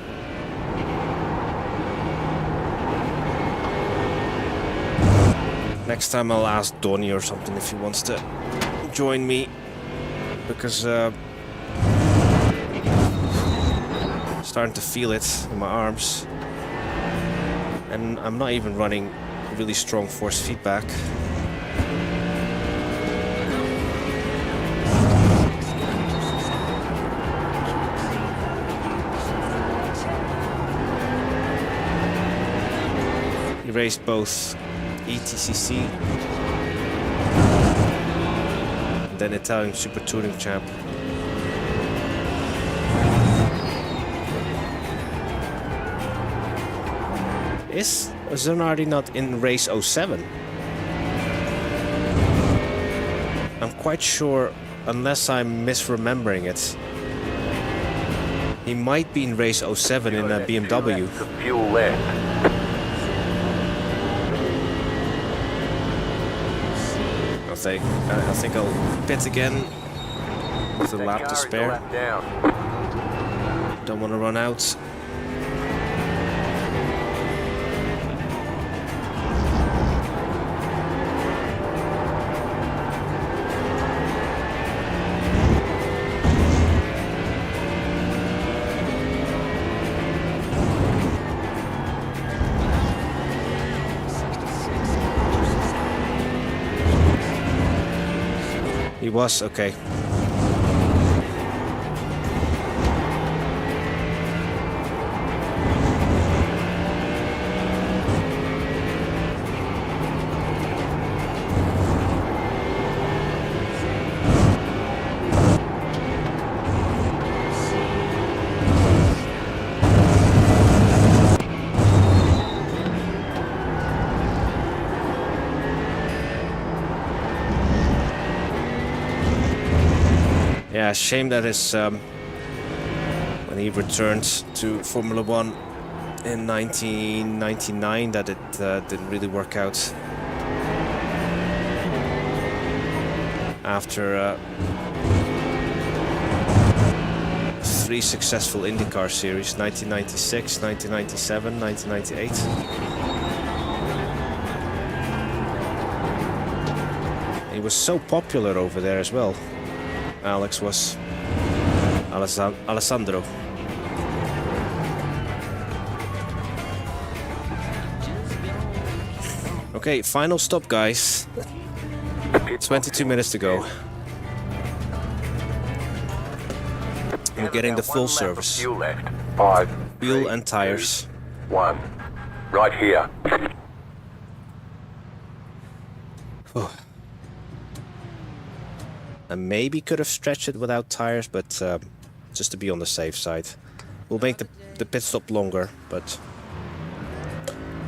Next time I'll ask Donnie or something if he wants to join me, because starting to feel it in my arms, and I'm not even running really strong force feedback. He raced both ETCC and then Italian Super Touring Champ. Is Zanardi not in race 07? I'm quite sure, unless I'm misremembering it. He might be in race 07 in a BMW. Fuel left. I think I'll pit again with a lap to spare. Don't want to run out. He was? Okay. Yeah, shame that is when he returned to Formula 1 in 1999 that it didn't really work out. After 3 successful IndyCar series, 1996, 1997, 1998. He was so popular over there as well. Alex was Alessandro. Okay, final stop, guys. 22 minutes to go. We're getting the full service. Fuel left. 5. Fuel and tires. 1. Right here. I maybe could have stretched it without tires, but just to be on the safe side. We'll make the pit stop longer, but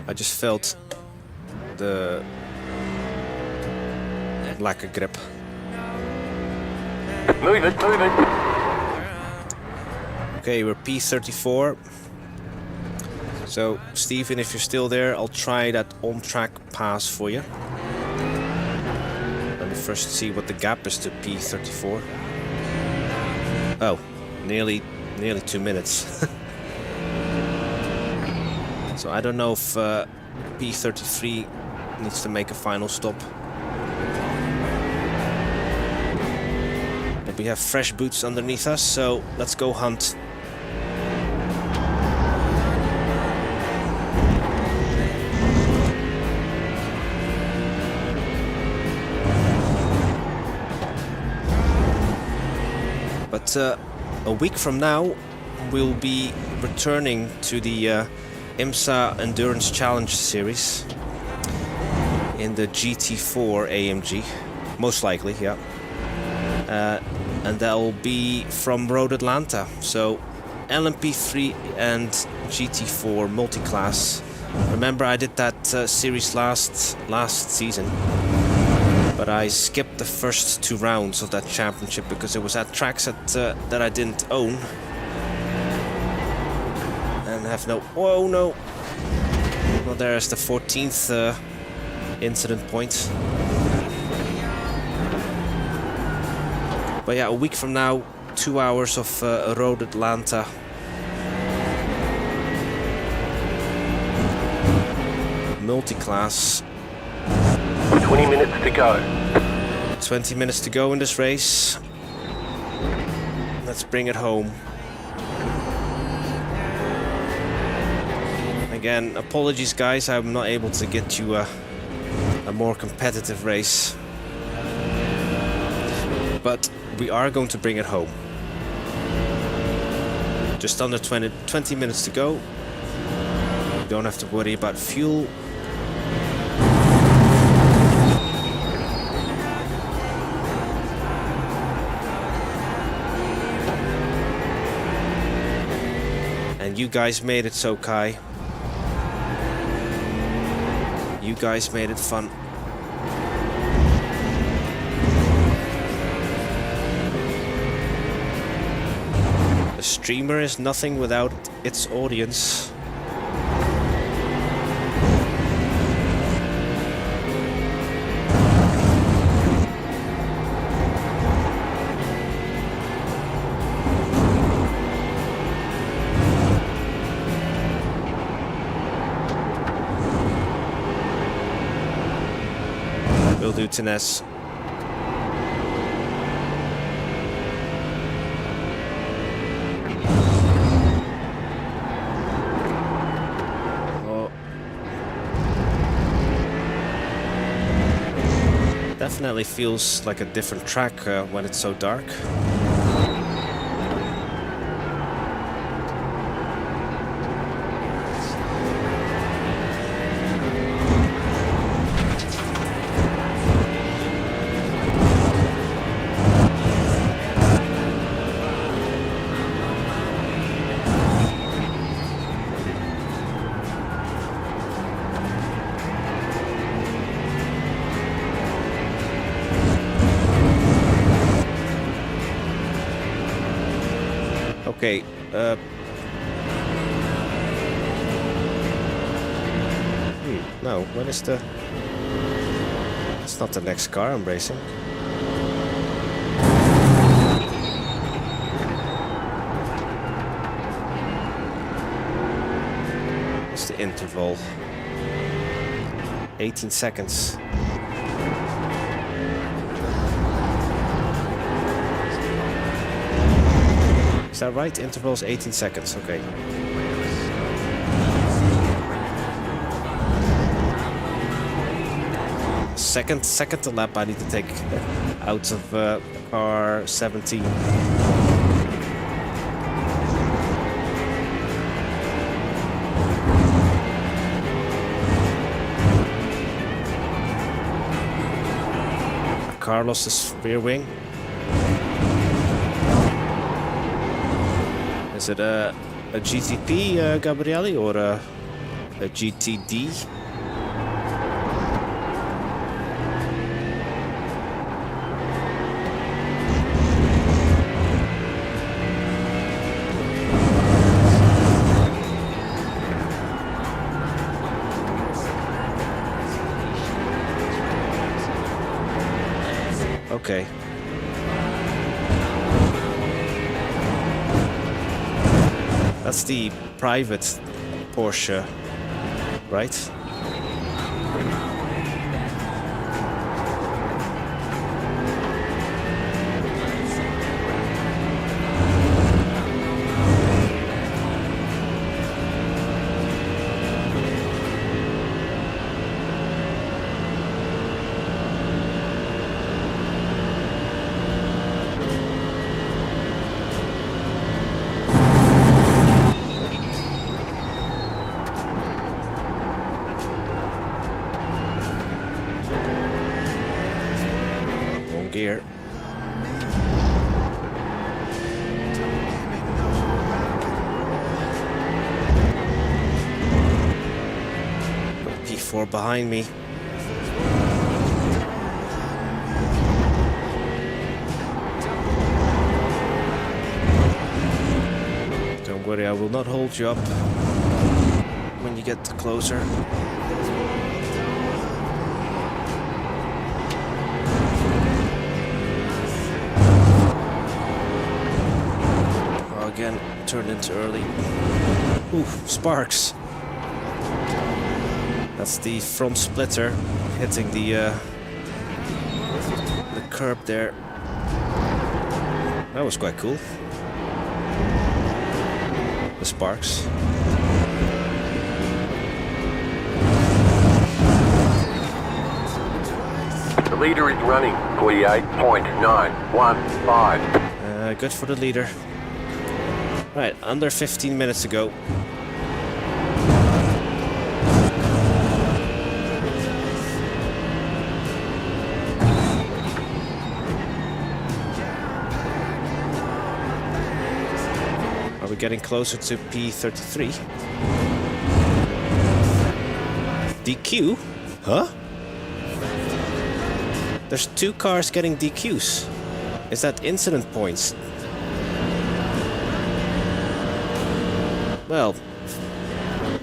I just felt the lack of grip. Move it, move it. Okay, we're P34. So, Stephen, if you're still there, I'll try that on-track pass for you. Let me first see what the gap is to P34. Oh, nearly 2 minutes. So I don't know if P33 needs to make a final stop. But we have fresh boots underneath us, so let's go hunt. But a week from now, we'll be returning to the IMSA Endurance Challenge series in the GT4 AMG, most likely, yeah. And that'll be from Road Atlanta. So LMP3 and GT4 multi-class. Remember, I did that series last season, but I skipped the first 2 rounds of that championship because it was at tracks that I didn't own. And have no... Oh no! Well, there's the 14th incident point. But yeah, a week from now, 2 hours of Road Atlanta. Multi-class. 20 minutes to go. 20 minutes to go in this race. Let's bring it home. Again, apologies guys, I'm not able to get you a more competitive race. But we are going to bring it home. Just under 20 minutes to go. You don't have to worry about fuel. And you guys made it so, Kai. You guys made it fun. A streamer is nothing without its audience. Will do, Tines. Definitely feels like a different track when it's so dark. Okay, no, when is the... It's not the next car I'm racing. What's the interval? 18 seconds. Is that right? Intervals 18 seconds, okay. Second lap I need to take out of car 17. Car lost his rear wing. Is it a GTP, Gabrielli, or a GTD? Okay. That's the private Porsche, right? Gear. P4 behind me. Don't worry, I will not hold you up when you get closer. Again, turned into early. Ooh, sparks. That's the front splitter hitting the curb there. That was quite cool. The sparks. The leader is running 48.915. Good for the leader. Right, under 15 minutes to go. Are we getting closer to P33? DQ? Huh? There's 2 cars getting DQs. Is that incident points? Well,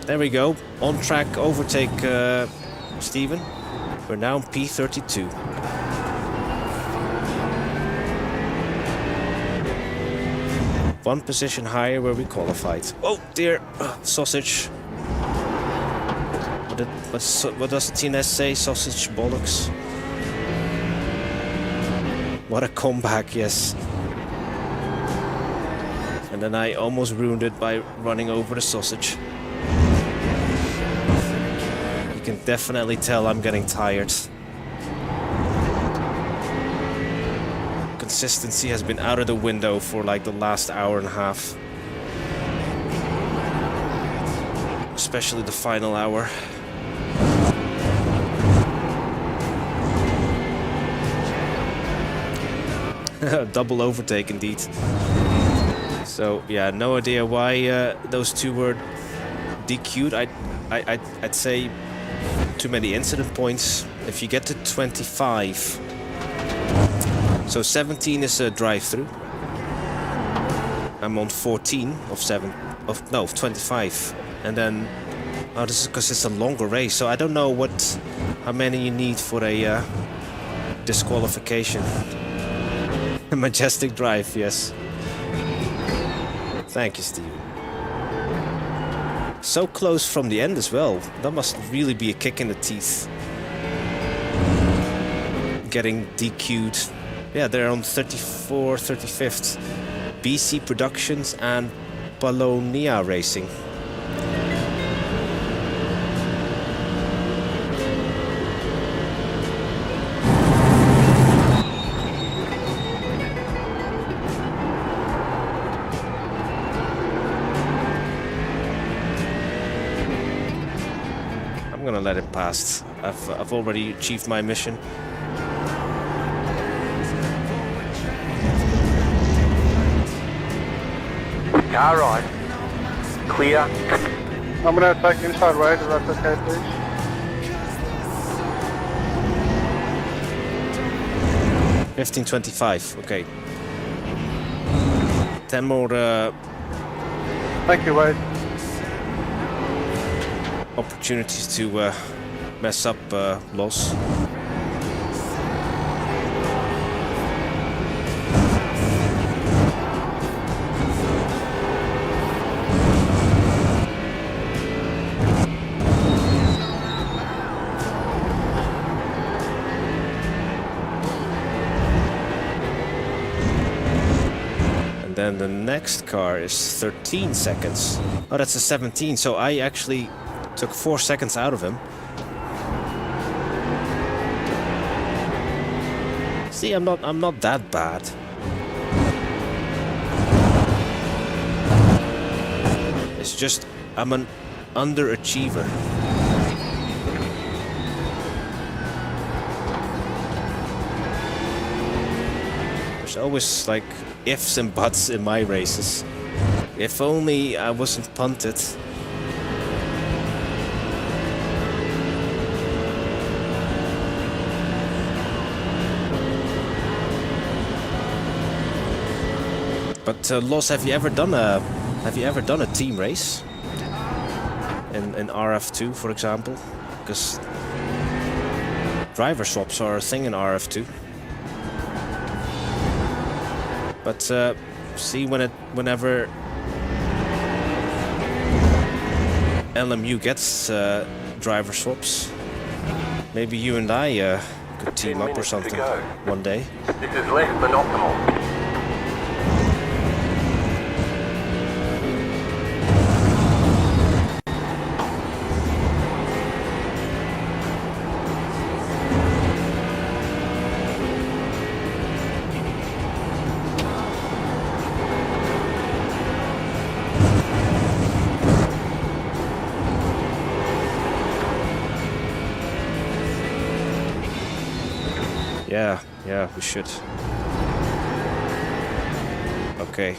there we go. On track overtake, Steven. We're now on P32. One position higher where we qualified. Oh dear, sausage. What does TNS say? Sausage bollocks. What a comeback, yes. And then I almost ruined it by running over the sausage. You can definitely tell I'm getting tired. consistency has been out of the window for like the last hour and a half. Especially the final hour. Double overtake indeed. So yeah, no idea why those two were DQ'd. I'd say too many incident points. If you get to 25, so 17 is a drive-through. I'm on 14 of 25, and then this is because it's a longer race. So I don't know how many you need for a disqualification. A majestic drive, yes. Thank you, Steve. So close from the end as well. That must really be a kick in the teeth. Getting DQ'd. Yeah, they're on 34, 35th. BC Productions and Bologna Racing. I'm gonna let it pass. I've already achieved my mission. Car right. Clear. I'm going to take inside right, if that's okay, please. $15.25, okay. 10 more Thank you, Wade. opportunities to mess up loss. Then the next car is 13 seconds. Oh, that's a 17. So I actually took 4 seconds out of him. See, I'm not that bad. It's just I'm an underachiever. There's always like ifs and buts in my races. If only I wasn't punted. But Los, have you ever done a team race in RF2, for example? Because driver swaps are a thing in RF2. But see, whenever LMU gets driver swaps, maybe you and I could team up or something one day. This is less than optimal. Yeah, we should. Okay.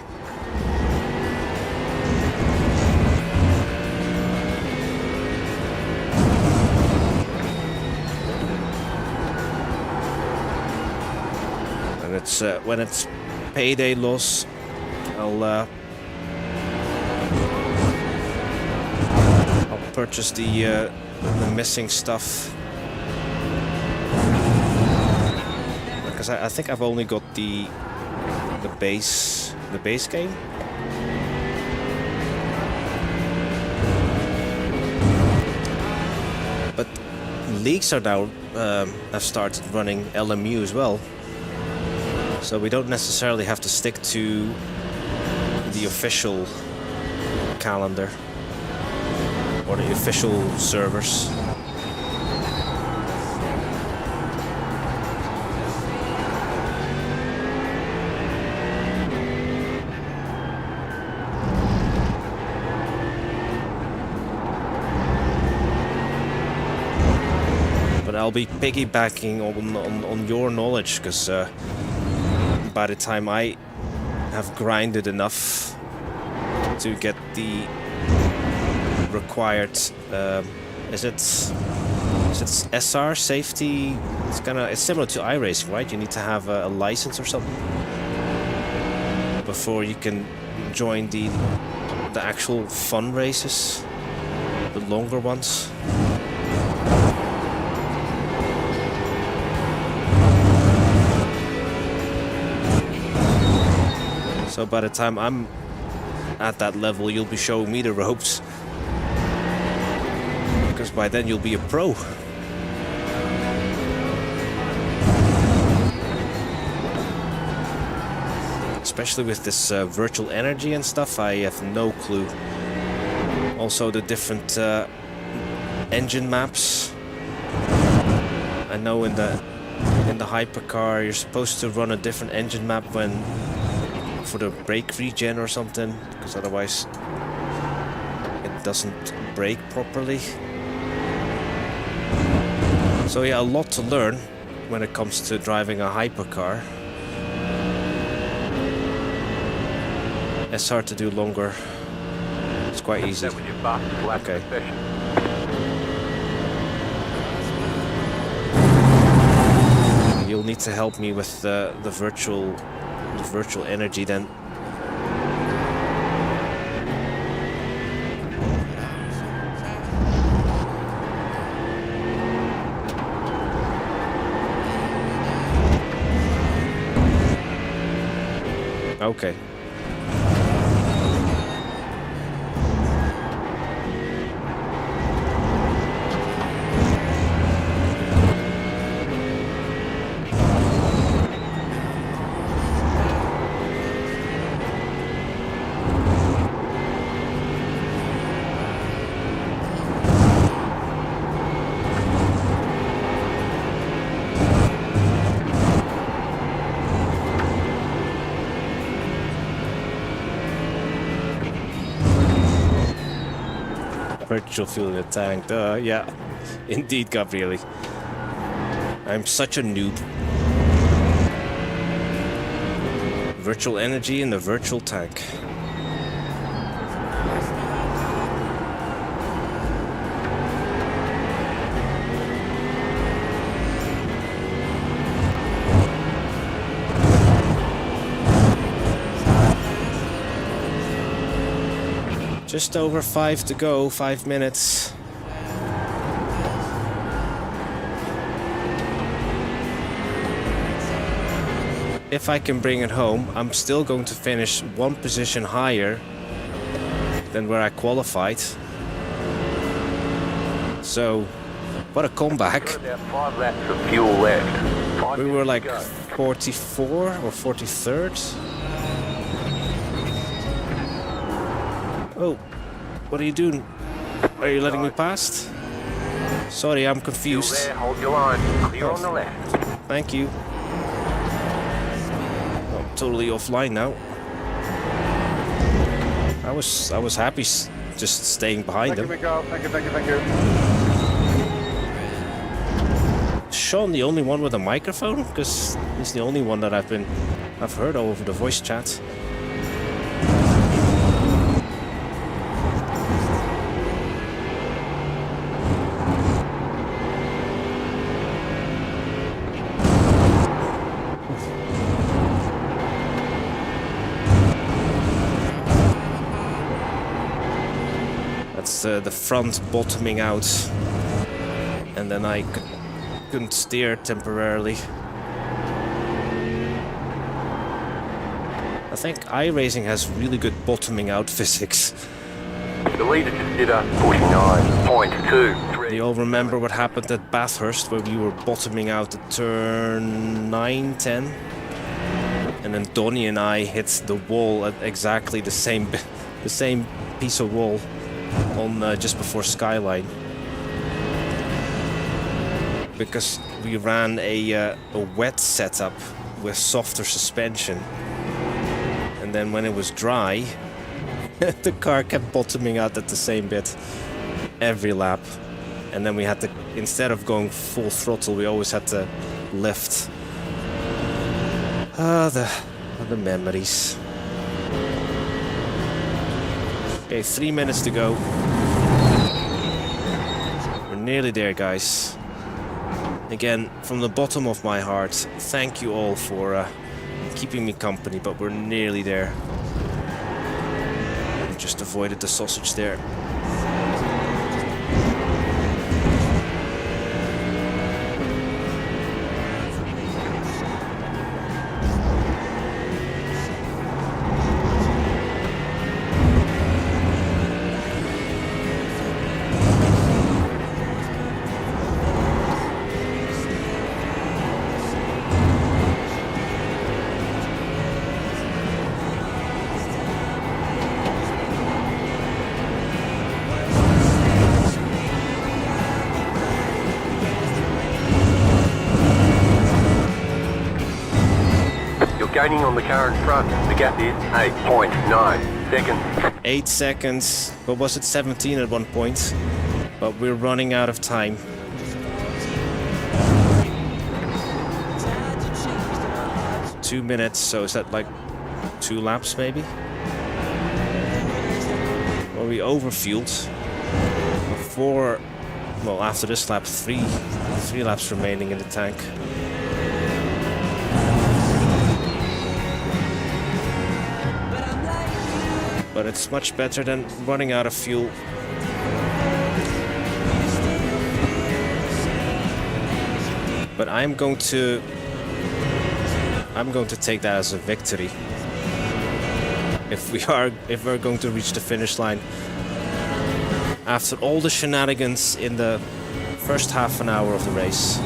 And it's when it's payday loss, I'll purchase the missing stuff. I think I've only got the base game. But leagues are now have started running LMU as well, so we don't necessarily have to stick to the official calendar or the official servers. But I'll be piggybacking on your knowledge, because by the time I have grinded enough to get the required, is it SR safety? It's similar to iRacing, right? You need to have a license or something before you can join the actual fun races, the longer ones. So by the time I'm at that level, you'll be showing me the ropes, because by then you'll be a pro. Especially with this virtual energy and stuff, I have no clue. Also the different engine maps. I know in the hypercar you're supposed to run a different engine map for the brake regen or something, because otherwise it doesn't brake properly. So yeah, a lot to learn when it comes to driving a hypercar. It's hard to do longer. It's quite easy. Okay. You'll need to help me with the virtual energy then. Okay. Virtual fuel in the tank. Yeah, indeed, Gabriele. I'm such a noob. Virtual energy in the virtual tank. Just over 5 to go, 5 minutes. If I can bring it home, I'm still going to finish 1 position higher than where I qualified. So, what a comeback. About 5 laps of fuel left. We were like 44 or 43rd. Oh, what are you doing? Are you letting me past? Sorry, I'm confused. Still there, hold your line. Clear on the left. Thank you. I'm totally offline now. I was happy just staying behind him. Thank you, Miguel. Thank you. Sean the only one with a microphone? Because he's the only one that I've heard over the voice chat. The front bottoming out, and then I couldn't steer temporarily. I think iRacing has really good bottoming out physics. The leader just did a 49.23. Do you all remember what happened at Bathurst, where we were bottoming out at turn 9, 10? And then Donnie and I hit the wall at exactly the same piece of wall on just before Skyline, because we ran a wet setup with softer suspension, and then when it was dry the car kept bottoming out at the same bit every lap, And then we had to, instead of going full throttle, we always had to lift. Ah, the memories. Okay, 3 minutes to go. We're nearly there, guys. Again, from the bottom of my heart, thank you all for keeping me company, but we're nearly there. Just avoided the sausage there. Gaining on the car in front. The gap is 8.9 seconds. 8 seconds. What was it? 17 at one point. But we're running out of time. Two minutes, so is that like 2 laps maybe? Well, we overfueled. Before, well, after this lap, three laps remaining in the tank. But it's much better than running out of fuel. But I'm going to take that as a victory. If we're going to reach the finish line after all the shenanigans in the first half an hour of the race.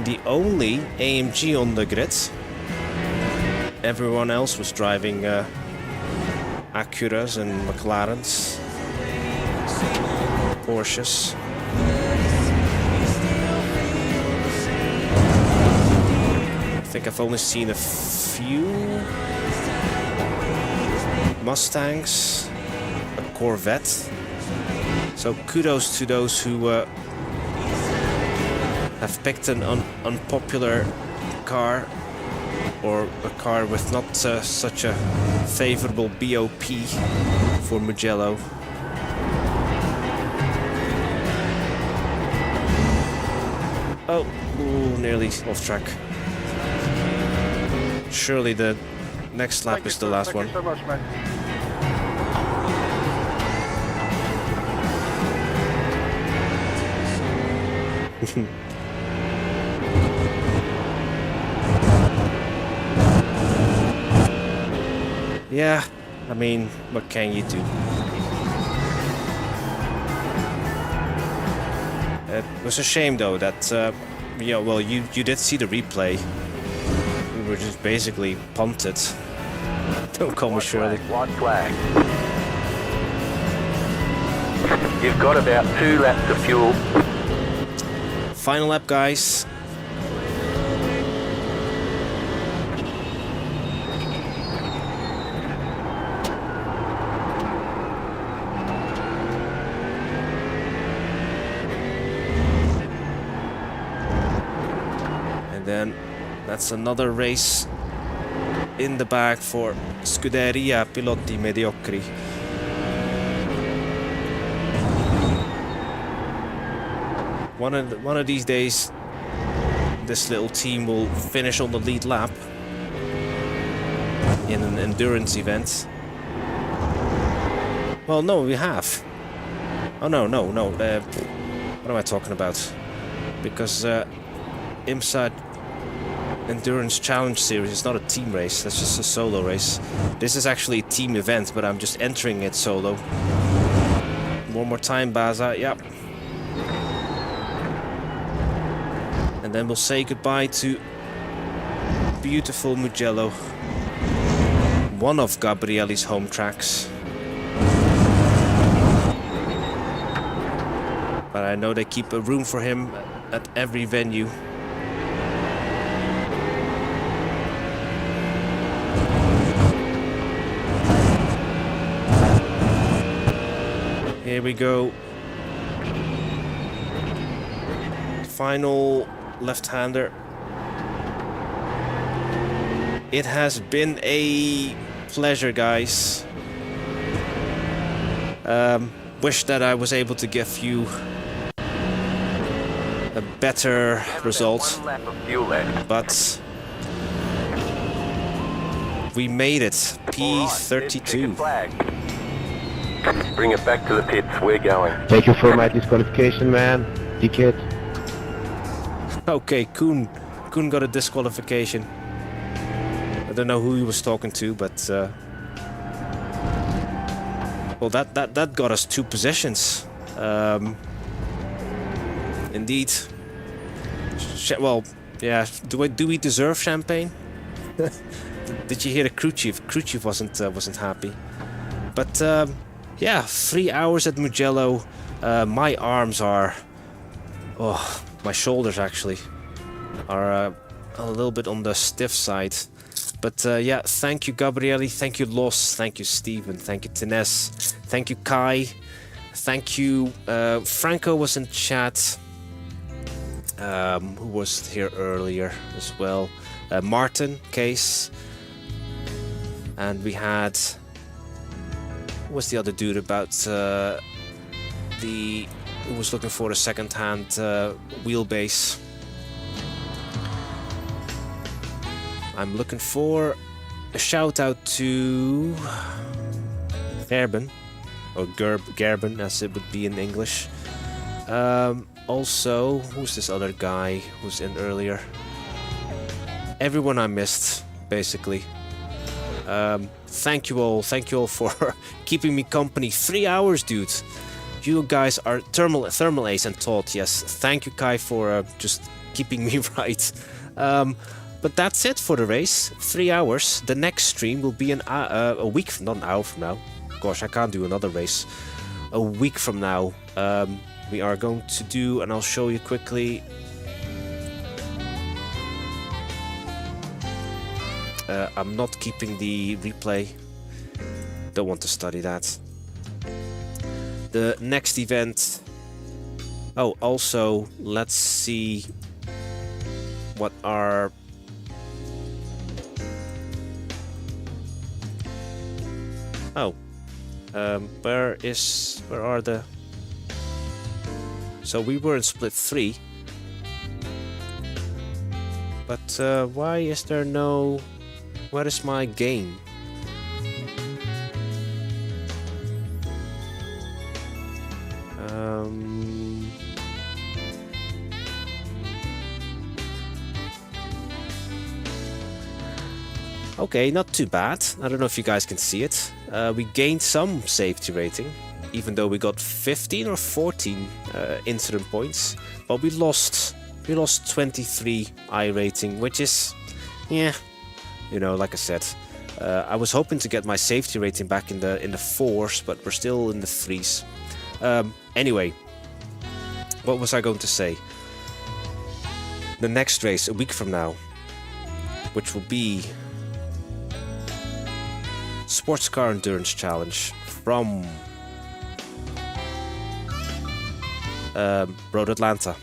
The only AMG on the grid. Everyone else was driving Acuras and McLarens, Porsches. I think I've only seen a few Mustangs, a Corvette. So kudos to those who have picked an unpopular car, or a car with not such a favorable BOP for Mugello. Oh, ooh, nearly off track. Surely the next lap is the last one. Thank you so much, mate. Yeah, I mean, what can you do? It was a shame though that, yeah, well, you did see the replay. We were just basically punted. Don't call me Shirley. White flag. You've got about 2 laps of fuel. Final lap, guys. Then that's another race in the bag for Scuderia Piloti Mediocri. One of these days, this little team will finish on the lead lap in an endurance event. Well, no, we have. Oh no. What am I talking about? Because IMSA Endurance Challenge Series is not a team race, that's just a solo race. This is actually a team event, but I'm just entering it solo. One more time, Baza, yep. And then we'll say goodbye to beautiful Mugello. One of Gabrielli's home tracks. But but I know they keep a room for him at every venue. Here we go. Final left-hander. It has been a pleasure, guys. Wish that I was able to give you a better result, but we made it. P32. Bring it back to the pits, we're going. Thank you for my disqualification, man. Ticket. Okay, Koen got a disqualification. I don't know who he was talking to, but well, that got us 2 positions. Indeed. Well, yeah. Do we deserve champagne? Did you hear the crew chief? Crew chief wasn't happy. But yeah, 3 hours at Mugello. My arms are, my shoulders actually are a little bit on the stiff side. But yeah, thank you Gabriele, thank you Los, thank you Steven, thank you Tines, thank you Kai, thank you Franco was in chat, who was here earlier as well, Martin, Case, and we had, what was the other dude about who was looking for a second-hand wheelbase. I'm looking for a shout out to Gerben, or Gerben as it would be in English. Also, who's this other guy who's in earlier? Everyone I missed, basically. Thank you all for keeping me company. 3 hours, dude. You guys are thermal ace and Todd. Yes, thank you Kai for just keeping me right. But that's it for the race. 3 hours. The next stream will be a week, not an hour from now. Gosh, I can't do another race. A week from now, we are going to do, and I'll show you quickly. I'm not keeping the replay. Don't want to study that. The next event. Oh, also, let's see what our where are the... So we were in split 3, but why is there no... Where is my game? Okay, not too bad. I don't know if you guys can see it. We gained some safety rating, even though we got 15 or 14 incident points. But we lost 23 iRating, which is, yeah, you know, like I said, I was hoping to get my safety rating back in the 4s, but we're still in the 3s. Anyway, what was I going to say? The next race, a week from now, which will be Sports Car Endurance Challenge from Road Atlanta,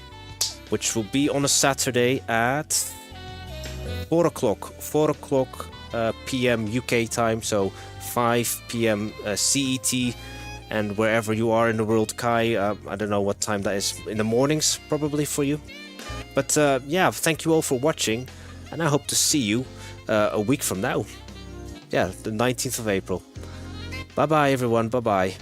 which will be on a Saturday at 4 o'clock p.m. UK time, so 5 p.m. CET, and wherever you are in the world, Kai, I don't know what time that is, in the mornings probably for you. But yeah, thank you all for watching, and I hope to see you a week from now. Yeah, the 19th of April. Bye bye everyone, bye bye.